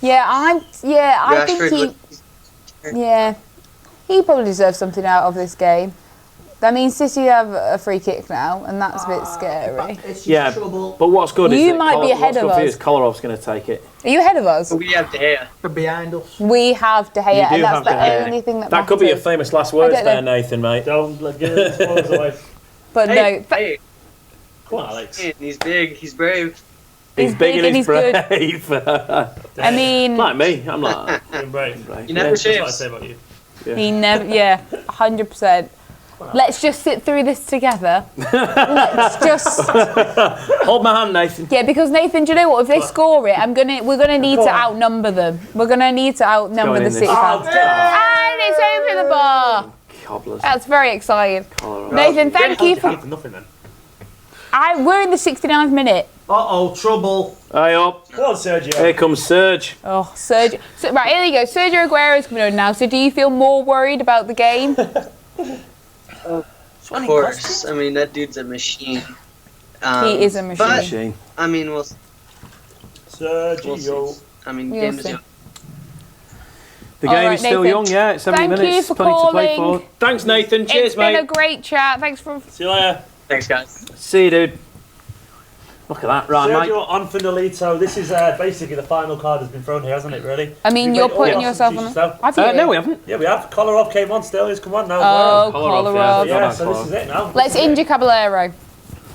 I think he probably deserves something out of this game. I mean, City have a free kick now, and that's a bit scary. But what's good is you might be ahead of us. Kolarov's going to take it. Are you ahead of us? We have De Gea. They're behind us. We have De Gea, and that's the only thing that matters. That could be your famous last words there, Nathan, mate. Don't give it spoilers away. But hey, come on, Alex. He's big. He's brave. He's big and he's brave. I mean, like me, I'm like brave. You never shaves. That's what I say about you. He never. 100%. Let's just sit through this together. Let's just hold my hand, Nathan. Yeah, because Nathan, do you know what? If they score it, we're gonna need to outnumber them. We're gonna need to outnumber the City fans. And it's over the bar. Cobblers. That's very exciting. Nathan, thank you for. Nothing then. We're in the 69th minute. Uh-oh, trouble. Hey up. Come on, Sergio. Here comes Serge. Oh, Sergio. So, right, here you go. Sergio Aguero's coming on now. So do you feel more worried about the game? Of course. I mean, that dude's a machine. He is a But, machine. I mean, Sergio. I mean, We'll game is see. young. The game All is right, still Nathan. young, yeah. It's 70 Thank minutes. you for Plenty to play calling. for. Thanks, Nathan. Cheers, It's mate. been a great chat. Thanks for... See you later. Thanks, guys. See you, dude. Look at that. Right, mate. Sergio on Finalito. This is basically the final card has been thrown here, hasn't it, really? I mean, We've you're made all putting the yourself on... substitutions now. Have you? No, we haven't. Yeah, we have. Kolarov came on still. He's come on now. Oh, as well. Kolarov. Yeah, so this is it now. Let's injure Caballero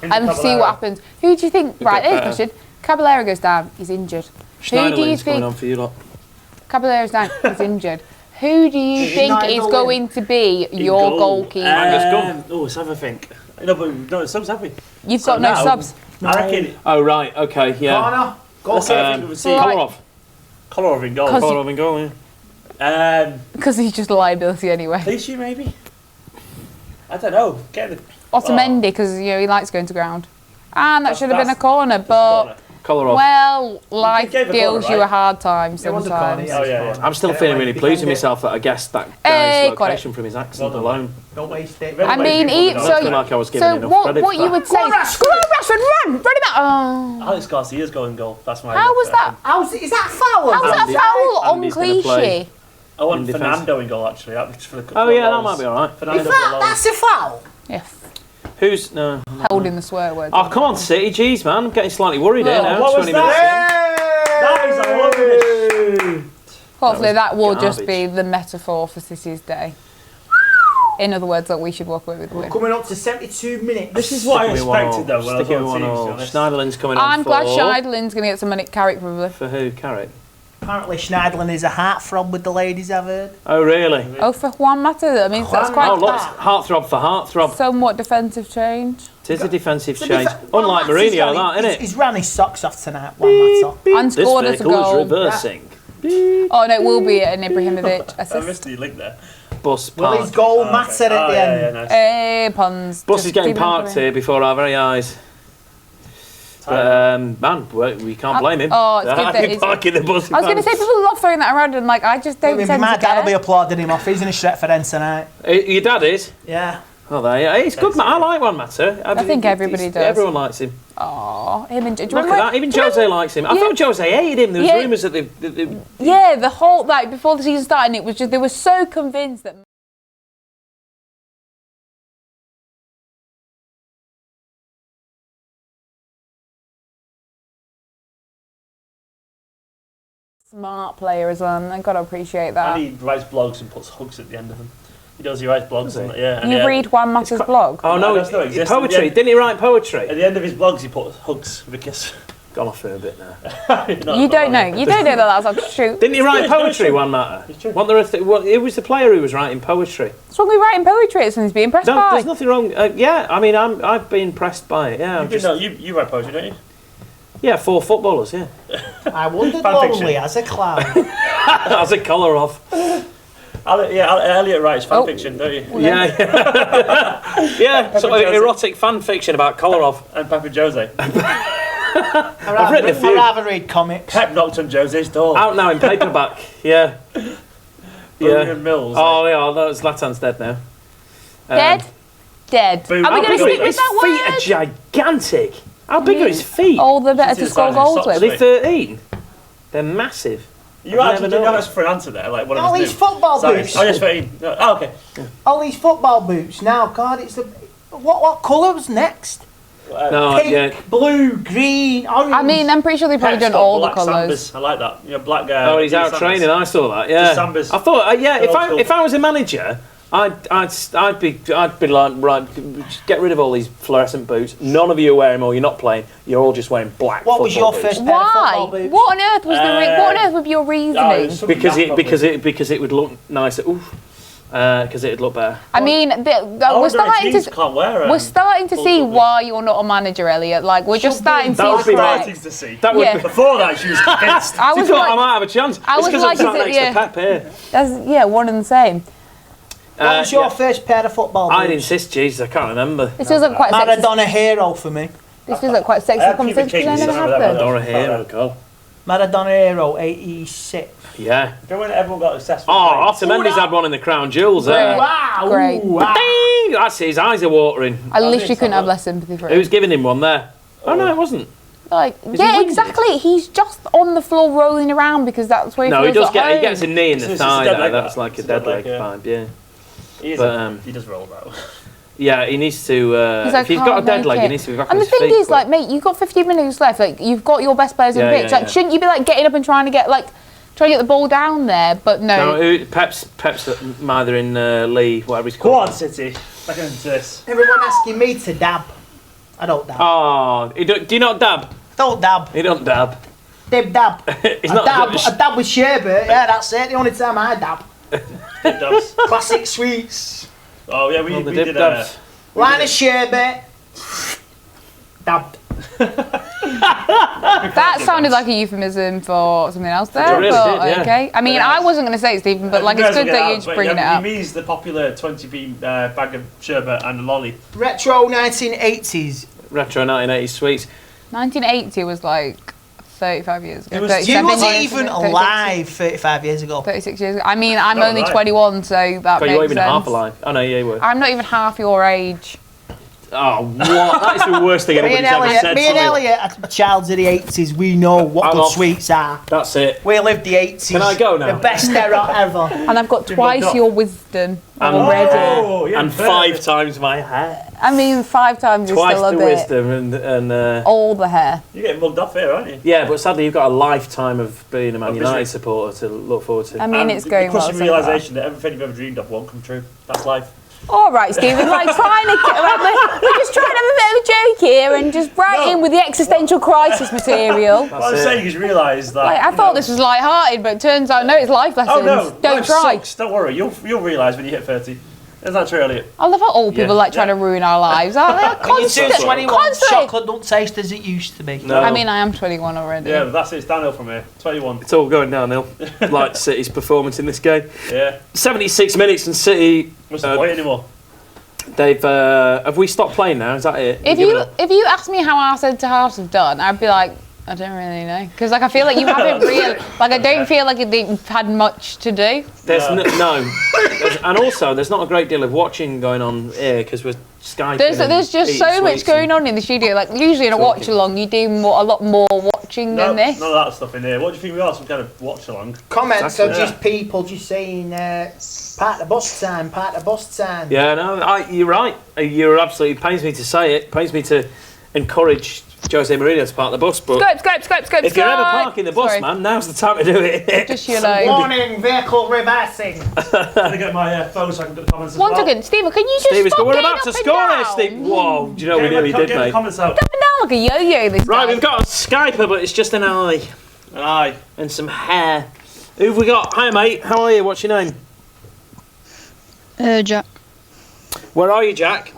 and see what happens. Who do you think... Right, here's a question. Caballero goes down. He's injured. Who do you Schneiderlin's coming think... on for you lot. Caballero's down. He's injured. Who do you think is going to be your goalkeeper? Oh, let's have a think. No, but no subs, have we? You've got no subs. I reckon. Oh, right. Okay, yeah. Connor, Kolarov in goal. Kolarov in goal, yeah. Because he's just a liability anyway. Clichy, maybe? I don't know. Otamendi, because he likes going to ground. And that should have been a corner, but... Kolarov. Well, life gave a deals corner, you right? a hard time It was a corner, sometimes. yeah. Oh, yeah. I'm still feeling really pleased with myself that I guessed that guy's location from his accent alone. Don't waste it. I mean, Looking like I was giving enough credit what for you that. would say... Go on, Rashford, run! Run him out! Oh. Alex Garcia's going goal. That's my. How was that? Is that a foul? How was that a foul on Andy's gonna play. Clichy? I want In defence. Fernando in goal, actually. Oh, yeah, that might be alright. Fernando That's a foul? Yes. Who's... No. Holding the swear words. Oh, come on, City. Jeez, man. I'm getting slightly worried here now. What was 20 minutes in. that? That is Hopefully that will garbage. just be the metaphor for City's day. In other words, that we should walk away with the win. Coming up to 72 minutes. This is what I expected, though. When I was Sticking on with the one team, to all. be honest. Schneiderlin's coming on I'm for... glad Schneiderlin's going to get some money. Carrick, probably. For who? Carrick? Apparently Schneiderlin is a heartthrob with the ladies, I've heard. Oh, really? Oh, for Juan Mata. I mean, that's quite Oh, look, heartthrob for heartthrob. somewhat defensive change. It is a defensive change. Unlike Mourinho, that, isn't it? He's ran his socks off tonight, one Matter. And scored us a This vehicle is goal. reversing. Oh, no, it will be an Ibrahimovic I assist. missed the link there. Bus Well, park. his goal mattered at the end. Yeah, nice. Hey, puns. Bus Just is getting keep them parked coming. here before our very eyes. Man, we can't blame him. Oh, it's good that He's he's- parking the bus. I was going to say, people love throwing that around and I just don't My tend to dad will be care. applauding him off. He's in a Stretford end tonight. Your dad is? Yeah. Oh, there. Yeah. He's good, man. I like Juan Mata. I think everybody does. Everyone likes him. Oh, him and... Do you Look at remember- that. Even do you Jose likes him. I Yeah. thought Jose hated him. There was Yeah. rumours that they Yeah, the whole, before the season started, it was just, they were so convinced that smart player as well, and I've got to appreciate that. And he writes blogs and puts hooks at the end of them. He does, he writes blogs. And, yeah, and You yeah. read Juan Mata's blog? Oh, no, that's not exist. poetry. Didn't he write poetry? At the end of his blogs, he put hooks with a kiss. Gone off for a bit now. You don't know. You don't know that that's true. Didn't he write poetry, Juan Mata? It was the player who was writing poetry. What's wrong with writing poetry? It's something to be impressed No, by. there's nothing wrong. Yeah, I mean, I've been impressed by it. Yeah, You write poetry, don't you? Yeah, 4 footballers. Yeah. I wondered Fan fiction. lonely as a clown. That's a Kolarov. Elliot writes fan fiction, don't you? Yeah, yeah. Sort of erotic fan fiction about Kolarov and Papa Jose. I've written a few. I'd rather read comics. Pep knocked on Jose's door. Out now in paperback. Yeah. William Mills. Oh yeah, that's Zlatan's dead now. Dead? Dead. Boom. Are we How going to big stick are with that His feet word? are gigantic. How big are his feet? All the better to score goals Are with. they 13? They're massive. You actually didn't ask for an answer there, like one All of his these football Sorry. boots. Oh, yes, 13. No, oh, okay. All these football boots. Now, God, it's the... What colour was next? No, Pink, yeah. blue, green, orange. I mean, I'm pretty sure they've probably Pep's done got all the black colours. Sambas. I like that. You know, black guy. Oh, he's out training. I saw that. Yeah. Sambas. I thought, yeah. They're old If I was a manager, I'd be like, right, just get rid of all these fluorescent boots. None of you wear them, or you're not playing. You're all just wearing black. What was your football first boots. pair of football Why? boots? What on earth was what on earth would be your reasoning? Because it would look nicer. Because it'd look better. I mean, we're starting to can't wear we're starting to see why you're not a manager, Elliot. Like we're just starting to see That the would be cracks. my- to see. That would Yeah. be Before that, she was convinced. I was I like, might have a chance. I It's was because like, I'm sat is it- next yeah. to Pep here. that's one and the same. What was your Yeah. first pair of football boots? I'd insist, Jesus, I can't remember. This doesn't quite sexist. Maradona hero for me. This feels like quite a sexy conversation. I never had them. Maradona hero, go. Maradona hero, 86. Yeah. Do you know when everyone got obsessed with Otamendi's had one in the Crown Jewels there. Wow. Great. Ding! That's it, his eyes are watering. I literally couldn't have less sympathy for him. Who's giving him one there? Oh no, it wasn't. Like, yeah, exactly. He's just on the floor rolling around because that's where he feels he does at get. home. He gets a knee in the thigh. That's like a dead leg yeah. vibe. Yeah. He does roll about. Yeah, he needs to. Like, if he's got a dead leg, he needs to be back on and his the feet. thing is, like, mate, you've got 15 minutes left. Like, you've got your best players in the pitch. Like, shouldn't you be like getting up and trying to get the ball down there? But no. No, Pep's either in Lee, whatever he's called. Go on, City. Back into this. Everyone asking me to dab. I don't dab. Oh, do you not dab? Don't dab. He don't dab. Dib dab. He's I not dab. Dutch. I dab with sherbet. Yeah, that's it. The only time I dab. Dib dabs. Classic sweets. Oh yeah, we dib did dabs. Line of sherbet. Dabbed. That sounded like a euphemism for something else there. It really but did, yeah. okay. I mean, I wasn't going to say it, Stephen, but like it's good that you're just bringing it up. He means the popular 20p bag of sherbet and a lolly. Retro 1980s. Retro 1980s sweets. 1980 was like 35 years ago. You wasn't even alive 35 years ago. 36 years ago. I mean, I'm Not only alive. 21, so that God, makes you weren't even sense. half alive. Oh no, yeah, you were. I'm not even half your age. Oh, what? That is the worst thing anybody's ever said Me to and me. Elliot, as childs of the 80s, we know what I'm good off. sweets are. That's it. We lived the 80s. Can I go now? The best era ever. And I've got twice not. your wisdom And, already. yeah, and 5 times my hair. I mean, 5 times is Twice still a the bit. wisdom and All the hair. You're getting mugged off here, aren't you? yeah, but sadly you've got a lifetime of being a Man Obviously. United supporter to look forward to. I mean, And it's going the well. crushing so far. realisation that everything you've ever dreamed of won't come true. That's life. All right, Stephen, like trying to, we're just trying to have a bit of a joke here and just right in with the existential crisis material. What I'm saying is realise that. Like, I thought this was light-hearted, but it turns out no, it's life lessons. Oh no! Don't life try. Sucks. Don't worry. You'll realise when you hit 30. Isn't that true, Elliot? I love how old people like trying to ruin our lives, aren't they? When you turn 21, Constantly. chocolate don't taste as it used to be. No. I mean, I am 21 already. Yeah, but that's it. It's downhill from here. 21. It's all going downhill. Like City's performance in this game. Yeah. 76 minutes and City. What's the point anymore? They've have we stopped playing now? Is that it? If you ask me how our centre halves have done, I'd be like, I don't really know, because like I feel like you haven't really like I don't feel like they've had much to do. There's and also there's not a great deal of watching going on here because we're Skyping. There's just so much going on in the studio. Like usually in a watch along, you do a lot more watching than this. None of that stuff in here. What do you think we are? Some kind of watch along? Comments are just people just saying part of the bus time, part of the bus time. Yeah, no, you're right. You're absolutely. It pains me to say it. Pains me to encourage Jose Mourinho to park the bus, but Scope. if you're ever parking the bus, man, now's the time to do it. Just you know. Warning, vehicle reversing. I'm gonna get my phone so I can get the comments as One well. second, Stephen, can you just Steve, stop we're getting about to up and score here, down? Steve. Whoa, do you know we nearly did, Get the mate? comments out. Up and down like a yo-yo, this Right, guy. we've got a Skyper, but it's just an eye. An eye. And some hair. Who've we got? Hi, mate. How are you? What's your name? Jack. Where are you, Jack?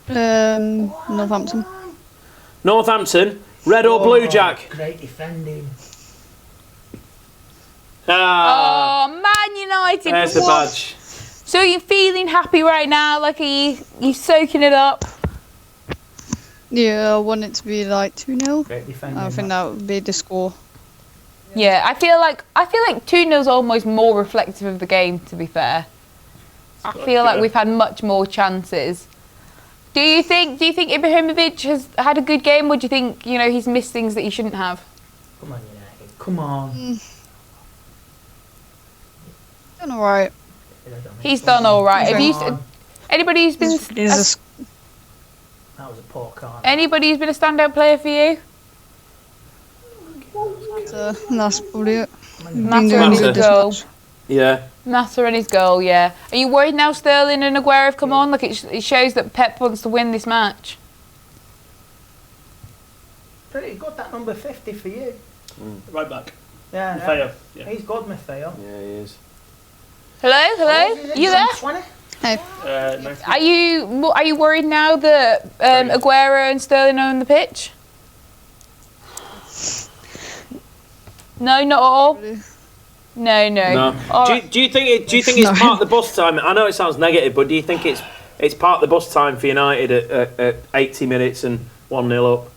Northampton. Northampton. Red or blue, Jack? Great defending. Ah, Oh, Man United. there's the badge. So you're feeling happy right now? Like you soaking it up? Yeah, I want it to be like 2-0. Great defending. I think that would be the score. Yeah, I feel like 2-0's almost more reflective of the game. To be fair, I feel like we've had much more chances. Do you think Ibrahimovic has had a good game, or do you think he's missed things that he shouldn't have? Come on, United. Come on. Done alright. He's done all right. Have you? Come on. Anybody who's been That was a poor corner. anybody who's been a standout player for you? That's probably it. Mata and his goal. Yeah. Mata and his goal. Yeah. Are you worried now? Sterling and Aguero have come on. Like it shows that Pep wants to win this match. Pretty good, that number 50 for you. Right back. Yeah. Maffeo. Yeah. He's good, Maffeo. Yeah, he is. Hello. You there? 20? Hey. Nice. Are you worried now that Aguero and Sterling are on the pitch? No, not at all. No. No. All Do right. you think it's part of the bus time? I know it sounds negative, but do you think it's It's part of the bus time for United at 80 minutes and 1-0 up.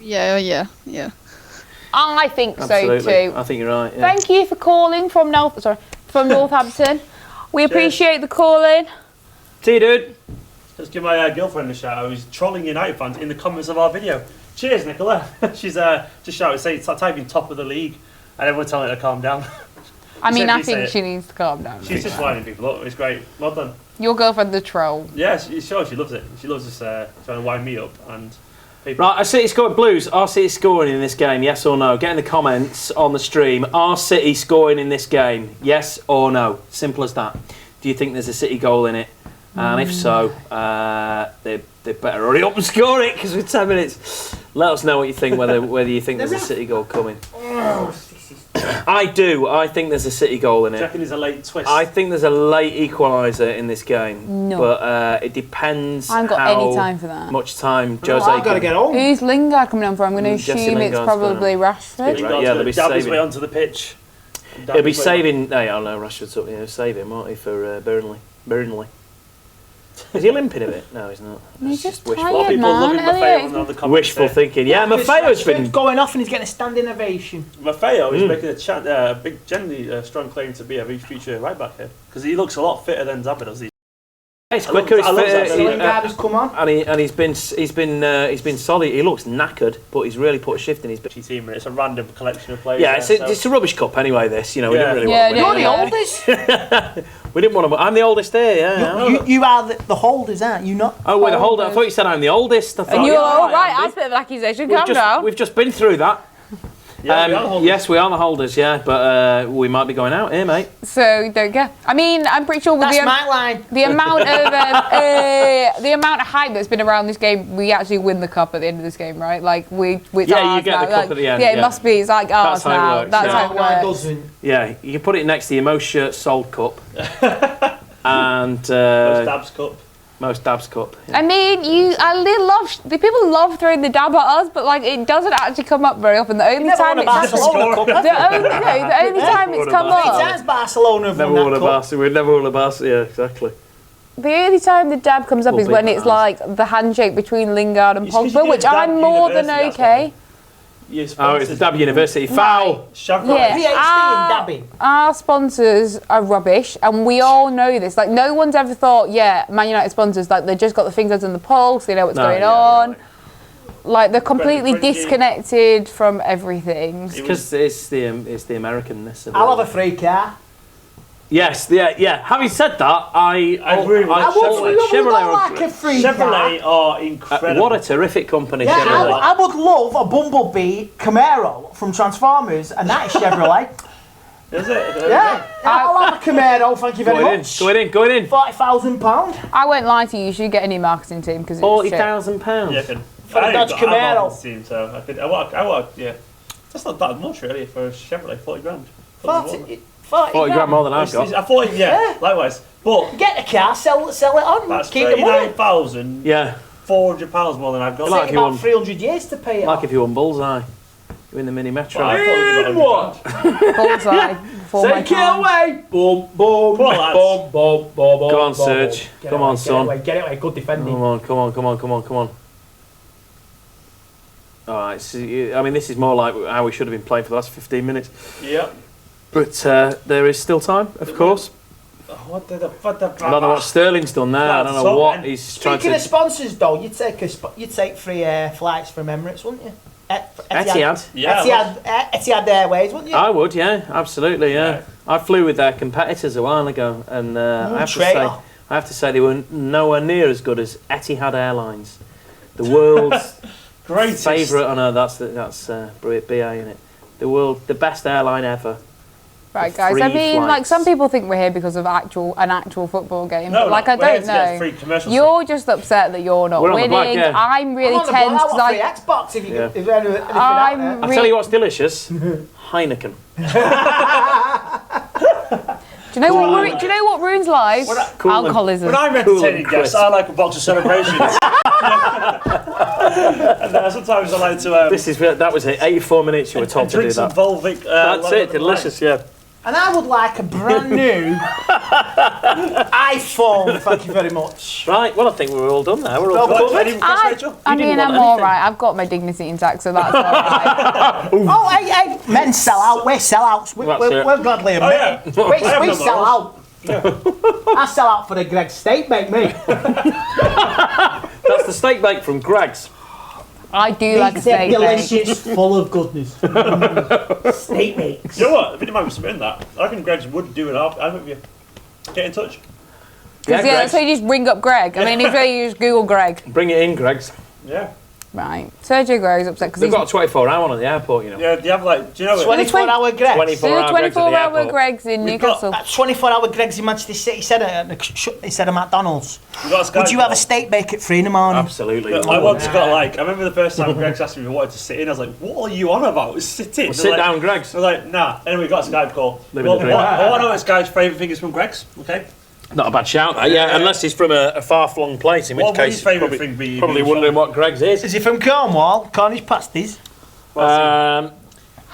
Yeah. I think Absolutely. so too. I think you're right. Yeah. Thank you for calling from Northampton. We appreciate the calling. See you, dude. Let's give my girlfriend a shout out who's trolling United fans in the comments of our video. Cheers, Nicola. She's just shouting, saying, typing top of the league, and everyone telling her to calm down. I mean, I think she needs to calm down. She's just winding people up. It's great. Well done. Your girlfriend's a troll. Yeah, she loves it. She loves just trying to wind me up and. People. Right, City scored. Blues, are City scoring in this game, yes or no? Get in the comments on the stream. Are City scoring in this game, yes or no? Simple as that. Do you think there's a City goal in it? And if so, they better hurry up and score it, because we're 10 minutes. Let us know what you think, whether you think there's a City goal coming. I do. I think there's a City goal in it. Do you reckon there's a late twist? I think there's a late equaliser in this game. No. But it depends I haven't got any time for that. much time Jose I've got to get on. Who's Lingard coming on for? I'm going to Jesse assume it's Lingard's probably Rashford. Right, yeah, they'll be dab his saving. way onto the pitch. He'll be saving. No, I know Rashford's up. Save him, won't he, for Burnley? Is he limping a bit? No, he's not. He's just wishful. tired, A lot of people man. loving Maffeo on the comments. Wishful thinking. Yeah, Maffeo's been going off and he's getting a standing ovation. Maffeo is making a big, generally strong claim to be a future right back here, because he looks a lot fitter than Zabba does. He's quicker. He's Lingard come on, and he's been solid. He looks knackered, but he's really put a shift in his team. It's a random collection of players. Yeah, it's a rubbish cup anyway. This, we didn't really want to win. You're the oldest. We didn't want to. I'm the oldest here. Yeah. You are the holders, aren't you? Not. Oh, we're the holder. I thought you said I'm the oldest. I thought, And you're all right. That's a bit of an accusation. Calm down. We've just been through that. Yes, we are the holders, but we might be going out here, mate. So don't care. I mean, I'm pretty sure with That's my line. the amount of hype that's been around this game, we actually win the cup at the end of this game, right? Like you get the cup at the end. Yeah, it must be. It's like ours now. That's how it works. Yeah, you can put it next to your most shirts sold cup and most Dabs cup. Most Dabs cup. Yeah. I mean, the people love throwing the dab at us, but like it doesn't actually come up very often. The only time it's come up. Barcelona have never won a Barca. We've never won a Barca. Yeah, exactly. The only time the dab comes up is when it's like the handshake between Lingard and Pogba, which I'm more than okay. It's the Dab University. Foul. Yeah. Our sponsors are rubbish, and we all know this. Like, no one's ever thought, Man United sponsors, like, they just got the fingers on the pulse, they know what's going on. Like, they're completely disconnected from everything. It's because it's the Americanness of it. I'll have a free car. Yes, yeah. Having said that, I agree with Chevrolet are incredible. What a terrific company, yeah, Chevrolet. I would love a Bumblebee Camaro from Transformers, and that is Chevrolet. Is it? Yeah. I'll have a Camaro, thank you very much. Going in. £40,000. I won't lie to you, you should get a new marketing team because it's £40,000. Yeah, for a Dodge Camaro. Team, so I want, that's not that much really for a Chevrolet, 40 grand. 40 grand more than I've got. I thought, likewise. But get a car, sell it on. That's keep the money. £39,000. Yeah. £400 more than I've got. Like about 300 years to pay it. Like if you won Bullseye. You're in the mini metro. What? Bullseye. Take it away. Boom, boom, boom, boom. Go on, Serge. Come on, son. Get it away. Good defending. Come on. All right. So, I mean, this is more like how we should have been playing for the last 15 minutes. Yeah. But there is still time, of course. I don't know what Sterling's done there. I don't know what he's trying to... Speaking of sponsors, though, you'd take free flights from Emirates, wouldn't you? Etihad. Etihad Airways, wouldn't you? I would, yeah, absolutely, yeah. I flew with their competitors a while ago, and I have to say they were nowhere near as good as Etihad Airlines, the world's favourite. I know that's BA in it. The best airline ever. Right, guys. I mean, like, some people think we're here because of an actual football game. No, but, like, I don't know. You're just upset that you're not winning. I'm really tense because Xbox if you I'll tell you what's delicious. Heineken. Do you know what ruins life? Alcoholism. When I'm entertaining guests, I like a box of celebrations. And sometimes I like to. That was it. 84 minutes you were told to do that. Volvic. That's it. Delicious, yeah. And I would like a brand new iPhone, thank you very much. Right, well, I think we're all done now. We're all covered. I mean, I'm all right. I've got my dignity intact, so that's all right. Oh, hey, men sell out. We're sellouts. We'll gladly admit it. We sell out. I sell out for the Greg's steak bake, me. That's the steak bake from Greg's. I do like a steak bake. Delicious, full of goodness. Steak bakes. You know what? If you didn't mind submitting that, I reckon Greg's would do it. I hope you get in touch. Yeah, so you just ring up Greg. I mean, if you just Google Greg. Bring it in, Greg's. Yeah. Right. Sergio Greg's upset because they've got a 24-hour one at the airport, you know. Yeah, they have like, do you know what? 24-hour Greg's. 24-hour Greg's in Newcastle. 24-hour Greg's in Manchester City. He said at McDonald's. Would you have a steak bake at 3 in the morning? Absolutely. I once got I remember the first time Greg's asked me if I wanted to sit in. I was like, what are you on about? Sit in. Well, sit down, Greg's. I was like, nah. Anyway, we got a Skype call. I want to know what Skype's favourite thing is from Greg's. Okay. Not a bad shout, that, yeah, unless he's from a far-flung place, in which case probably wondering what Greg's is. Is he from Cornwall? Cornish pasties? How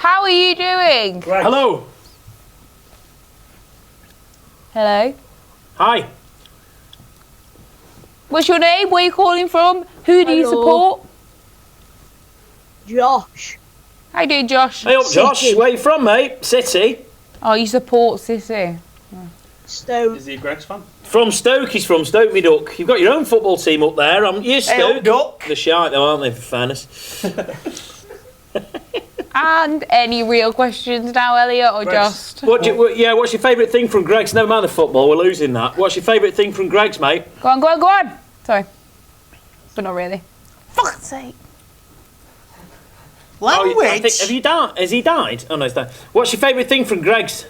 are you doing? Greg. Hello. Hello. Hi. What's your name? Where are you calling from? Who do you support? Josh. How you doing, Josh? Hey up, Josh. Where you from, mate? City? Oh, you support City. Stoke. Is he a Greg's fan? From Stoke, he's from Stoke, me duck. You've got your own football team up there, haven't you, Stoke? Duck. They're shite though, aren't they, for fairness? And any real questions now, Elliot, or Greg's. just? What's your favourite thing from Greg's? Never mind the football, we're losing that. What's your favourite thing from Greg's, mate? Go on. Sorry. But not really. Fuck's sake. Language? Have you died? Has he died? Oh no, he's died. What's your favourite thing from Greg's?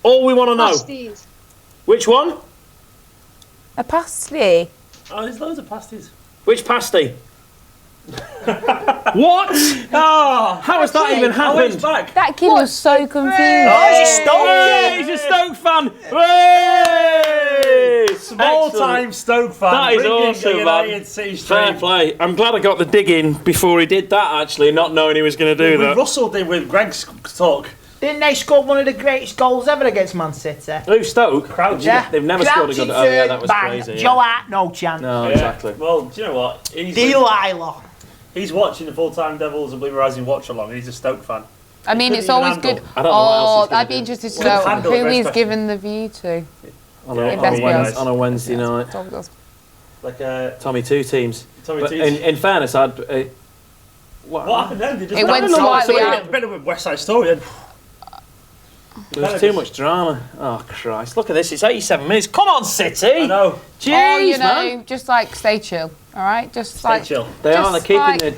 All we want to know. Pasties. Which one? A pasty. Oh, there's loads of pasties. Which pasty? What? Oh, how has that even happened? That kid was so confused. Oh, he's a Stoke fan. He's a Stoke fan. Hey! Small-time Stoke fan. That is awesome, man. Fair play. I'm glad I got the dig in before he did that, actually, not knowing he was going to do that. Russell did with Greg's talk. Didn't they score one of the greatest goals ever against Man City? Who, Stoke? Crouch. Yeah. They've never scored a good... Oh, yeah, that was crazy. Joe Hart, no chance. No, exactly. Well, do you know what? Delilah. He's watching the full-time Devils and BlueMoonRising watch-along, and he's a Stoke fan. I mean, it's always good. I don't know what else he's I'd be interested to know who he's given the view to. On a Wednesday night. Like Tommy Two Teams. Tommy But Two in fairness, what happened then? It went slightly out. Better with West Side Story then. There was too much drama. Oh, Christ. Look at this. It's 87 minutes. Come on, City. I know. Jeez, man. Just like stay chill. All right, just stay chill. They are. They're keeping the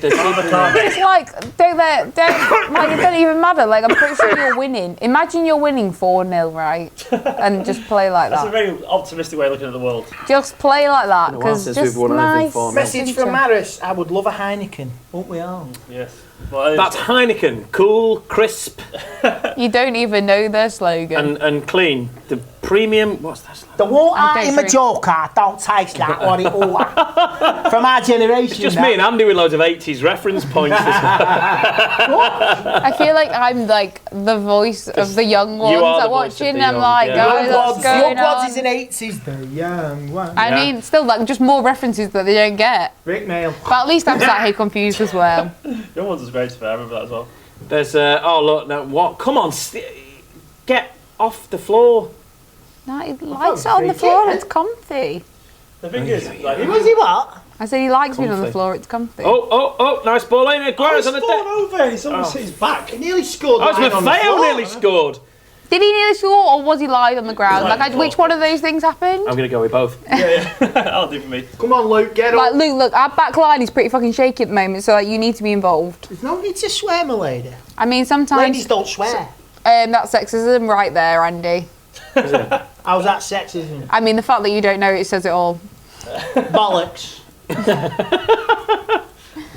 It's like it doesn't even matter. Like I'm pretty sure you're winning. Imagine you're winning 4-0, right? And just play like That's that. a very optimistic way of looking at the world. Just play like that because just nice. Message from Maris. I would love a Heineken. Won't we all? Yes. Well, that's Heineken. Cool, crisp. You don't even know their slogan. And clean. The premium. What's that slogan? The water in my joker don't taste like what it ought. From our generation. It's just me and Andy with loads of 80s reference points. I feel like I'm like the voice of the young ones that watching. I'm like, what's going on? Is in 80s, the young one. I mean, still like just more references that they don't get. Rick Mail. But at least I'm sat here confused as well. Young ones is great, fair. I remember that as well. There's oh look, no, what? Come on, get off the floor. No, he likes it on the floor. It's comfy. The thing is, like, was he what? I said he likes being on the floor. It's comfy. Oh! Nice ball, ain't it? Aguero's on the deck. Over. He's almost hit his back. He nearly scored. Oh, it's Maffeo nearly scored. Did he nearly score, or was he lying on the ground? Like, which one of those things happened? I'm gonna go with both. Yeah. I'll do for me. Come on, Luke, get up. Like, Luke, look, our back line is pretty fucking shaky at the moment, so like, you need to be involved. There's no need to swear, my lady. I mean, sometimes ladies don't swear. That's sexism right there, Andy. How's that sexism? I mean, the fact that you don't know it says it all. Bollocks.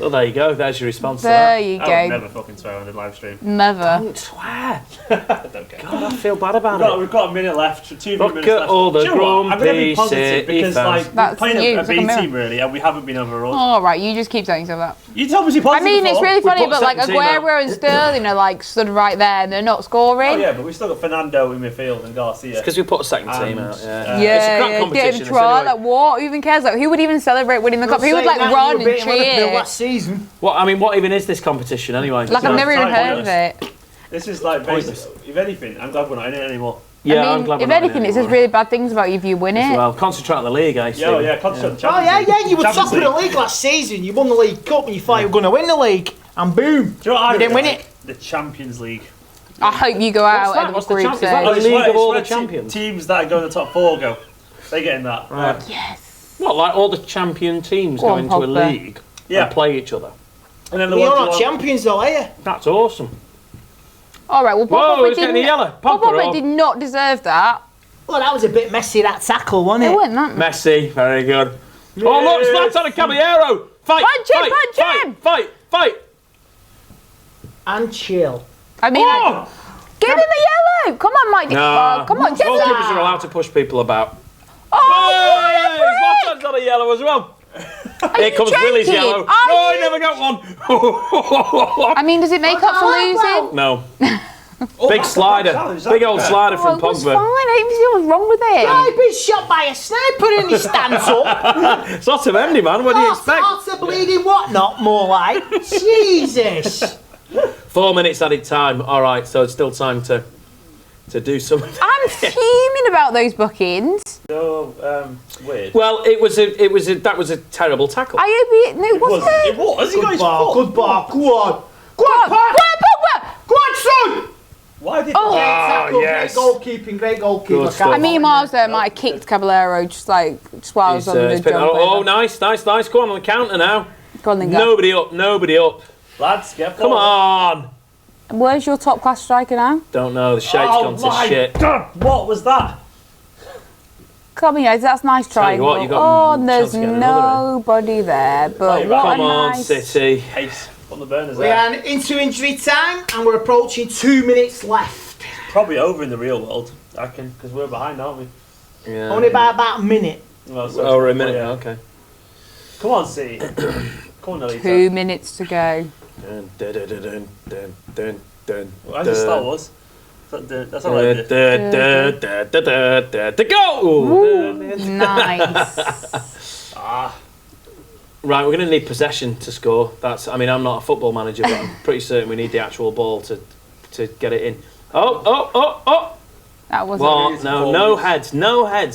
Well, there you go. There's your response to There that. you I go. would never fucking swear on the live stream. Never. Don't swear. I don't care. God, I feel bad about it. We've got a minute left. 2 Look minutes at left. all the Do you know what? I'm going to be grumpy positive because City like fans. we're playing you, a it's like a B mirror. team really, and we haven't been overrun. All right, you just keep telling yourself that. You told me to be I positive. mean, it's before. really We funny, put but like 17 out. Aguero and Sterling are like stood right there and they're not scoring. Oh yeah, but we've still got Fernando in midfield and Garcia. It's because we put a second team And, out. Yeah. yeah, It's a Yeah, crap yeah, competition. get this a try. anyway. Like what? Who even cares? Like who would even celebrate winning the cup? Who would like run and cheer? last season. What even is this competition anyway? Like I've never even heard of it. This is like Pointless. basically, if anything, I'm glad we're not in it anymore. Yeah, I I'm mean, glad we're if not in anything, it it says anymore. really bad things about you if you win As it. well, concentrate on the league, eh? Yeah, yeah, concentrate on Oh Champions yeah, League. you were Champions top of the league last season. You won the League Cup and you thought you were going to win the league, and boom, Do you know what I you didn't really win like? it. The Champions League. I hope you go out that? at What's the the group champ- is that stage. like It's League where- of all it's the where champions? Teams that go in the top 4 go. They get in that. Right. Yes. What, like all the champion teams Go go on, into a Pogba. league Yeah. and play each other? And then the You're ones not who are- champions though, are you? That's awesome. All right. Well, Whoa, Pogba he's getting the yellow. Pogba Pogba did not deserve that. Well, that was a bit messy, that tackle, wasn't It it? wasn't that. Messi, very good. Oh look, Zlatan and Caballero! Fight! Punch him, fight, punch fight, him! Fight! Fight! And chill. I mean, Oh! give him a yellow. Come on, Mike. Nah. Come on, just Goalkeepers are allowed to push people about. Oh, Hey, Zlatan's got a yellow as well. Here you comes Willie's joking? yellow. Are No, I you- never got one. I mean, does it make up for losing? No. Oh, Big that's a slider. challenge, Big old that's slider Oh, from it was fine. Pogba. I didn't see what's wrong with it. Yeah, he's been shot by a sniper and he stands up. It's not a Mendy, man. What do you expect? Heart of bleeding whatnot, more like. Jesus. 4 minutes added time. All right, so it's still time to do something. I'm fuming about those bookings. So, weird. Well, that was a terrible tackle. I hope it wasn't it? It was. He got his Ball, foot. good ball, go on. Go Go on, on, go Pat. on, Pogba! Go on, son. Why did Oh. Great Ah, tackle, yes. great goalkeeping, great goalkeeper. Good stuff. I mean, Mars there might have kicked Caballero just while I was on the He's jump. oh, over. nice. Go on the counter now. Go on then, go. Nobody up. Lads, get Come on. Where's your top class striker now? Don't know. The shape's gone to shit. God, what was that? Come on, guys, that's a nice Tell you triangle. what, you got Oh, a chance there's to get another nobody there, but Oh, what Come a on, nice... City. Pace. Put the burners We there. are into injury time and we're approaching 2 minutes left. Probably over in the real world, I reckon, because we're behind, aren't we? Yeah. Only by about a minute. Well, so Over a minute. yeah. Okay. Come on, City. Come on, Nelly. 2 minutes to go. Dun, dun, dun, dun, dun, dun, dun, Why is it Star Wars? That's all I did. Go! Nice. Right, we're going to need possession to score. I mean, I'm not a football manager, but I'm pretty certain we need the actual ball to get it in. Oh! That was What? No heads.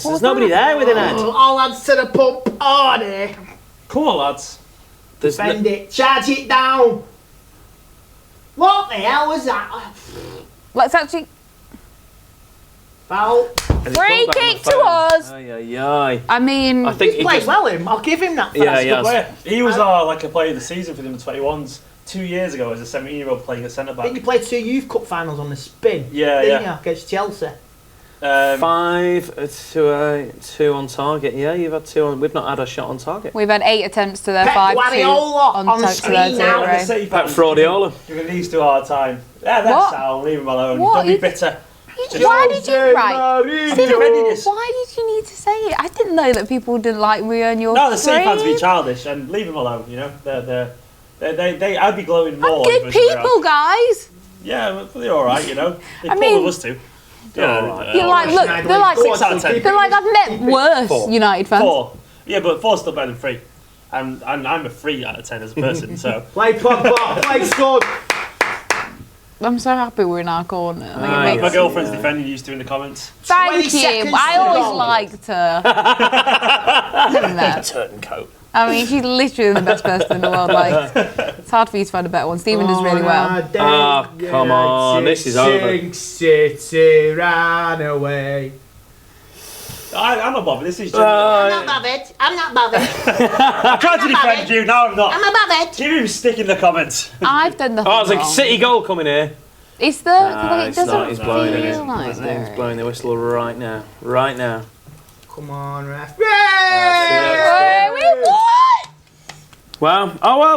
There's nobody there with an head. All lads to the pump. Oh, there. Come on, lads. Defend it. Charge it down. What the hell was that? Let's actually... Foul. Free kick to us. Aye. I mean... I think He played well, him. I'll give him that. Yeah, first. yeah. Player. He was like a player of the season for the under-21s 2 years ago as a 17-year-old playing at centre I back. think he played 2 Youth Cup finals on the spin. Yeah, didn't yeah. you? Against Chelsea. 5 2 on target. Yeah, you've had 2 on. We've not had a shot on target. We've had 8 attempts to their Pep 5-2 Guardiola on to their screen now. 0. City Pep fans, Guardiola. Giving these two a hard time. Yeah, that's What? Sal. Leave him alone. What? Don't be bitter. Why did you right? defending this. Why did you need to say it? I didn't know that people didn't like me on your No, the City fans stream. be childish and leave them alone. You know, they I'd be glowing more. Good if it was people, guys. Yeah, but they're all right. You know, they I pull mean- with us too. They're all right. You're like, look, they're like 6 out of 10. they're like I've met worse 4. United fans. 4. Yeah, but 4's still better than 3. And I'm a 3 out of 10 as a person. So Play Pogba. Play Scud. I'm so happy we're in our corner. I think it makes- my girlfriend's defending you two in the comments. Thank 20 you. seconds I to always go. liked her. No. Turncoat. I mean, she's literally the best person in the world. Like, it's hard for you to find a better one. Stephen does really well. Oh, come on. This is over. City ran away. I'm not bothered. This is just. I'm not bothered. I'm not bothered. I tried to defend you. Now I'm not. I'm not bothered. Give him a stick in the comments. I've done nothing Oh, it's like a wrong. City goal coming here. Is there? Nah, Like, it it's doesn't not. He's blowing it. feel like He's there. blowing the whistle right now. Right now. Come on, ref. Hey, we won! Well,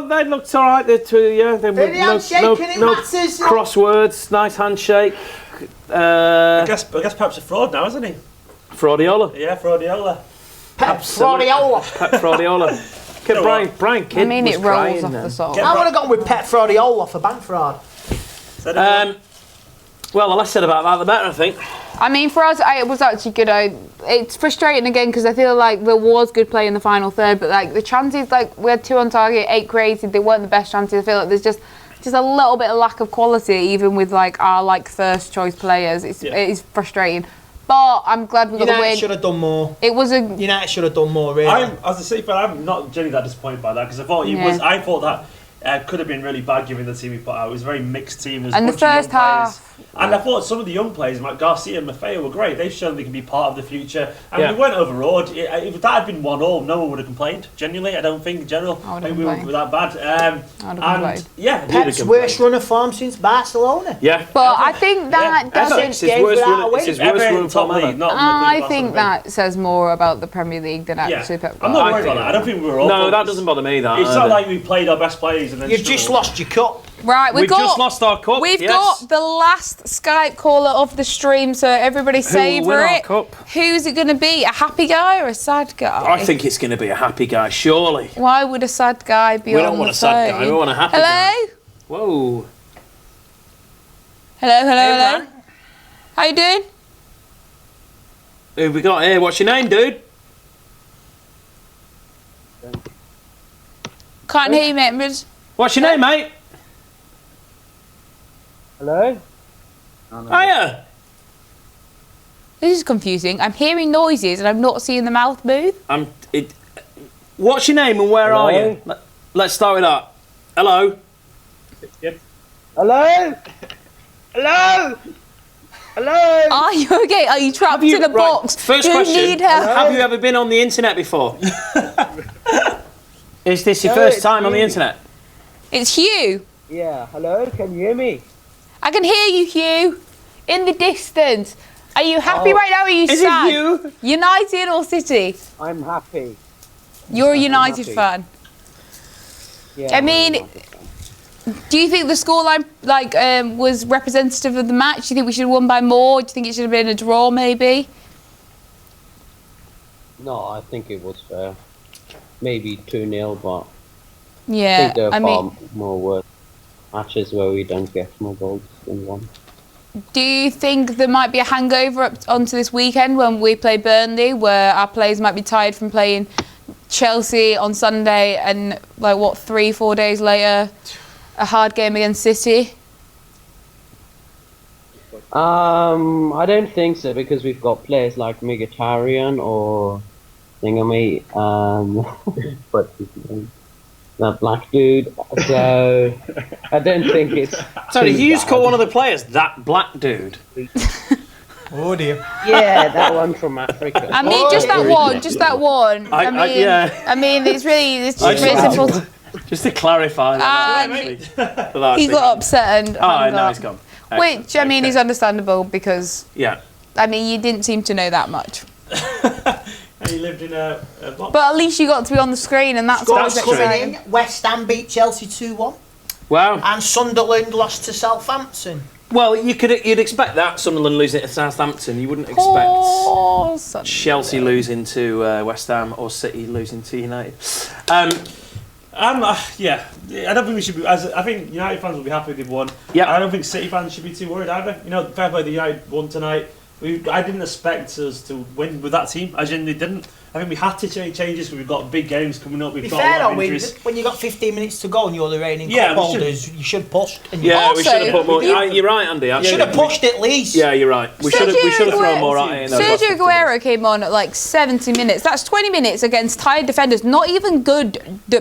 they looked all right. They no crosswords, nice handshake. I guess Pep's a fraud now, isn't he? Fraudiola. Yeah, Fraudiola. Pep Fraudiola. Brian Kidd. I mean, it rolls off the song. I would have gone with Pep Fraudiola for bank fraud. Well, the less said about that, the better, I think. I mean, for us, it was actually good. It's frustrating again because I feel like there was good play in the final third, but like the chances, like we had 2 on target, 8 created. They weren't the best chances. I feel like there's just a little bit of lack of quality, even with like our like first choice players. It is frustrating. But I'm glad we got the win. United should have done more. United should have done more, really. As a City fan, I'm not genuinely that disappointed by that because I thought I thought that could have been really bad given the team we put out. It was a very mixed team. And the first half. And I thought some of the young players, like Garcia and Maffeo, were great. They've shown they can be part of the future. And we weren't overawed. If that had been 1-1, no one would have complained. Genuinely, I don't think, in general. I think we were that bad. Pep's worst run of form since Barcelona. Yeah. But I think that doesn't... It's his worst run of form ever. I think that says more about the Premier League than actually Pep Guardiola. I'm not worried about that. I don't think we were awful. No, that doesn't bother me, that. It's not like we played our best players and then You've just lost your cup. Right, we've just lost our cup. We've got the last Skype caller of the stream, so everybody savour it. Who's it going to be? A happy guy or a sad guy? I think it's going to be a happy guy, surely. Why would a sad guy be on the phone? We don't want a sad guy, we want a happy guy. Whoa. Hello. How you doing? Who have we got here? What's your name, dude? Can't hear you, mate. What's your name, mate? Hello? Hiya! This is confusing. I'm hearing noises and I'm not seeing the mouth move. What's your name and where are you? Let's start with that. Hello? Yep. Hello? Hello? Hello? Are you okay? Are you trapped in a box? First question. Need help? Have you ever been on the internet before? Is this your first time on the internet? It's Hugh. Yeah, hello? Can you hear me? I can hear you, Hugh. In the distance. Are you happy right now or are you sad? Is it you? United or City? I'm happy. You're a United fan. Yeah, I mean, do you think the scoreline was representative of the match? Do you think we should have won by more? Do you think it should have been a draw maybe? No, I think it was fair. Maybe 2-0, but yeah, I think there are far more worse matches where we don't get more goals than one. Do you think there might be a hangover up onto this weekend when we play Burnley, where our players might be tired from playing Chelsea on Sunday and 3-4 days later, a hard game against City? I don't think so, because we've got players like Mkhitaryan or Thingamy, what's his name? That black dude. So I don't think it's. Sorry, you just call one of the players that black dude. Oh dear. Yeah, that one from Africa. I mean, just that one. I mean, it's really simple. Just to clarify that. He got upset and. No, he's gone. Which I mean is understandable because. Yeah. I mean, you didn't seem to know that much. And you lived in a box. But at least you got to be on the screen, and that's what was exciting. West Ham beat Chelsea 2-1. Wow. And Sunderland lost to Southampton. Well, you'd expect that, Sunderland losing to Southampton. You wouldn't expect Chelsea losing to West Ham or City losing to United. Yeah, I don't think we should be. I think United fans will be happy they've won. Yeah. I don't think City fans should be too worried either. Fair play, the United won tonight. I didn't expect us to win with that team. I genuinely didn't. I think we had to change changes because we've got big games coming up. We've got a lot of injuries. When you got 15 minutes to go and you're the reigning cup holders, you should push. We should have put more. You're right, Andy. You should have pushed at least. Yeah, you're right. We should have thrown more at it. Sergio Aguero came on at 70 minutes. That's 20 minutes against tired defenders. Not even good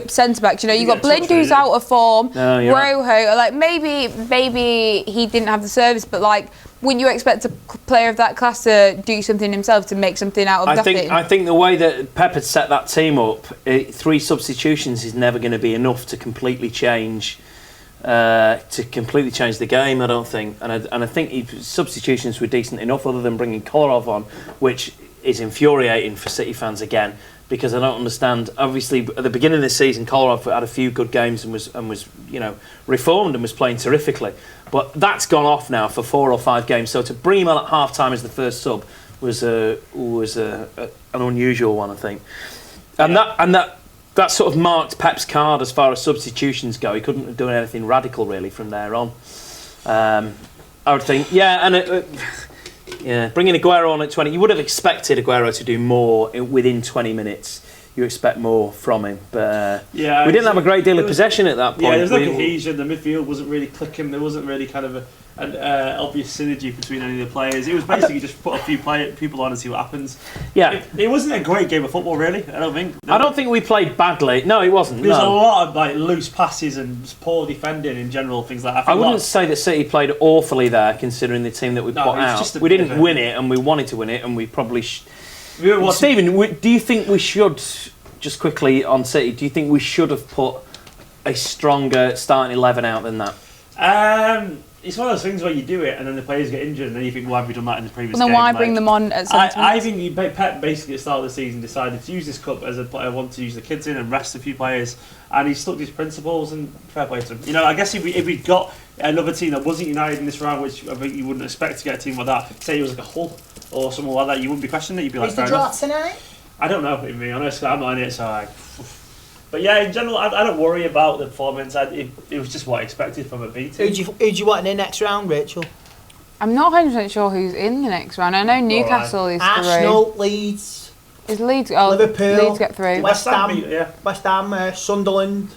centre backs. You got Blind who's out of form. Rojo. Right. Maybe he didn't have the service, but wouldn't you expect a player of that class to do something himself, to make something out of nothing? I think the way that Pep had set that team up, 3 substitutions is never going to be enough to completely change the game. I don't think, and I think substitutions were decent enough, other than bringing Kolarov on, which is infuriating for City fans again. because I don't understand. Obviously, at the beginning of the season, Kolarov had a few good games and was reformed and was playing terrifically. But that's gone off now for 4 or 5 games. So to bring him on at half time as the first sub was an unusual one, I think. And that sort of marked Pep's card as far as substitutions go. He couldn't have done anything radical really from there on. I would think, bringing Aguero on at 20, you would have expected Aguero to do more within 20 minutes. You expect more from him, but we didn't have a great deal of possession at that point. Yeah, there was no cohesion. The midfield wasn't really clicking. There wasn't really kind of an obvious synergy between any of the players. It was basically just put a few people on and see what happens. Yeah, it wasn't a great game of football, really. I don't think. I don't think we played badly. No, it wasn't. There was a lot of loose passes and poor defending in general, things like that. I wouldn't say that City played awfully there, considering the team that we put out. We didn't win it, and we wanted to win it, and we probably. Stephen, do you think we should? Just quickly on City, do you think we should have put a stronger starting 11 out than that? It's one of those things where you do it and then the players get injured and then you think, why have we done that in the previous game? Then why bring them on at 70 I think Pep basically at the start of the season decided to use this cup as I want to use the kids in and rest a few players, and he stuck to his principles, and fair play to him. I guess if we'd got another team that wasn't United in this round, which I think you wouldn't expect to get a team like that, say it was like a Hull or someone like that, you wouldn't be questioning it. You'd be like, is the draw tonight? I don't know, to be honest. I'm not in it, so But yeah, in general, I don't worry about the performance. It was just what I expected from a B team. Who do you want in the next round, Rachel? I'm not 100% sure who's in the next round. I know Newcastle is through. Arsenal, Leeds. Is Leeds? Oh, Liverpool. Leeds get through. West Ham, Sunderland.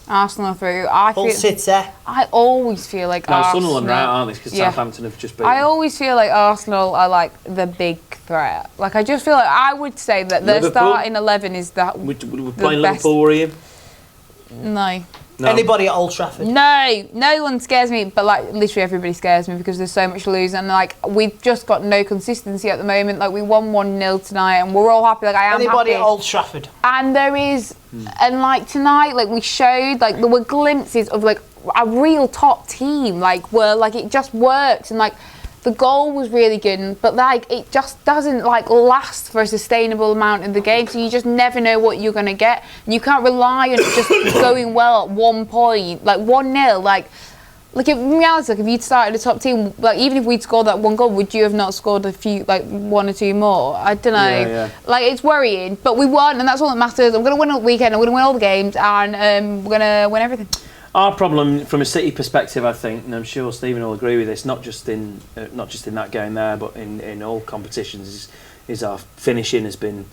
Arsenal through. Hull City. I always feel like Arsenal. Sunderland are out, aren't they? Because Southampton have just beaten. I always feel like Arsenal are like the big threat. Like I just feel like I would say that their starting 11 is that. We're playing Liverpool, were you? No. Anybody at Old Trafford? No one scares me, but like literally everybody scares me because there's so much to lose, and like we've just got no consistency at the moment. Like we won 1-0 tonight, and we're all happy. Like I am Anybody happy. at Old Trafford? And there is, and like tonight, like we showed, like there were glimpses of like a real top team, like where like it just works, and like the goal was really good, but like it just doesn't like last for a sustainable amount of the game, so you just never know what you're gonna get, and you can't rely on it just going well at one point, like 1-0, like in reality, like if you'd started a top team, like even if we'd scored that one goal, would you have not scored a few, like 1 or 2 more? I don't know. Like it's worrying, but we won, and that's all that matters. I'm gonna win all the weekend. I'm gonna win all the games, and we're gonna win everything. Our problem from a City perspective, I think, and I'm sure Stephen will agree with this, not just in that game there, but in all competitions, is our finishing has been.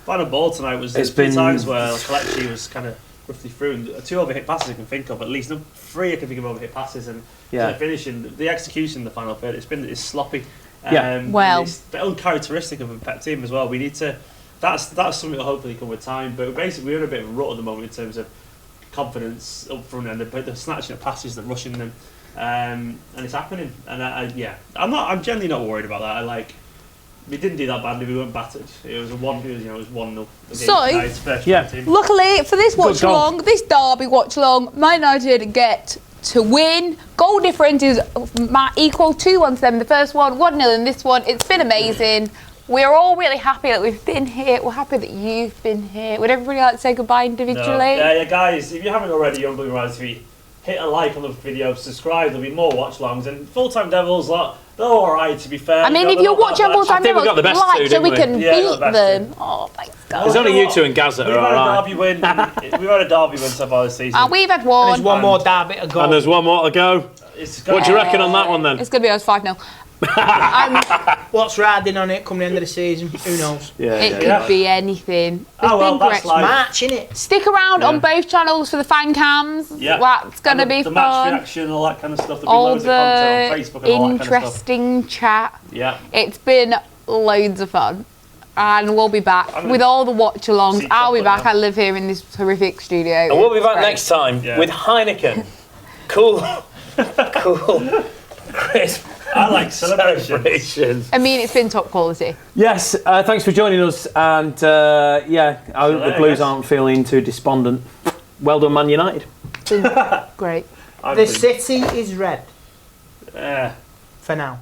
Final ball tonight was. There's been times where Kelechi was kind of roughly through, and 2 overhit passes I can think of, at least 3 I can think of overhit passes, and finishing, the execution in the final third, it's sloppy. It's uncharacteristic of a Pep team as well. We need to. That's something that hopefully come with time, but basically we're in a bit of a rut at the moment in terms of confidence up front and the snatching of passes, the rushing them, and it's happening. And I'm generally not worried about that. We didn't do that badly. We weren't battered. It was 1-0. So luckily for this watch along, this derby watch along, Man United get to win. Goal difference is equal 2-1 to them. The first one 1-0 in this one. It's been amazing. We're all really happy that we've been here. We're happy that you've been here. Would everybody like to say goodbye individually? No. Yeah, guys, if you haven't already, Young BlueMoonRisingTV, hit a like on the video, subscribe, there'll be more watch-alongs, and Full-Time Devils, they're alright, to be fair. I mean, if you're watching Full-Time Devils, like, so we can beat them. Oh, thanks, guys. There's only you two and Gaz that are alright. We've had a derby win so far this season. We've had one. And there's one more derby to go. And there's one more to go. What do you reckon on that one, then? It's going to be us 5-0. What's riding on it come the end of the season? Who knows? It could be anything. That's March, innit? Stick around on both channels for the fan cams. That's going to be the fun. Match reaction, all that kind of stuff. All loads of content on Facebook and all that kind of stuff. Interesting chat. Yeah. It's been loads of fun. And we'll be back with all the watch-alongs. I'll be back. I live here in this horrific studio. And we'll be back next time with Heineken. Cool, crisp. I like celebrations. I mean, it's been top quality. Yes, thanks for joining us. And I hope the Blues aren't feeling too despondent. Well done, Man United. Great. The city is red. For now.